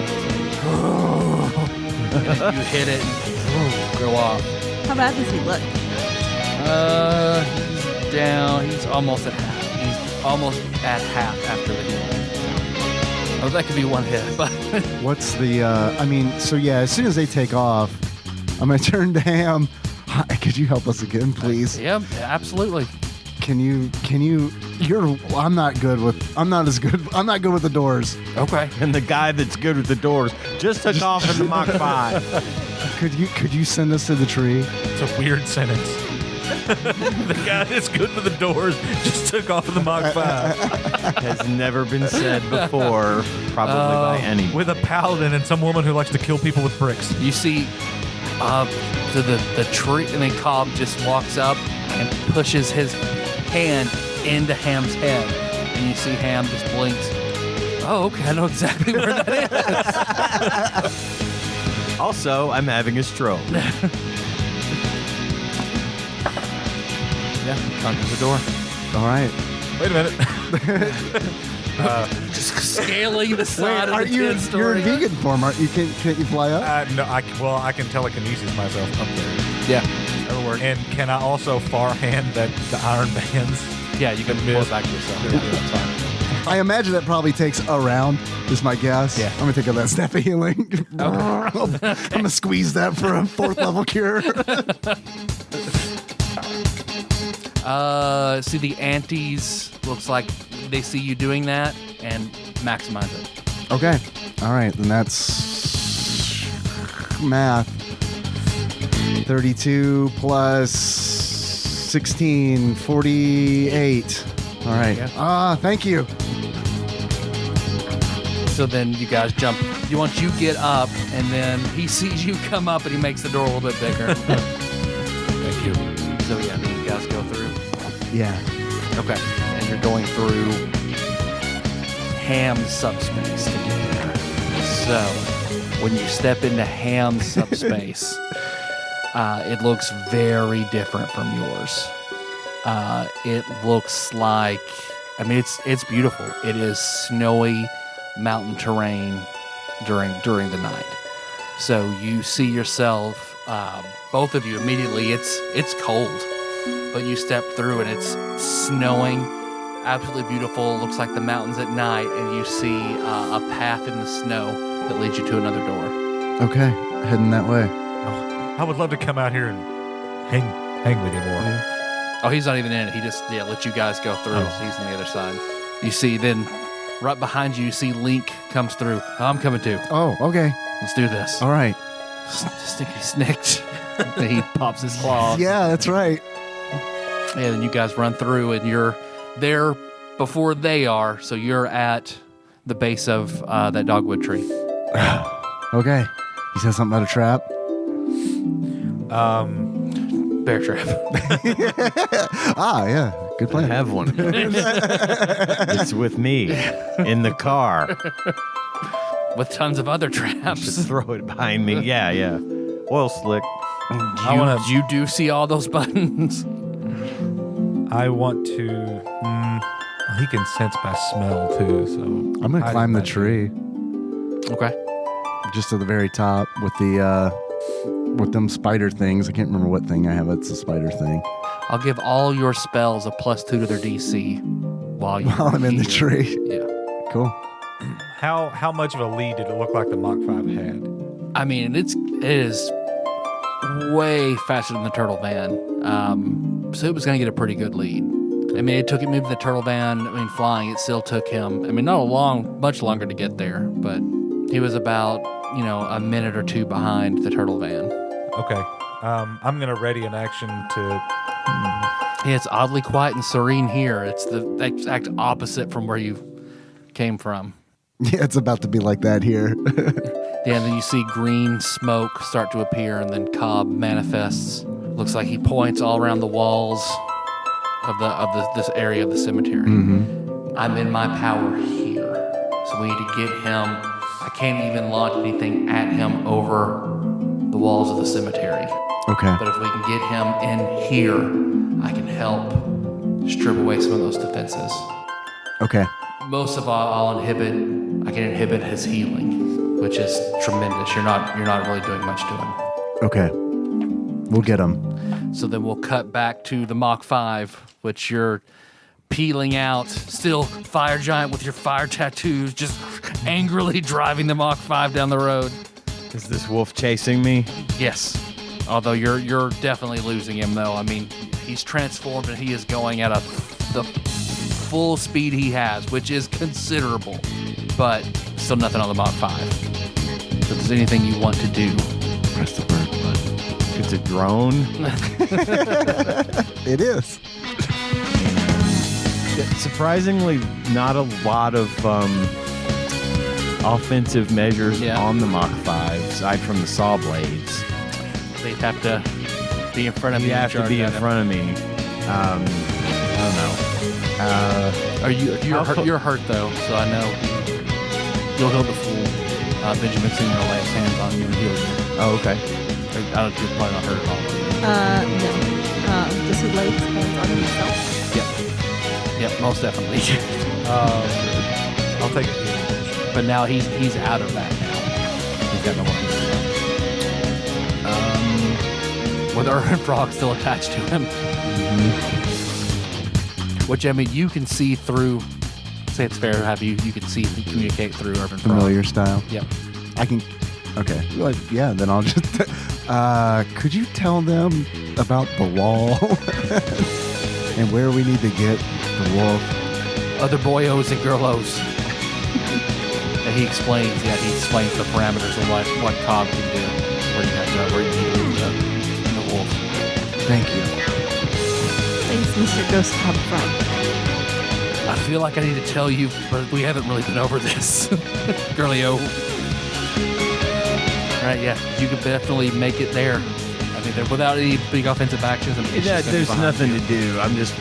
And then you hit it and go off. How bad does he look? He's down. He's almost at half. He's almost at half after the healing. Oh, that could be one hit, but What's the, as soon as they take off, I'm going to turn to Ham. Hi, could you help us again, please? yeah, absolutely. I'm not good with the doors. Okay. And the guy that's good with the doors just took off in the Mach 5. Could you send us to the tree? It's a weird sentence. The guy that's good with the doors just took off in the Mach 5 Has never been said before, probably by anyone. with a paladin and some woman who likes to kill people with bricks. You see, the tree, and then Cobb just walks up and pushes his hand into Ham's head, and you see Ham just blinks. Oh, okay, I know exactly where that is. Also, I'm having a stroke. Yeah, conquers the door. All right. Wait a minute. Just scaling the side Wait, of the you're 10-story. in vegan form, aren't you? Can't you fly up? No, I can telekinesis myself up there. Yeah, that'll work. And can I also far hand the iron bands? Yeah, you can pull it back to yourself. Yeah, that's fine. I imagine it probably takes a round, is my guess. Yeah. I'm going to take out that snap of healing. I'm going to squeeze that for a 4th level cure. See, the antes looks like they see you doing that and maximize it. Okay. All right. Then that's math. 32 plus 16, 48. All right. Yeah. Thank you. So then you guys jump. Once you get up, and then he sees you come up, and he makes the door a little bit bigger. Thank you. So yeah, then you guys go through. Yeah. Okay. And you're going through Ham's subspace to get there. So when you step into Ham's subspace, it looks very different from yours. It looks like, I mean, it's beautiful. It is snowy mountain terrain during the night. So you see yourself, both of you immediately. It's cold, but you step through and it's snowing, absolutely beautiful. Looks like the mountains at night, and you see a path in the snow that leads you to another door. Okay, heading that way. I would love to come out here and hang with you more. Oh, he's not even in it. He just let you guys go through. Oh. So he's on the other side. You see, then right behind you, you see Link comes through. Oh, I'm coming too. Oh, okay. Let's do this. All right. Snickety snicked. Then he pops his claws. Yeah, that's right. And then you guys run through, and you're there before they are. So you're at the base of that dogwood tree. Okay. He said something about a trap. Bear trap. Yeah. Good I plan. have one. It's with me in the car. With tons of other traps. Just throw it behind me. Yeah. Oil slick. You do see all those buttons. I want to. He can sense by smell too, so I'm going to climb the tree Okay. just to the very top with the with them spider things. I can't remember what thing I have. It's a spider thing. I'll give all your spells a +2 to their DC while I'm in the tree. Yeah. Cool. How much of a lead did it look like the Mach 5 had? I mean, it is way faster than the turtle van. So it was going to get a pretty good lead. I mean, it took him moving the turtle van. I mean, flying, it still took him. I mean, not much longer to get there, but he was about, a minute or two behind the turtle van. Okay. I'm going to ready an action to. Yeah, it's oddly quiet and serene here. It's the exact opposite from where you came from. Yeah, it's about to be like that here. Yeah, and then you see green smoke start to appear, and then Cobb manifests. Looks like he points all around the walls of this area of the cemetery. Mm-hmm. I'm in my power here, so we need to get him. I can't even launch anything at him over the walls of the cemetery. Okay. But if we can get him in here, I can help strip away some of those defenses. Okay. Most of all, I can inhibit his healing, which is tremendous. You're not really doing much to him. Okay. We'll get him. So then we'll cut back to the Mach 5, which you're peeling out, still fire giant with your fire tattoos, just angrily driving the Mach 5 down the road. Is this wolf chasing me? Yes. Although you're definitely losing him, though. I mean, he's transformed and he is going at the full speed he has, which is considerable, but still nothing on the Mach 5. So if there's anything you want to do, Press the bird button. It's a drone. It is. Surprisingly, not a lot of offensive measures on the Mach 5, aside from the saw blades. they'd have to be in front of You me. have to be in front of me. I don't know. You're hurt though, so I know you'll heal the fool. Benjamin Senior will lay his hands on you and heal you. Oh, okay. I don't think you're probably not hurt at all. No. Does he lay his hands on himself? Yep, most definitely. I'll take it. But now he's out of that now. He's got no more hands. With Urban Frog still attached to him. Which, I mean, you can see through. Say it's fair to have you can see and communicate through Urban Frog. Familiar style. Yep. I can. Okay. Well, yeah, then I'll just. Could you tell them about the wall and where we need to get the wolf? Other boyos and girlos. And he explains the parameters of what Cobb can do. Where you have where you need the wolf. Thank you. Thanks, Mr. Ghost Cobb Frog. I feel like I need to tell you, but we haven't really been over this. Girlio. Right, yeah. You could definitely make it there. I mean, without any big offensive actions. There's nothing to do. I'm just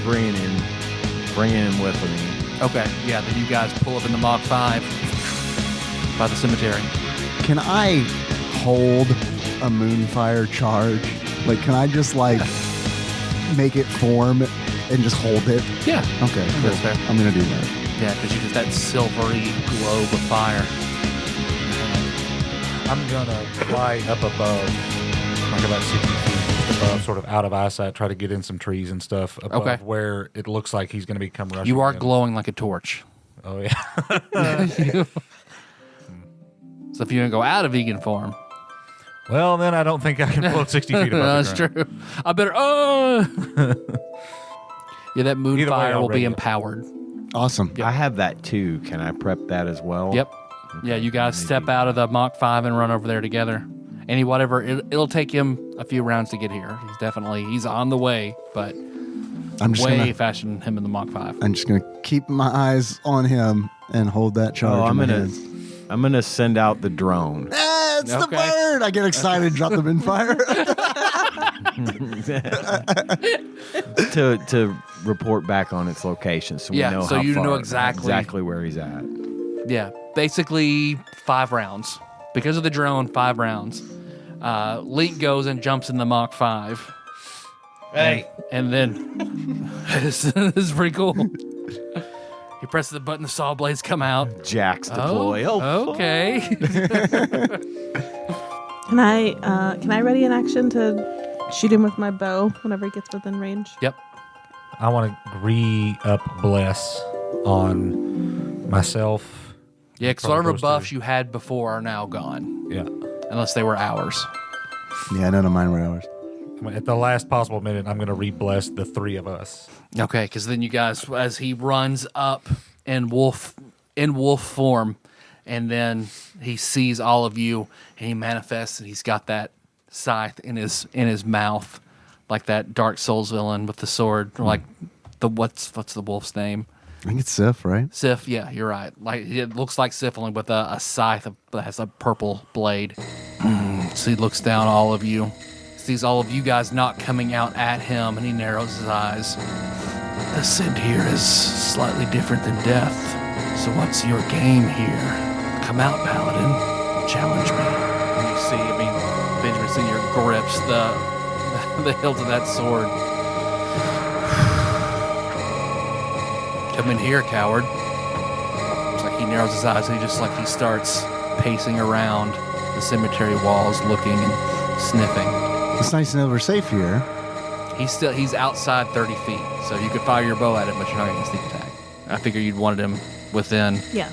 bringing him with me. Okay, yeah. Then you guys pull up in the Mach 5 by the cemetery. Can I hold a Moonfire charge? Like, can I just make it form and just hold it? Yeah. Okay, cool. That's fair. I'm gonna do that. Yeah, because you get that silvery globe of fire. I'm gonna fly up above, like about 60 feet above, sort of out of eyesight, try to get in some trees and stuff above where it looks like he's gonna come rushing. You are in. glowing like a torch. Oh yeah. So if you want to go out of vegan form. Well, then I don't think I can float 60 feet above That's the ground. true. I better. Yeah, that moon Either way, fire I'll will be ready it. empowered. Awesome. I have that too. Can I prep that as well? Yep. Yeah, you guys step out of the Mach 5 and run over there together. It'll take him a few rounds to get here. He's on the way, but I'm just way faster than him in the Mach 5. I'm just gonna keep my eyes on him and hold that charge. I'm gonna send out the drone. It's the bird! I get excited, drop them in fire. to report back on its location, so we know so how you far, know exactly where he's at. Yeah, basically 5 rounds. Because of the drone, 5 rounds. Link goes and jumps in the Mach 5. Hey. And then, this is pretty cool. He presses the button, the saw blades come out. Jacks deploy. Okay. Can I ready an action to shoot him with my bow whenever he gets within range? Yep. I want to re-up bless on myself. Yeah, because Probably whatever those buffs two. you had before are now gone. Yeah. Unless they were ours. Yeah, none of mine were ours. At the last possible minute, I'm going to re-bless the 3 of us. Okay, because then you guys, as he runs up in wolf form, and then he sees all of you, and he manifests, and he's got that scythe in his mouth, like that Dark Souls villain with the sword, or like the what's the wolf's name? I think it's Sif, right? Sif, yeah, you're right. Like it looks like Sif, only with a scythe that has a purple blade. So he looks down all of you, sees all of you guys not coming out at him, and he narrows his eyes. Ascent here is slightly different than death. So what's your game here? Come out, Paladin. Challenge me. And you see, Benjamin Sr. grips the hilt of that sword. Come in here, coward. It's like he narrows his eyes and he starts pacing around the cemetery walls, looking and sniffing. It's nice to know we're safe here. He's outside 30 feet, so you could fire your bow at him, but you're not getting a sneak attack. I figure you'd wanted him within, Yeah.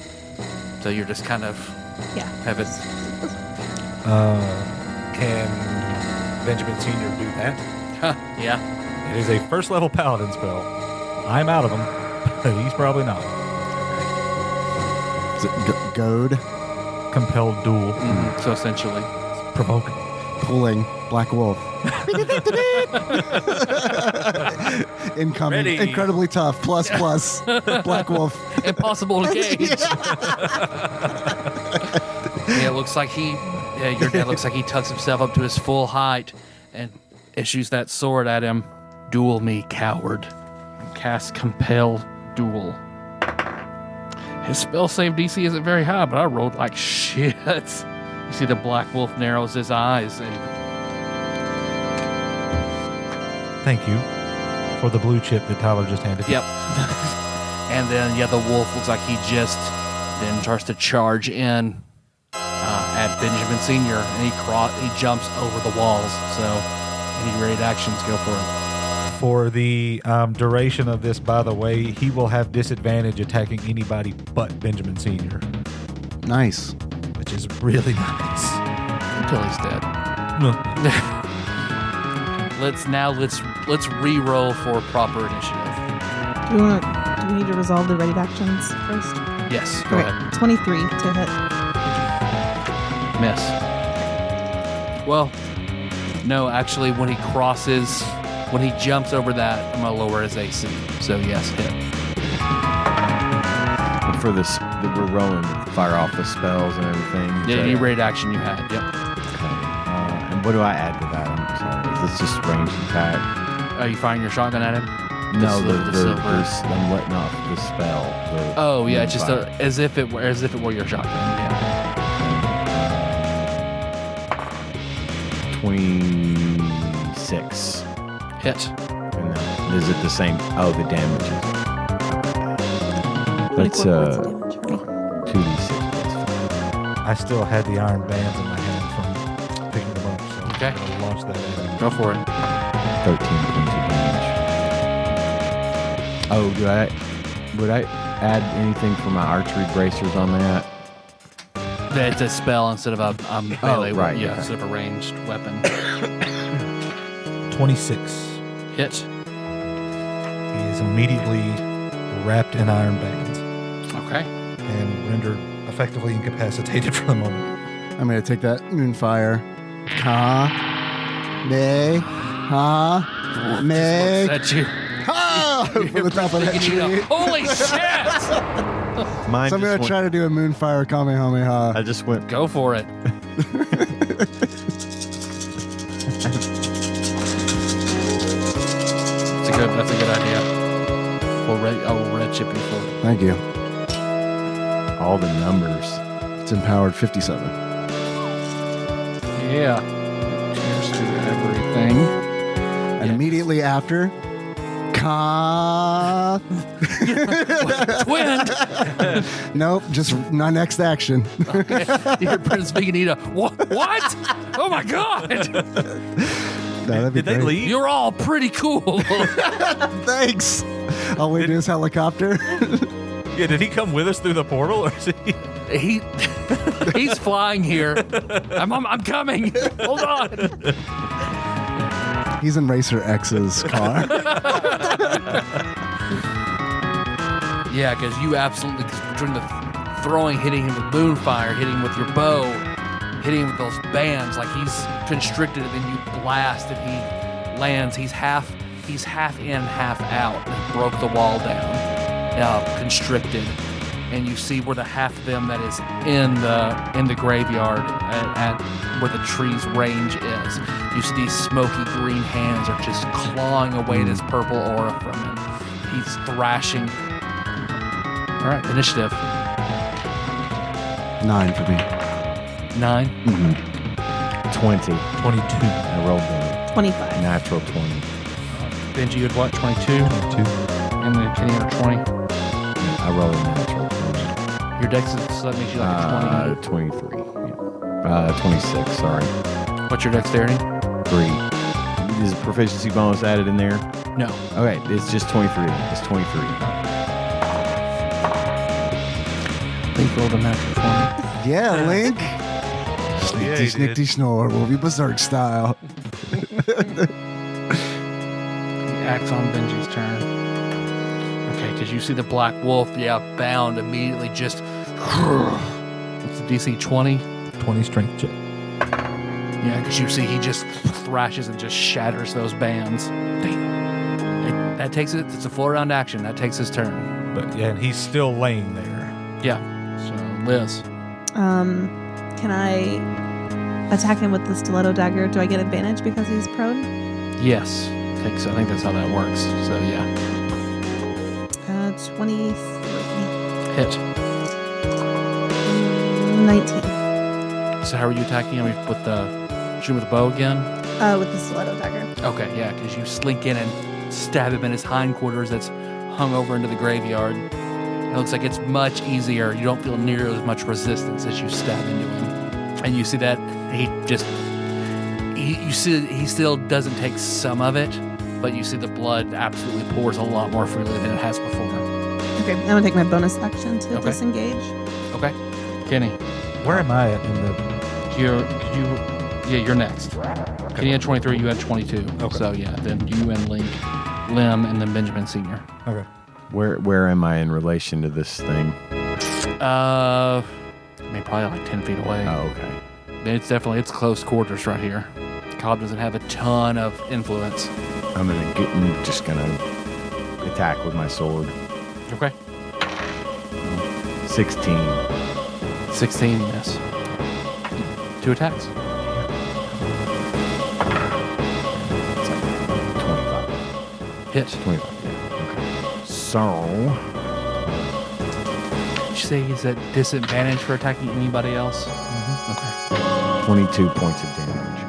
so you're just kind of Yeah. have it. Can Benjamin Sr. do that? Yeah. It is a first level paladin spell. I'm out of them, but he's probably not. Is it goad? Compelled duel. So essentially, Provoke. Pulling Black Wolf. Incoming. Ready. Incredibly tough. Plus. Black Wolf. impossible to gauge. Yeah, it looks like your dad looks like he tucks himself up to his full height and issues that sword at him. Duel me, coward. Cast Compel Duel. His spell save DC isn't very high, but I rolled like shit. You see the Black Wolf narrows his eyes and Thank you for the blue chip that Tyler just handed. yep. And then the wolf looks like he just then starts to charge in at Benjamin Sr. and he jumps over the walls. So any raid actions, go for it. For the duration of this, by the way, he will have disadvantage attacking anybody but Benjamin Sr., Nice. which is really nice. Until he's dead. Let's re-roll for proper initiative. Do we need to resolve the ready actions first? Yes, go ahead. 23 to hit. Miss. Well, no, actually, when he jumps over that, I'm gonna lower his AC. So yes, hit. for this. We're rolling to fire off the spells and everything. Yeah, So- any raid action you had. Yep. Okay. And what do I add to that? I'm sorry. Is this just range attack? Are you firing your shotgun at him? No, the silver. I'm letting off the spell. Oh yeah, just fire. as if it were your shotgun. Yeah. 26. Hit. And then, is it the same? Oh, the damage is. That's 24 points of damage. 2d6. I still had the iron bands in my hand from picking them up, so Okay. I'm gonna launch that at him. Go for it. 13 points of damage. Oh, would I add anything for my archery bracers on that? It's a spell instead of a melee. right, Yeah, okay. instead of a ranged weapon. 26. Hit. He is immediately wrapped in iron bands Okay. and rendered effectively incapacitated for the moment. I'm going to take that Moonfire. Ha. Nay. Ha. Nay. That's you. Ha! From the top of that tree. Holy shit! Mine So I'm going to try to do a Moonfire Kamehameha. I just went. Go for it. That's a good idea. I will red chip you for it. Thank you. All the numbers. It's empowered 57. Yeah. Cheers to everything. And immediately after, Ka. Twin. Nope, just my next action. You hear Prince Veganita. What? Oh my god! No, that'd be Did they great. leave? You're all pretty cool. Thanks. I'll wait to his helicopter. Yeah, did he come with us through the portal, or is he? He's flying here. I'm coming. Hold on. He's in Racer X's car. Yeah, because you absolutely during the throwing, hitting him with Moonfire, hitting him with your bow, hitting him with those bands, like he's constricted, and then you blast, and he lands. He's half in, half out. And broke the wall down, constricted, and you see where the half of them that is in the graveyard at where the tree's range is. You see these smoky green hands are just clawing away this purple aura from him. He's thrashing. All right, initiative. 9 for me. 9. 20. 22. I rolled the 25. natural 20. Benji, you had what? 22? 22. And then Kenny had a 20. I rolled a natural 20. Your dex is, so that makes you like a 20. 23. Yeah. 26, sorry. What's your dexterity? 3. Is a proficiency bonus added in there? No. Okay, it's just 23 then. It's 23. Link rolled a natural 20. Yeah, Link. Yeah, Snickty, he snickty, did. snore. We'll be berserk style. The axe on Benji's turn. Okay, because you see the black wolf, bound immediately just. What's the DC? 20? 20 strength check. Yeah, because you see he just thrashes and just shatters those bands. Damn. That takes it. It's a full round action. That takes his turn. But yeah, and he's still laying there. Yeah. So, Liz. Can I attack him with the stiletto dagger? Do I get advantage because he's prone? Yes. I think so. I think that's how that works. So, yeah. 23. Hit. 19. So, how are you attacking him? With the. Shoot with the bow again? With the stiletto dagger. Okay, yeah, because you slink in and stab him in his hindquarters that's hung over into the graveyard. It looks like it's much easier. You don't feel near as much resistance as you stab into him. And you see that you see he still doesn't take some of it, but you see the blood absolutely pours a lot more freely than it has before. Okay, I'm gonna take my bonus action to Okay. disengage. Okay, Kenny, Where am I at in the? you're next. Kenny had 23, you had 22. Okay. So yeah, then you and Link, Lim, and then Benjamin Sr. Okay. Where am I in relation to this thing? Probably like 10 feet away. Oh, okay. It's close quarters right here. Cobb doesn't have a ton of influence. I'm just gonna attack with my sword. Okay. 16. 16 miss. 2 attacks. It's like 25. Hit. 25. Yeah. Okay. So, Did you say he's at disadvantage for attacking anybody else? Okay. 22 points of damage.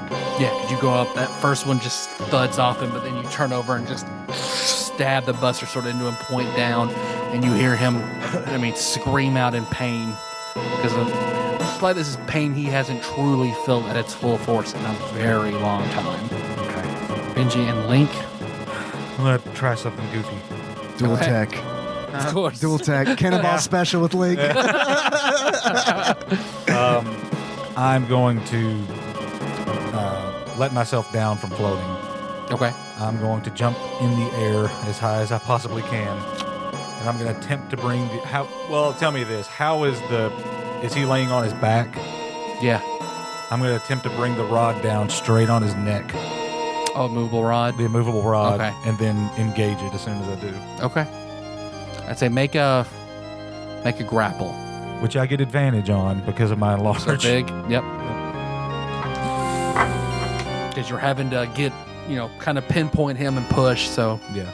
Yeah, could you go up? That first one just thuds off him, but then you turn over and just stab the Buster Sword into him, point down, and you hear him, scream out in pain. Because probably this is pain he hasn't truly felt at its full force in a very long time. Okay. Benji and Link. I'm going to try something goofy. Dual Okay. attack. Of course. Dual attack. Cannonball special with Link. I'm going to let myself down from floating. Okay. I'm going to jump in the air as high as I possibly can. And I'm going to attempt to bring tell me this. Is he laying on his back? Yeah. I'm going to attempt to bring the rod down straight on his neck. Oh, movable rod. The immovable rod. Okay. And then engage it as soon as I do. Okay. I'd say make a grapple. Which I get advantage on because of my large. So big. Yep. Because you're having to get, kind of pinpoint him and push. So Yeah.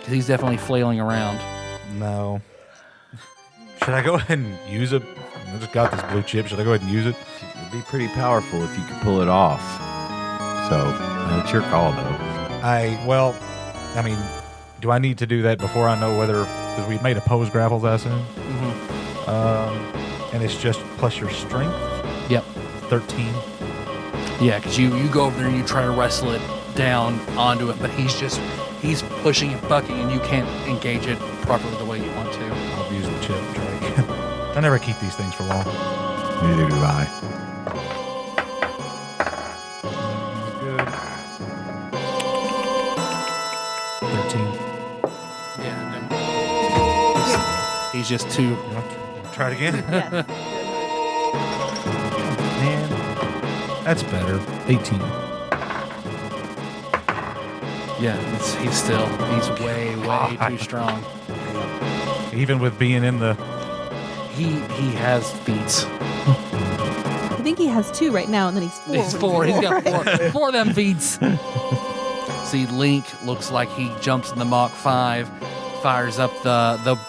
because he's definitely flailing around. No. Should I go ahead and use it? I just got this blue chip. Should I go ahead and use it? It'd be pretty powerful if you could pull it off. So, it's your call, though. Do I need to do that before I know whether, because we made opposed grapples, I assume? Mm-hmm. And it's just plus your strength? Yep. 13. Yeah, because you go over there and you try to wrestle it down onto it, but he's pushing and bucking, and you can't engage it properly the way you want to. I'll use the chip and try again. I never keep these things for long. Neither do I. Good. 13. Yeah. He's just too. You want to try it again? Yes. Man, that's better. 18. Yeah, he's way too strong. Even with being in the... He has feats. I think he has 2 right now, and then he's 4. He's 4. He's got 4 of them feats. See, Link looks like he jumps in the Mach 5, fires up the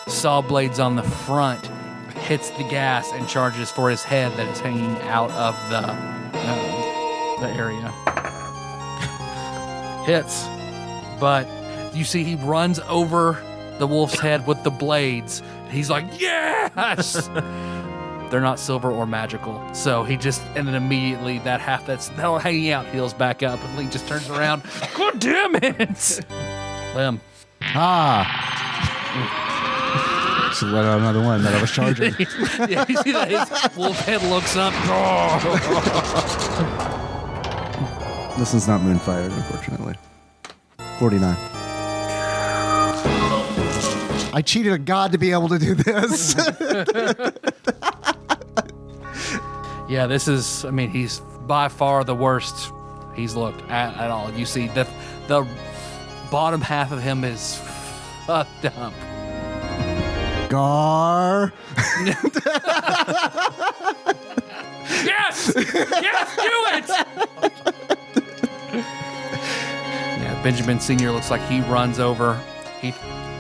saw blades on the front, hits the gas, and charges for his head that is hanging out of the area. Hits, but you see he runs over the wolf's head with the blades. He's like, yes! They're not silver or magical. So he just, and then immediately that half that's hanging out heals back up, and Link just turns around. God damn it! Lim. Just let out another one that I was charging. Yeah, you see that his wolf head looks up. This is not moonfire, unfortunately. 49. I cheated a god to be able to do this. Yeah, this is, he's by far the worst he's looked at all. You see the bottom half of him is fucked up. Gar. Yes! Yes, do it! Yeah, Benjamin Sr. looks like he runs over. He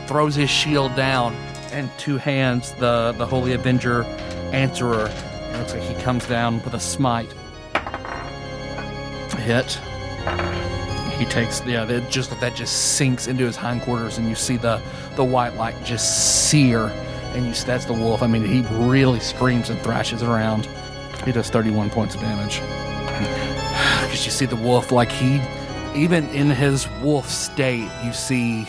throws his shield down, and 2 hands, the Holy Avenger Answerer. It looks like he comes down with a smite. Hit. He takes, that just sinks into his hindquarters, and you see the white light just sear, and that's the wolf. He really screams and thrashes around. He does 31 points of damage. Because you see the wolf, even in his wolf state, you see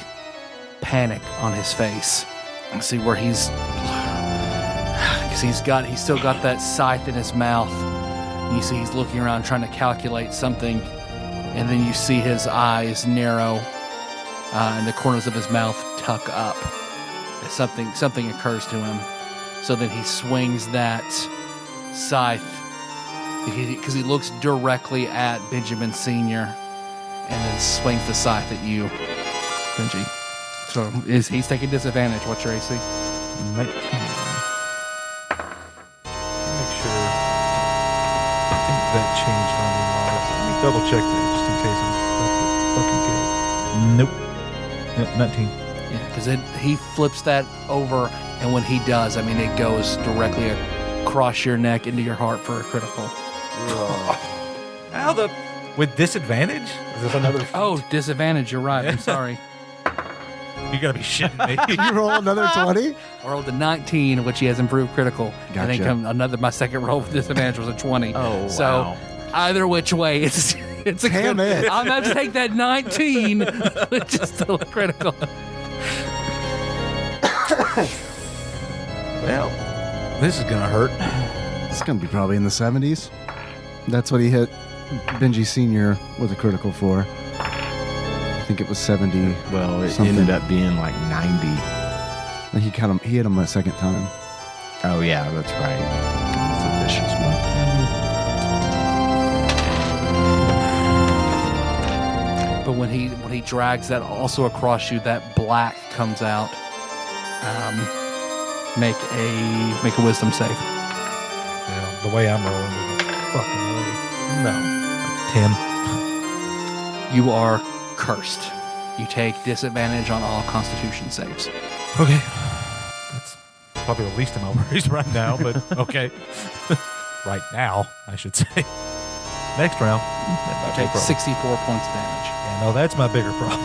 panic on his face. You see where he's still got that scythe in his mouth. And you see he's looking around trying to calculate something, and then you see his eyes narrow, and the corners of his mouth tuck up. Something occurs to him. So then he swings that scythe, because he looks directly at Benjamin Sr. and then swings the scythe at you, Benji. So he's taking disadvantage. What's your AC? 19. that changed on the log. Let me double check that just in case I'm fucking killed. Nope. Yep, 19. Yeah, because he flips that over, and when he does, I mean, it goes directly across your neck into your heart for a critical. How the... With disadvantage? Is this another... Oh, disadvantage. You're right. I'm sorry. You gotta be shitting me. You roll another 20? I rolled a 19, which he has improved critical. And then Gotcha. my second roll with disadvantage was a 20. Oh, So wow. either which way, it's a Damn good. it. I'm about to take that 19, which is still a critical. Well, this is gonna hurt. It's going to be probably in the 70s. That's what he hit Benji Sr. with a critical for. I think it was 70. Well, it Something. ended up being like 90. He hit him a second time. Oh, yeah, that's right. It's a vicious one. But when he drags that also across you, that black comes out. Make a wisdom save. Yeah, the way I'm rolling is a fucking way. No. 10. You are cursed. You take disadvantage on all Constitution saves. Okay. That's probably the least of my worries right now, but okay. Right now, I should say. Next round. You take 64 points of damage. Yeah, no, that's my bigger problem.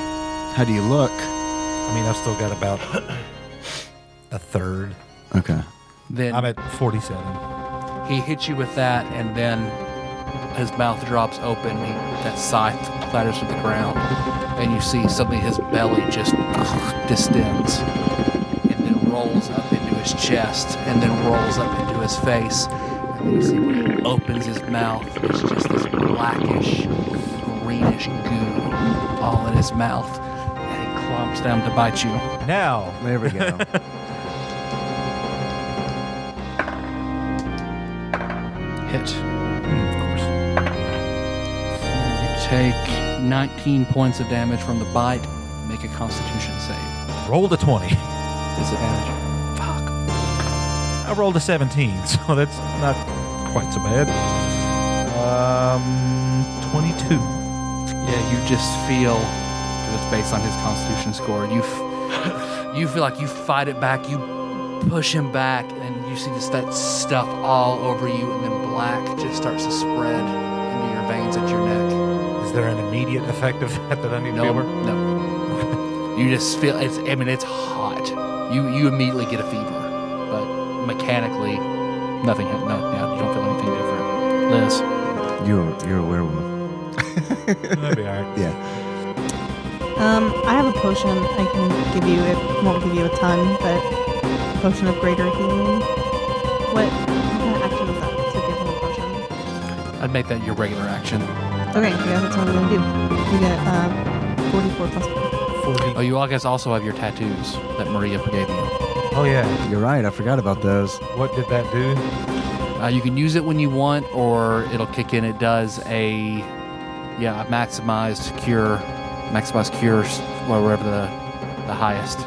How do you look? I mean, I've still got about a third. Okay. Then I'm at 47. he hits you with that, and then his mouth drops open. That scythe clatters to the ground, and you see suddenly his belly just distends, and then rolls up into his chest, and then rolls up into his face. And then you see when he opens his mouth, there's just this blackish, greenish goo all in his mouth, and he clomps down to bite you. Now, There we go. Hit. of course. You take 19 points of damage from the bite. Make a Constitution save. Rolled a 20. Disadvantage. Fuck. I rolled a 17, so that's not quite so bad. 22. Yeah, you just feel, because it's based on his Constitution score, you feel like you fight it back, you push him back, and you see just that stuff all over you, and then black just starts to spread into your veins at your neck. Is there an immediate effect of that I need to be aware? No. You just feel it's hot. You immediately get a fever, but mechanically, nothing. No, yeah, you don't feel anything different. Liz, You're a werewolf. That'd be all right. Yeah. I have a potion I can give you. It won't give you a ton, but a potion of greater healing. What kind of action is that to give him a potion? I'd make that your regular action. Okay, yeah, that's what I'm gonna do. You get 44 plus 4. 40. Oh, you all guys also have your tattoos that Maria gave you. Oh, yeah. You're right. I forgot about those. What did that do? You can use it when you want, or it'll kick in. It does a maximized cure, well, whatever the highest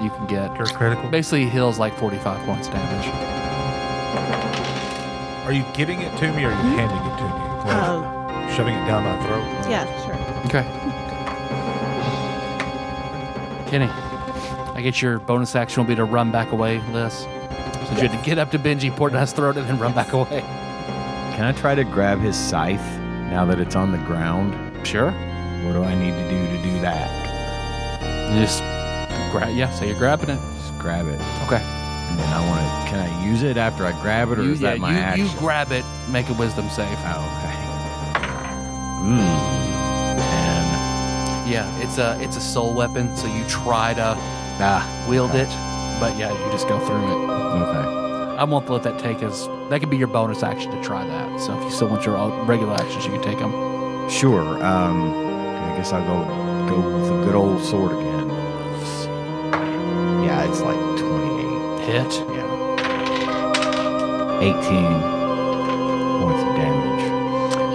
you can get. Cure critical? Basically heals like 45 points of damage. Are you giving it to me or are you handing it to me? Like, shoving it down my throat? Yeah, sure. Okay. Kenny, I guess your bonus action will be to run back away, Liz. So you had to get up to Benji, pour it down his throat, and then run back away. Can I try to grab his scythe now that it's on the ground? Sure. What do I need to do that? You just so you're grabbing it. Just grab it. Okay. And then can I use it after I grab it, or is that my action? You grab it, make a wisdom save. Oh, okay. 10. Yeah, it's a soul weapon, so you try to wield it, but yeah, you just go through it. Okay. I won't let that take that could be your bonus action to try that. So if you still want your regular actions, you can take them. Sure. I guess I'll go with the good old sword again. Yeah, it's like 28. Hit. Yeah. 18 points of damage.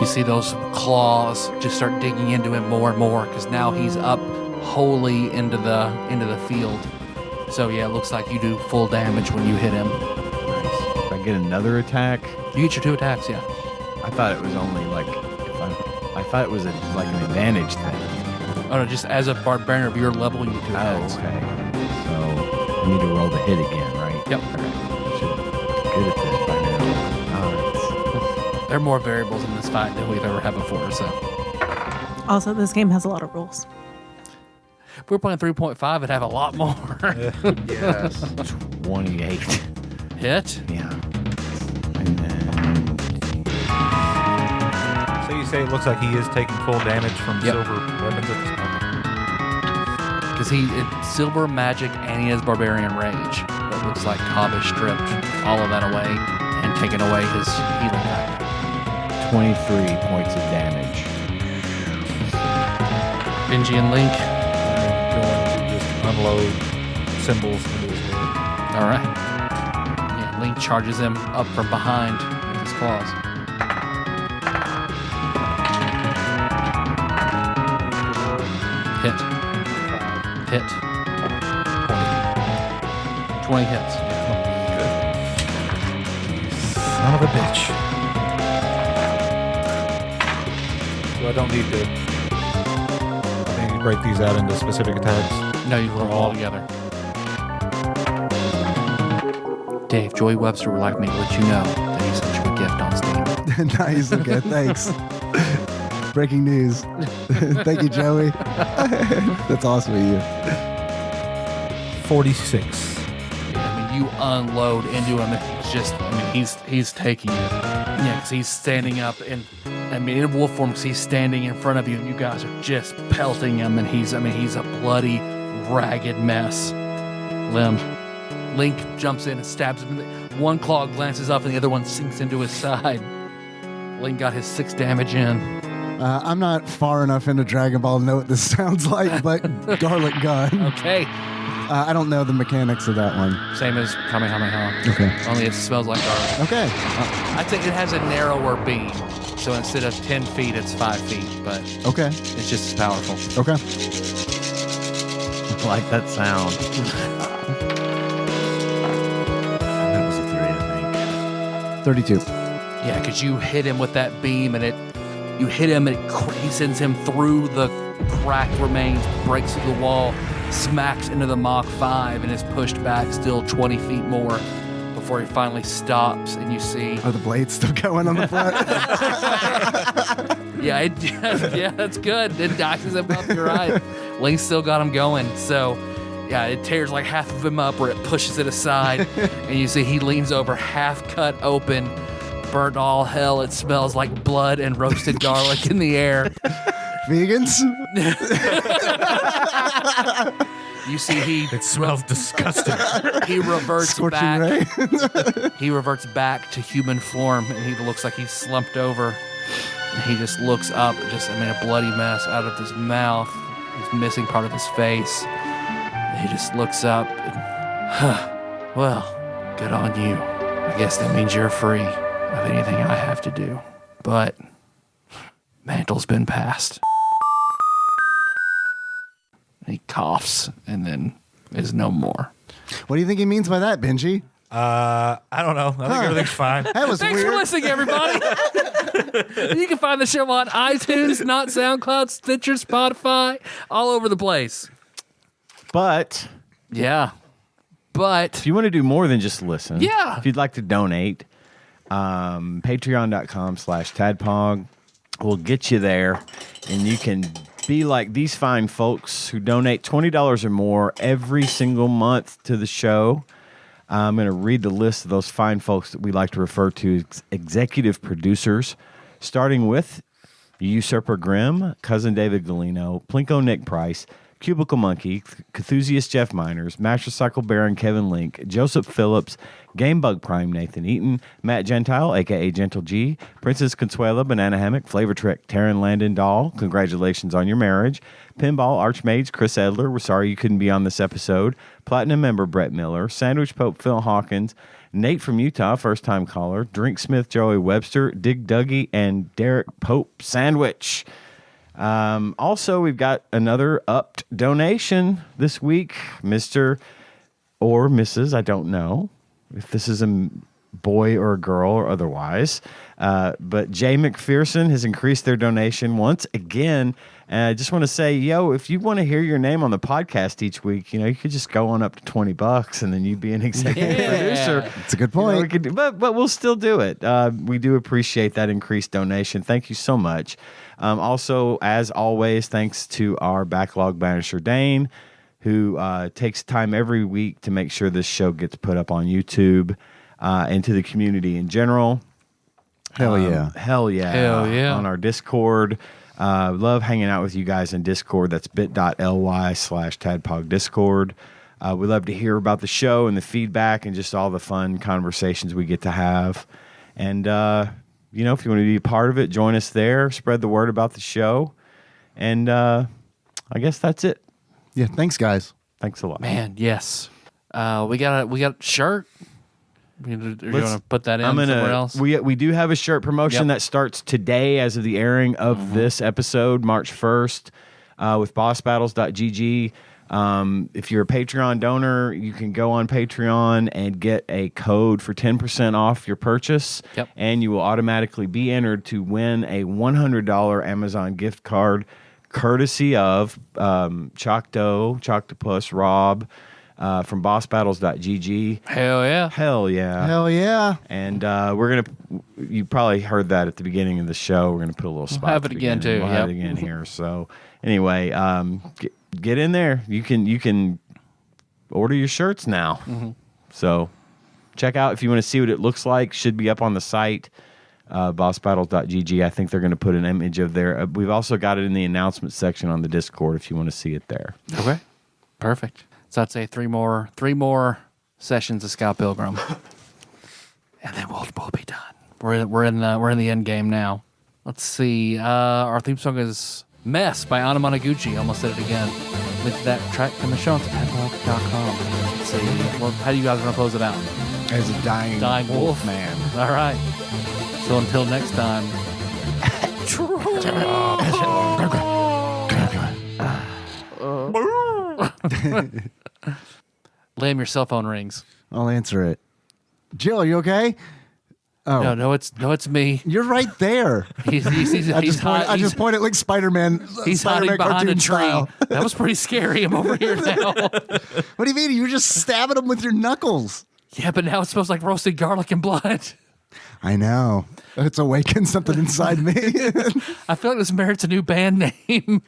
You see those claws just start digging into him more and more because now he's up wholly into the field. So yeah, it looks like you do full damage when you hit him. Nice. If I get another attack, You get your 2 attacks, yeah. I thought it was only like I thought it was like an advantage thing. Oh no, just as a barbarian of your level, you do attacks. Okay. So I need to roll the hit again, right? Yep. All right. I should be good at this by now. There are more variables in this fight than we've ever had before. So Also, this game has a lot of rules. if we're playing 3.5, it'd have a lot more. Yes. 28. Hit. Yeah. And then So you say it looks like he is taking full damage from Yep. silver weapons at this moment. Because it's silver magic and he has barbarian rage. It looks like Cobb has stripped all of that away and taken away his healing factor. 23 points of damage. Benji and Link. Going to just unload symbols into his head. All right. Yeah, Link charges him up from behind with his claws. Hit. Hit. 20 hits. Son of a bitch. So I don't need to maybe break these out into specific attacks. No, you roll all together. Dave, Joey Webster would like me to let you know that he sent you a gift on Steam. Nice. Okay. Thanks. Breaking news. Thank you, Joey. That's awesome of you. 46. I mean, you unload into him, and he's taking you. Yeah, because he's standing up, and I mean, in wolf form, because he's standing in front of you, and you guys are just pelting him, and he's a bloody, ragged mess. Link jumps in and stabs him. One claw glances up, and the other one sinks into his side. Link got his 6 damage in. I'm not far enough into Dragon Ball to know what this sounds like, but Garlic Gun. Okay, I don't know the mechanics of that one. same as Kamehameha. Okay. Only it smells like garlic. Okay. I think it has a narrower beam, so instead of 10 feet, it's 5 feet, but Okay. it's just as powerful. Okay. I like that sound. That was a 3, I think. 32. Yeah, because you hit him with that beam, and you hit him, and he sends him through the cracked remains, breaks through the wall, smacks into the Mach 5, and is pushed back still 20 feet more before he finally stops, and you see... Are the blades still going on the front? Yeah, that's good. It dices him up, you're right. Link's still got him going, so... Yeah, it tears like half of him up, or it pushes it aside, and you see he leans over, half cut open, burnt all hell. It smells like blood and roasted garlic in the air. Vegans? You see It smells disgusting. he reverts Scorching back. ray? He reverts back to human form, and he looks like he's slumped over. And he just looks up, a bloody mess out of his mouth. He's missing part of his face. And he just looks up and, well, good on you. I guess that means you're free of anything I have to do. But mantle's been passed. He coughs and then is no more. What do you think he means by that, Benji? I don't know. I think everything's fine. That was Thanks weird. for listening, everybody. You can find the show on iTunes, not SoundCloud, Stitcher, Spotify, all over the place. But Yeah. But if you want to do more than just listen, Yeah. if you'd like to donate, patreon.com/TADPOG will get you there, and you can be like these fine folks who donate $20 or more every single month to the show. I'm going to read the list of those fine folks that we like to refer to as executive producers, starting with Usurper Grimm, Cousin David Galino, Plinko Nick Price, Cubicle Monkey, Cthusiast Jeff Miners, Master Cycle Baron Kevin Link, Joseph Phillips, Gamebug Prime Nathan Eaton, Matt Gentile, a.k.a. Gentle G, Princess Consuela, Banana Hammock, Flavor Trek, Taryn Landon Dahl, congratulations on your marriage, Pinball Archmage, Chris Edler, we're sorry you couldn't be on this episode, Platinum member Brett Miller, Sandwich Pope Phil Hawkins, Nate from Utah, first-time caller, Drink Smith Joey Webster, Dig Dougie, and Derek Pope Sandwich. Also, we've got another upped donation this week, Mr. or Mrs. I don't know if this is a boy or a girl or otherwise. But Jay McPherson has increased their donation once again. And I just want to say, if you want to hear your name on the podcast each week, you could just go on up to $20 and then you'd be an executive producer. That's a good point. We could but we'll still do it. We do appreciate that increased donation. Thank you so much. Also, as always, thanks to our backlog banisher, Dane, who takes time every week to make sure this show gets put up on YouTube, and to the community in general. Hell yeah. Hell yeah. Hell yeah. On our Discord. Love hanging out with you guys in Discord. That's bit.ly/TADPOG Discord. We love to hear about the show and the feedback and just all the fun conversations we get to have. And, if you want to be a part of it, join us there. Spread the word about the show. And I guess that's it. Yeah, thanks, guys. Thanks a lot. Man, yes. We got a shirt. You're going to put that in somewhere else? We do have a shirt promotion that starts today as of the airing of this episode, March 1st, with bossbattles.gg. If you're a Patreon donor, you can go on Patreon and get a code for 10% off your purchase. Yep. And you will automatically be entered to win a $100 Amazon gift card courtesy of Choctopus Rob, from bossbattles.gg. Hell yeah. Hell yeah. Hell yeah. And you probably heard that at the beginning of the show. We're going to put a little spot. have at it the again, beginning. too. We'll have it again here. So anyway, get in there. You can order your shirts now. So check out if you want to see what it looks like. Should be up on the site, bossbattles.gg. I think they're going to put an image of there. We've also got it in the announcement section on the Discord if you want to see it there. Okay. Perfect. So I'd say three more sessions of Scout Pilgrim, and then we'll be done. We're in the end game now. Let's see. Our theme song is "Mess" by Anamanaguchi. Almost said it again. Link to that track in the show notes at TADPOG.com. Let's see. Well, how do you guys want to close it out? As a dying wolf man. All right. So until next time. Liam, your cell phone rings. I'll answer it. Jill, are you okay? Oh. No, it's me. You're right there. He's I just pointed like Spider-Man. He's hiding behind a tree. Style. That was pretty scary. I'm over here now. What do you mean? You were just stabbing him with your knuckles. Yeah, but now it smells like roasted garlic and blood. I know. It's awakened something inside me. I feel like this merits a new band name.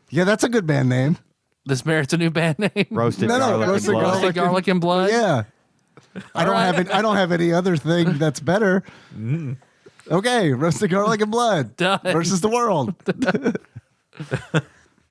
Yeah, that's a good band name. This merits a new band name. Roasted roasted garlic and blood. Yeah. I don't have any other thing that's better. Okay, roasted garlic and blood Done. versus the world.